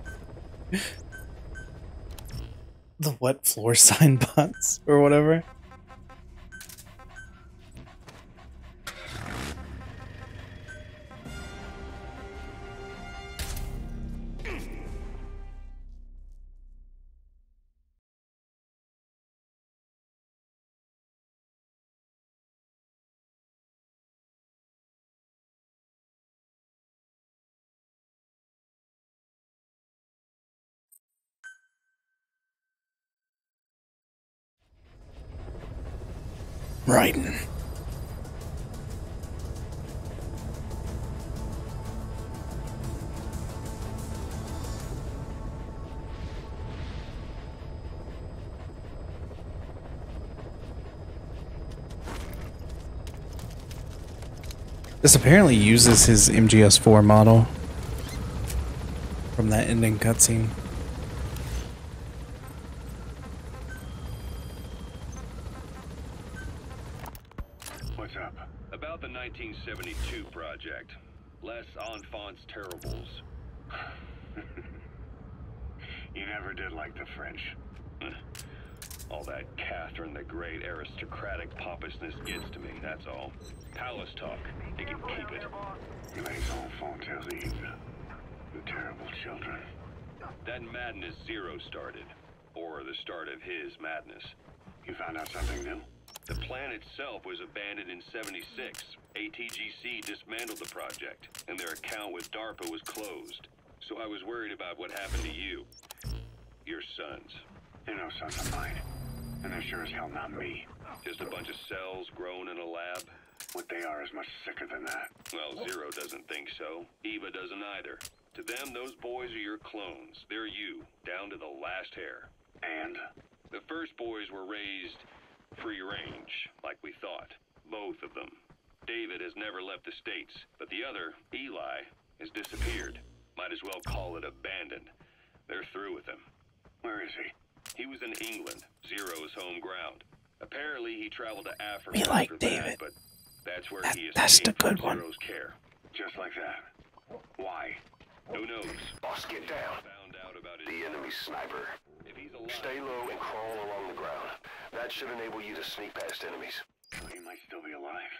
The wet floor sign bots or whatever. Raiden. This apparently uses his MGS4 model from that ending cutscene. What's up? About the 1972 project. Les Enfants Terribles. You never did like the French. All that Catherine the Great aristocratic pompousness gets to me, that's all. Palace talk. They can keep it. Les Enfants Terribles. The terrible children. That madness Zero started. Or the start of his madness. You found out something new? The plan itself was abandoned in '76. ATGC dismantled the project, and their account with DARPA was closed. So I was worried about what happened to you. Your sons. They're no sons of mine. And they're sure as hell not me. Just a bunch of cells grown in a lab? What they are is much sicker than that. Well, Zero doesn't think so. Eva doesn't either. To them, those boys are your clones. They're you, down to the last hair. And? The first boys were raised free range, like we thought. Both of them. David has never left the States, but the other, Eli, has disappeared. Might as well call it abandoned. They're through with him. Where is he? He was in England, Zero's home ground. Apparently he traveled to Africa We like for David. that, but that's where he is. That's the good one. Zero's care. Just like that. Why? Who knows? Boss, get down. Found out about his The enemy sniper. If he's alive. Stay low and crawl along the ground. That should enable you to sneak past enemies. He might still be alive.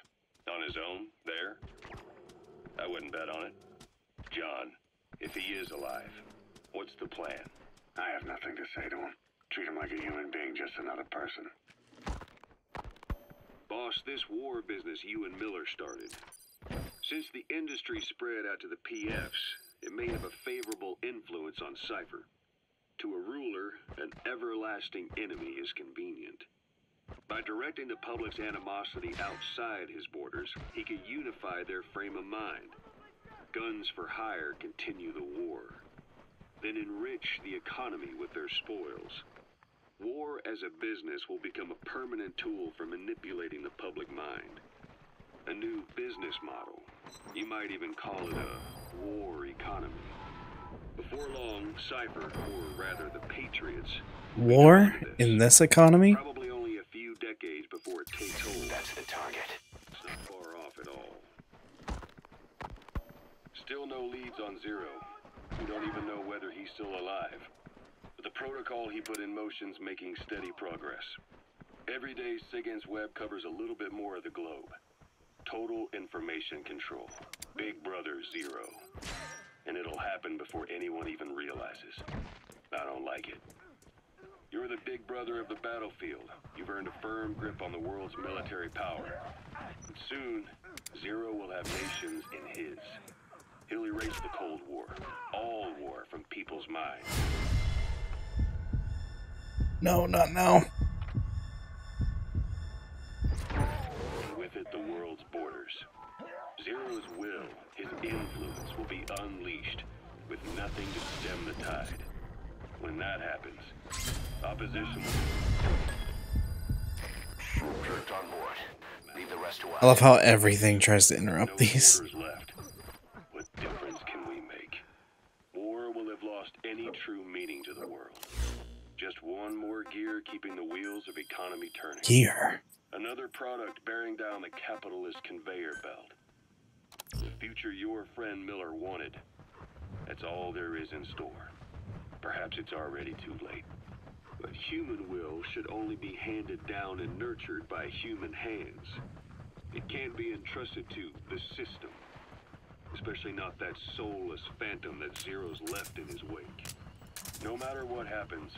On his own? There? I wouldn't bet on it. John, if he is alive, what's the plan? I have nothing to say to him. Treat him like a human being, just another person. Boss, this war business you and Miller started. Since the industry spread out to the PFs, it may have a favorable influence on Cypher. To a ruler, an everlasting enemy is convenient. By directing the public's animosity outside his borders, he could unify their frame of mind. Guns for hire continue the war. Then enrich the economy with their spoils. War as a business will become a permanent tool for manipulating the public mind. A new business model. You might even call it a war economy. Before Before long, Cypher, or rather the Patriots, War in this economy? probably only a few decades before it takes hold. That's the target. It's not far off at all. Still no leads on Zero. We don't even know whether he's still alive. But the protocol he put in motion's making steady progress. Every day, SIGINT's web covers a little bit more of the globe. Total information control. Big Brother Zero. And it'll happen before anyone even realizes. I don't like it. You're the big brother of the battlefield. You've earned a firm grip on the world's military power. And soon, Zero will have nations in his. He'll erase the Cold War. All war from people's minds. No, not now. And with it, the world's borders. Zero's will, his influence, will be unleashed, with nothing to stem the tide. When that happens, opposition will... Troops on board. Leave the rest to us. I love how everything tries to interrupt these. Left. What difference can we make? War will have lost any true meaning to the world. Just one more gear keeping the wheels of economy turning. Gear. Another product bearing down the capitalist conveyor belt. The future your friend Miller wanted. That's all there is in store. Perhaps it's already too late. But human will should only be handed down and nurtured by human hands. It can't be entrusted to the system. Especially not that soulless phantom that Zero's left in his wake. No matter what happens,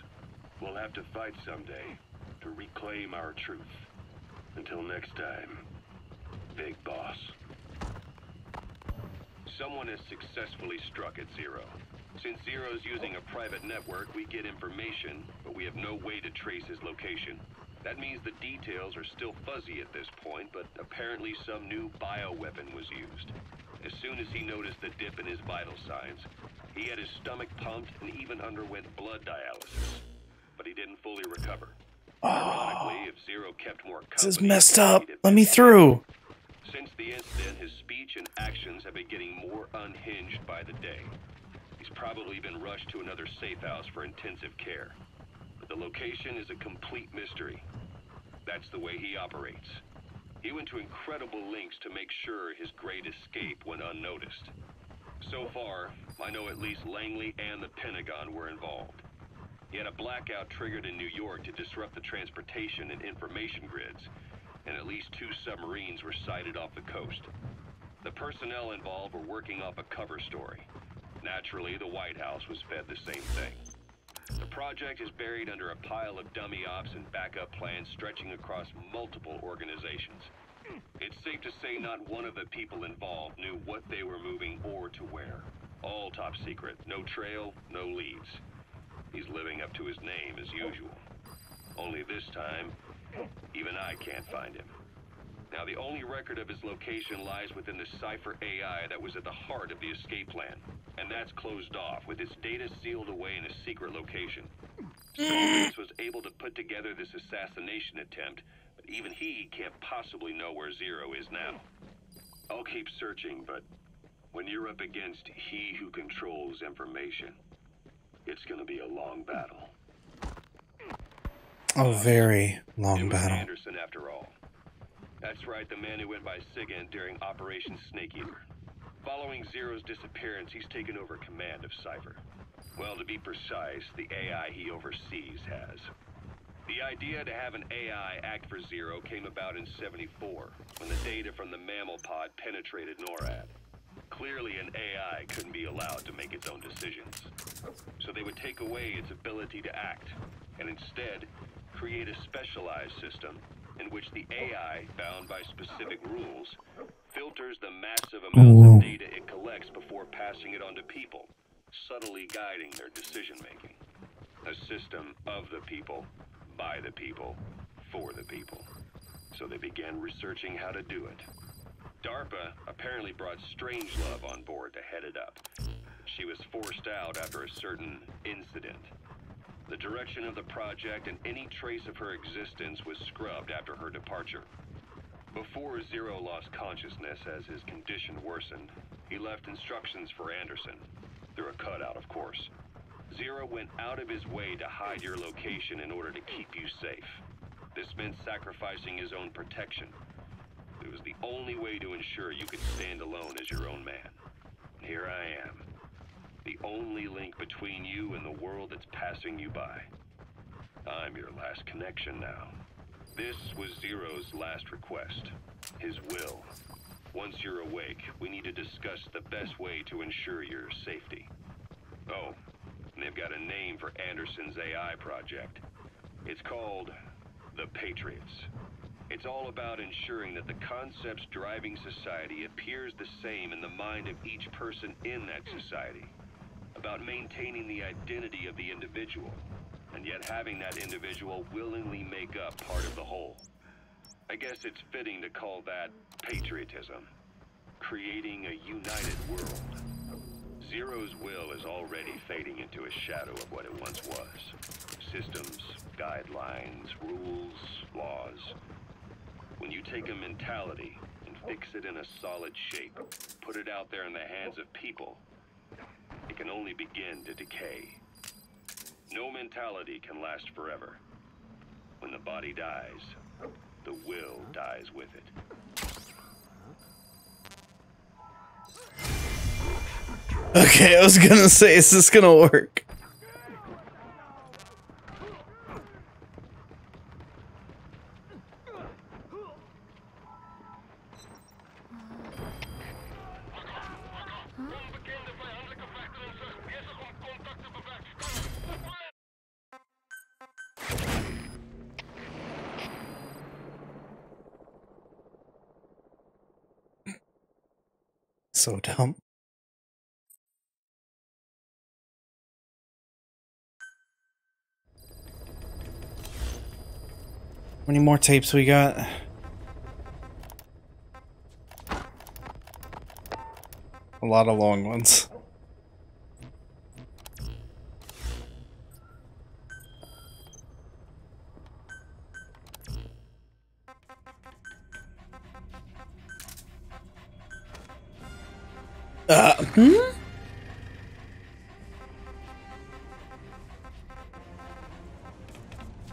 we'll have to fight someday to reclaim our truth. Until next time, Big Boss. Someone has successfully struck at Zero. Since Zero's using a private network, we get information, but we have no way to trace his location. That means the details are still fuzzy at this point, but apparently some new bioweapon was used. As soon as he noticed the dip in his vital signs, he had his stomach pumped and even underwent blood dialysis. But he didn't fully recover. Ironically, if Zero kept more company... This is messed up. Let me through. Since the incident, his speech and actions have been getting more unhinged by the day. He's probably been rushed to another safe house for intensive care. But the location is a complete mystery. That's the way he operates. He went to incredible lengths to make sure his great escape went unnoticed. So far, I know at least Langley and the Pentagon were involved. He had a blackout triggered in New York to disrupt the transportation and information grids, and at least 2 submarines were sighted off the coast. The personnel involved were working off a cover story. Naturally, the White House was fed the same thing. The project is buried under a pile of dummy ops and backup plans stretching across multiple organizations. It's safe to say not one of the people involved knew what they were moving or to where. All top secret, no trail, no leads. He's living up to his name as usual. Only this time, even I can't find him. Now, the only record of his location lies within the Cypher AI that was at the heart of the escape plan. And that's closed off, with its data sealed away in a secret location. Scorpius was able to put together this assassination attempt, but even he can't possibly know where Zero is now. I'll keep searching, but when you're up against he who controls information, it's gonna be a long battle. A very long It was battle. Anderson, after all. That's right, the man who went by SIGINT during Operation Snake Eater. Following Zero's disappearance, he's taken over command of Cypher. Well, to be precise, the AI he oversees has. The idea to have an AI act for Zero came about in '74, when the data from the mammal pod penetrated NORAD. Clearly, an AI couldn't be allowed to make its own decisions. So they would take away its ability to act, and instead, create a specialized system in which the AI, bound by specific rules, filters the massive amounts of data it collects before passing it on to people, subtly guiding their decision-making. A system of the people, by the people, for the people. So they began researching how to do it. DARPA apparently brought Strangelove on board to head it up. She was forced out after a certain incident. The direction of the project and any trace of her existence was scrubbed after her departure. Before Zero lost consciousness as his condition worsened, he left instructions for Anderson. They're a cutout, of course. Zero went out of his way to hide your location in order to keep you safe. This meant sacrificing his own protection. It was the only way to ensure you could stand alone as your own man. And here I am, the only link between you and the world that's passing you by. I'm your last connection now. This was Zero's last request, his will. Once you're awake, we need to discuss the best way to ensure your safety. Oh, and they've got a name for Anderson's AI project. It's called the Patriots. It's all about ensuring that the concepts driving society appears the same in the mind of each person in that society. About maintaining the identity of the individual, and yet having that individual willingly make up part of the whole. I guess it's fitting to call that patriotism. Creating a united world. Zero's will is already fading into a shadow of what it once was. Systems, guidelines, rules, laws. When you take a mentality and fix it in a solid shape, put it out there in the hands of people, it can only begin to decay. No mentality can last forever. When the body dies, the will dies with it. Okay, I was gonna say, is this gonna work? So dumb. How many more tapes we got? A lot of long ones.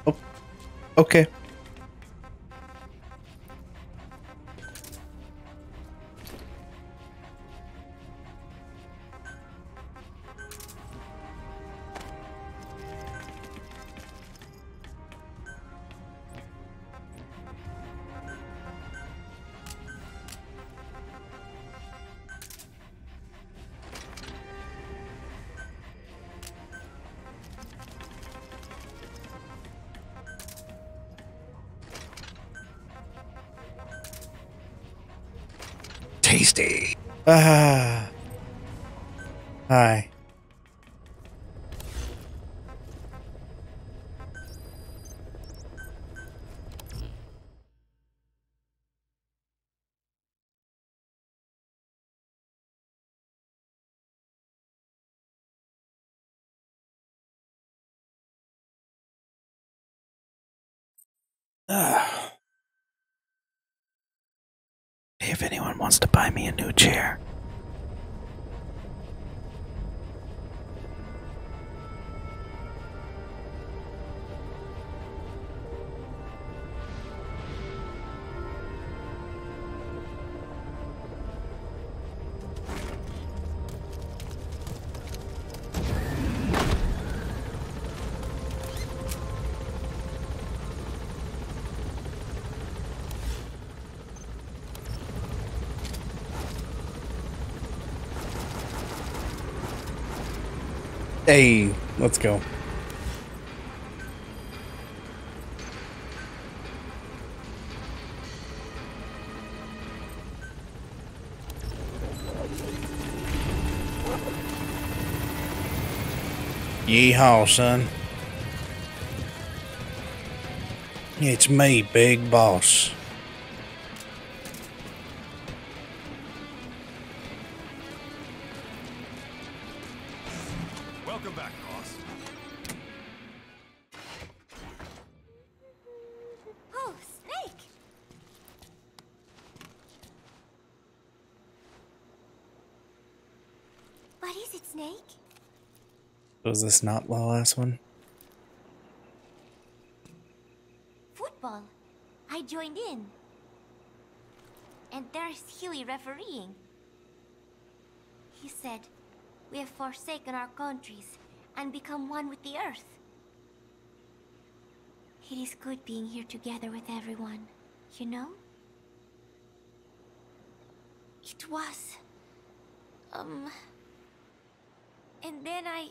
Oh, okay. Tasty. Ah. Hi. If anyone wants to buy me a new chair. Hey, let's go. Yeehaw, son. It's me, Big Boss. Welcome back, boss. Oh, Snake! What is it, Snake? Was this not the last one? Football. I joined in. And there's Huey refereeing. He said, we have forsaken our countries and become one with the earth. It is good being here together with everyone, you know? It was... And then I...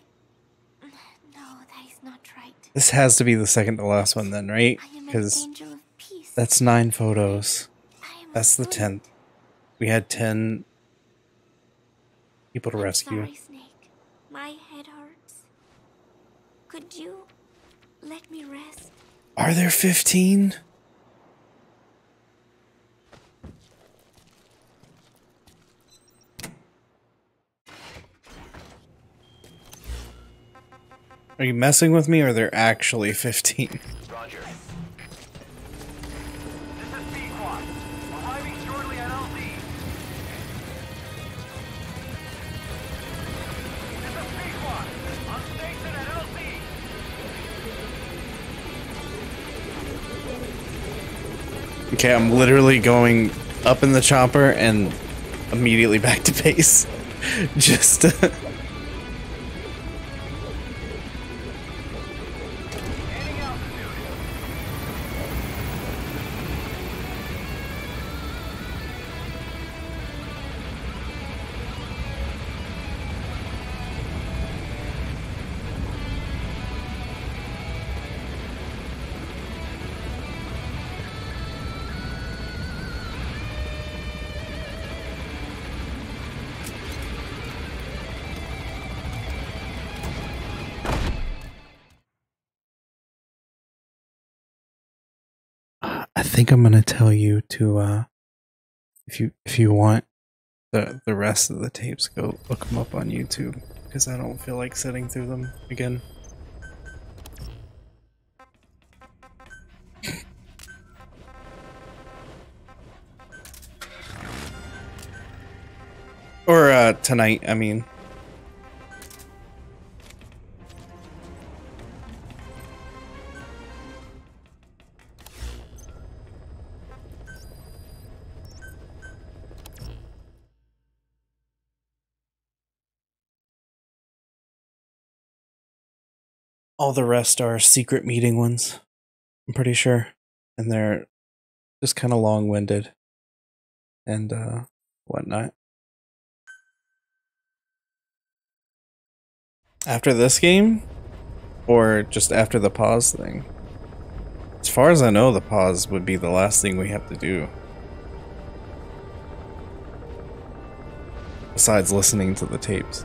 No, that is not right. This has to be the second to last one then, right? Because that's 9 photos. That's the 10th. We had 10 people to rescue. Sorry, Snake. My head hurts. Could you let me rest? Are there 15? Are you messing with me, or are there actually 15? Roger. This is Pequod. Arriving shortly at LZ. This is Pequod. On station at LZ. Okay, I'm literally going up in the chopper and immediately back to base. Just I think I'm gonna tell you to if you want the rest of the tapes, go look them up on YouTube, because I don't feel like sitting through them again. Or tonight, I mean. All the rest are secret meeting ones, I'm pretty sure. And they're just kind of long-winded and whatnot. After this game? Or just after the pause thing? As far as I know, the pause would be the last thing we have to do. Besides listening to the tapes.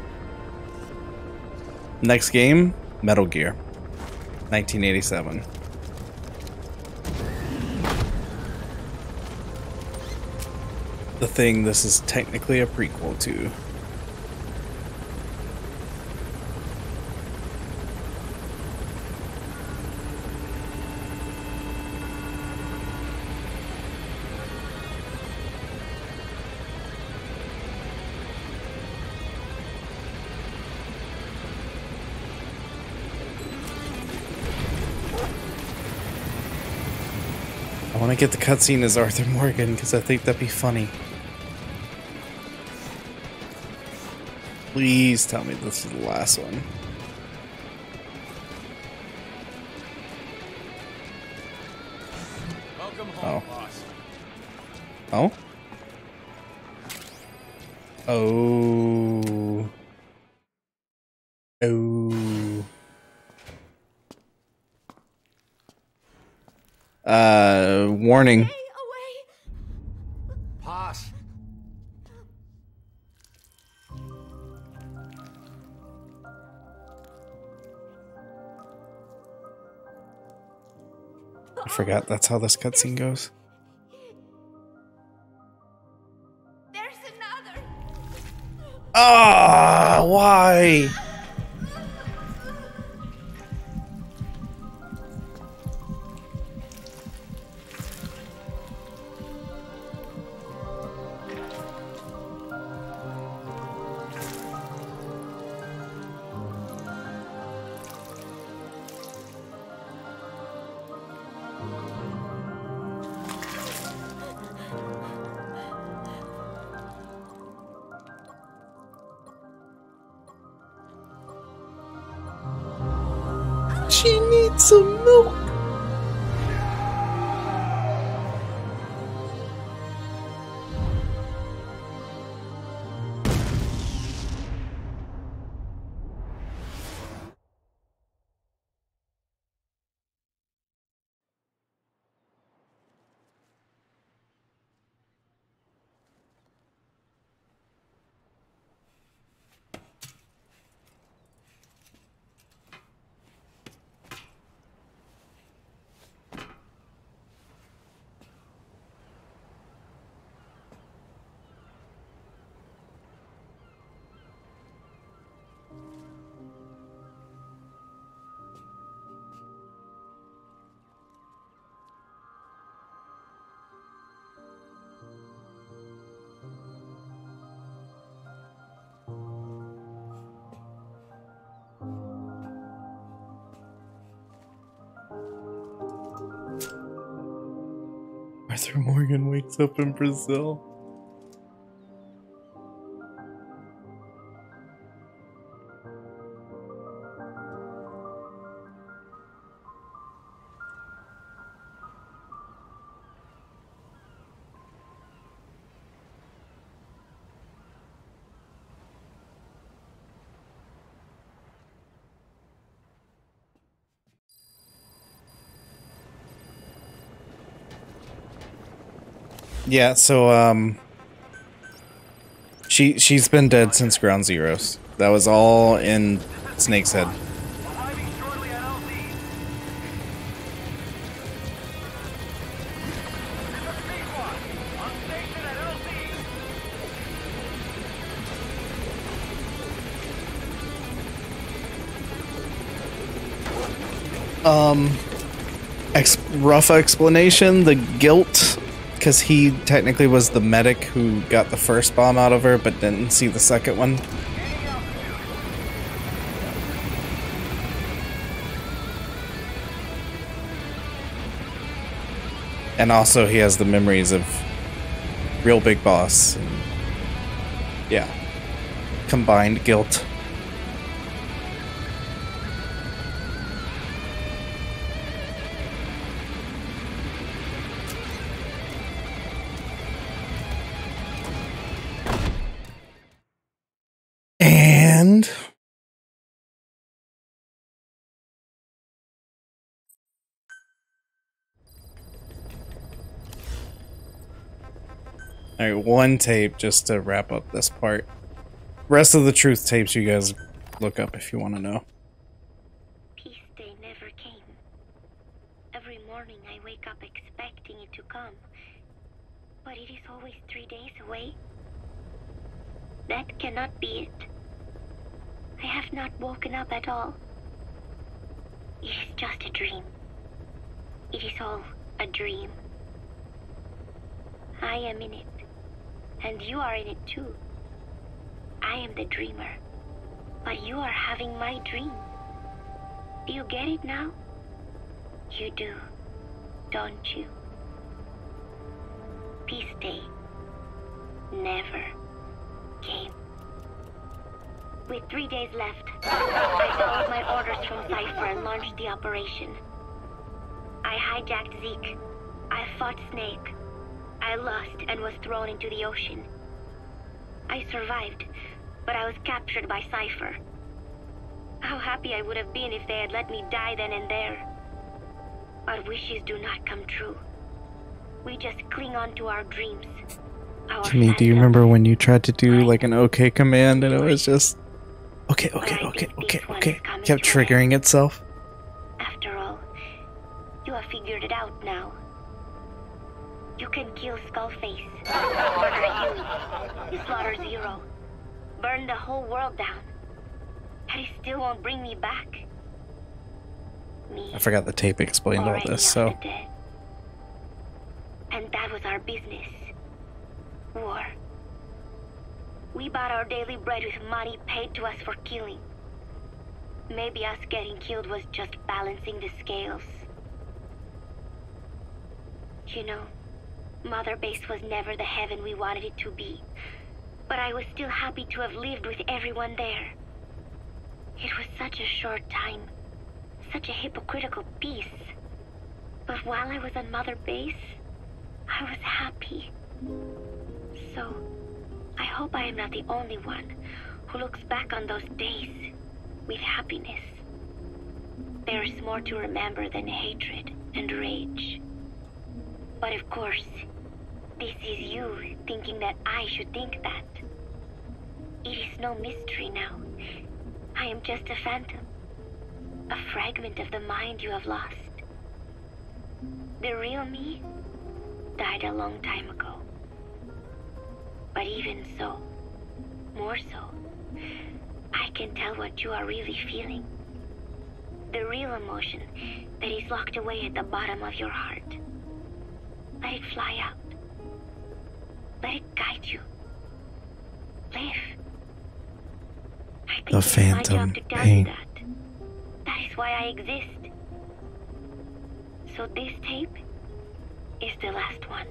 Next game, Metal Gear. 1987. The thing this is technically a prequel to. I want to get the cutscene as Arthur Morgan because I think that'd be funny. Please tell me this is the last one. Welcome home, boss. Oh? Oh. Oh. Warning. Pass. I forgot that's how this cutscene goes. There's another. Ah, why? She needs some milk. Arthur Morgan wakes up in Brazil. Yeah, so she's been dead since Ground Zeroes. That was all in Snake's head. Rough explanation, the guilt, because he technically was the medic who got the first bomb out of her, but didn't see the second one. And also he has the memories of Real Big Boss. And yeah. Combined guilt. And alright, one tape just to wrap up this part. Rest of the truth tapes you guys look up if you want to know. Peace Day never came. Every morning I wake up expecting it to come. But it is always 3 days away. That cannot be it. I have not woken up at all. It is just a dream. It is all a dream. I am in it. And you are in it too. I am the dreamer. But you are having my dream. Do you get it now? You do, don't you? Peace Day never came. With 3 days left, I followed my orders from Cypher and launched the operation. I hijacked Zeke. I fought Snake. I lost and was thrown into the ocean. I survived, but I was captured by Cypher. How happy I would have been if they had let me die then and there. Our wishes do not come true. We just cling on to our dreams. Timmy, do you remember when you tried to do like an OK command and it was just okay, kept triggering itself? After all, you have figured it out now. You can kill Skullface, murder you, slaughter Zero, burn the whole world down, and it still won't bring me back. Me, I forgot the tape explained all this, so. And that was our business. War. We bought our daily bread with money paid to us for killing. Maybe us getting killed was just balancing the scales. You know, Mother Base was never the heaven we wanted it to be. But I was still happy to have lived with everyone there. It was such a short time. such a hypocritical piece. But while I was on Mother Base, I was happy. So, I hope I am not the only one who looks back on those days with happiness. There is more to remember than hatred and rage. But of course, this is you thinking that I should think that. It is no mystery now. I am just a phantom. A fragment of the mind you have lost. The real me died a long time ago. But even so, more so, I can tell what you are really feeling. The real emotion that is locked away at the bottom of your heart. Let it fly out. Let it guide you. Live. I think The it is my phantom job to tell pain. you that. That is why I exist. So this tape is the last one.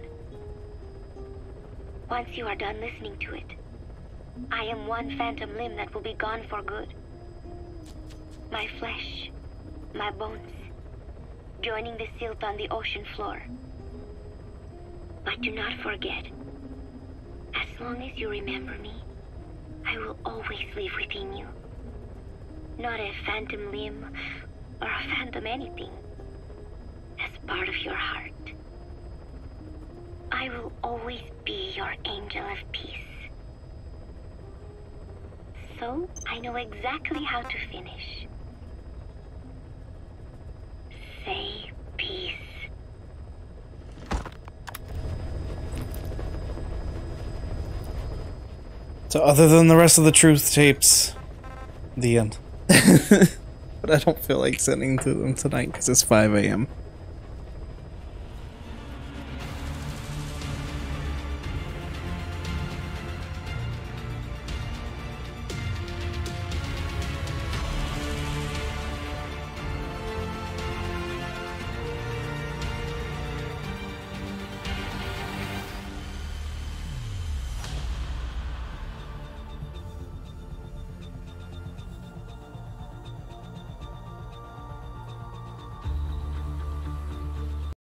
Once you are done listening to it, I am one phantom limb that will be gone for good. My flesh, my bones, joining the silt on the ocean floor. But do not forget, as long as you remember me, I will always live within you. Not a phantom limb or a phantom anything. As part of your heart. I will always be your angel of peace. So, I know exactly how to finish. Say peace. So other than the rest of the truth tapes, the end. But I don't feel like sending to them tonight because it's 5 a.m.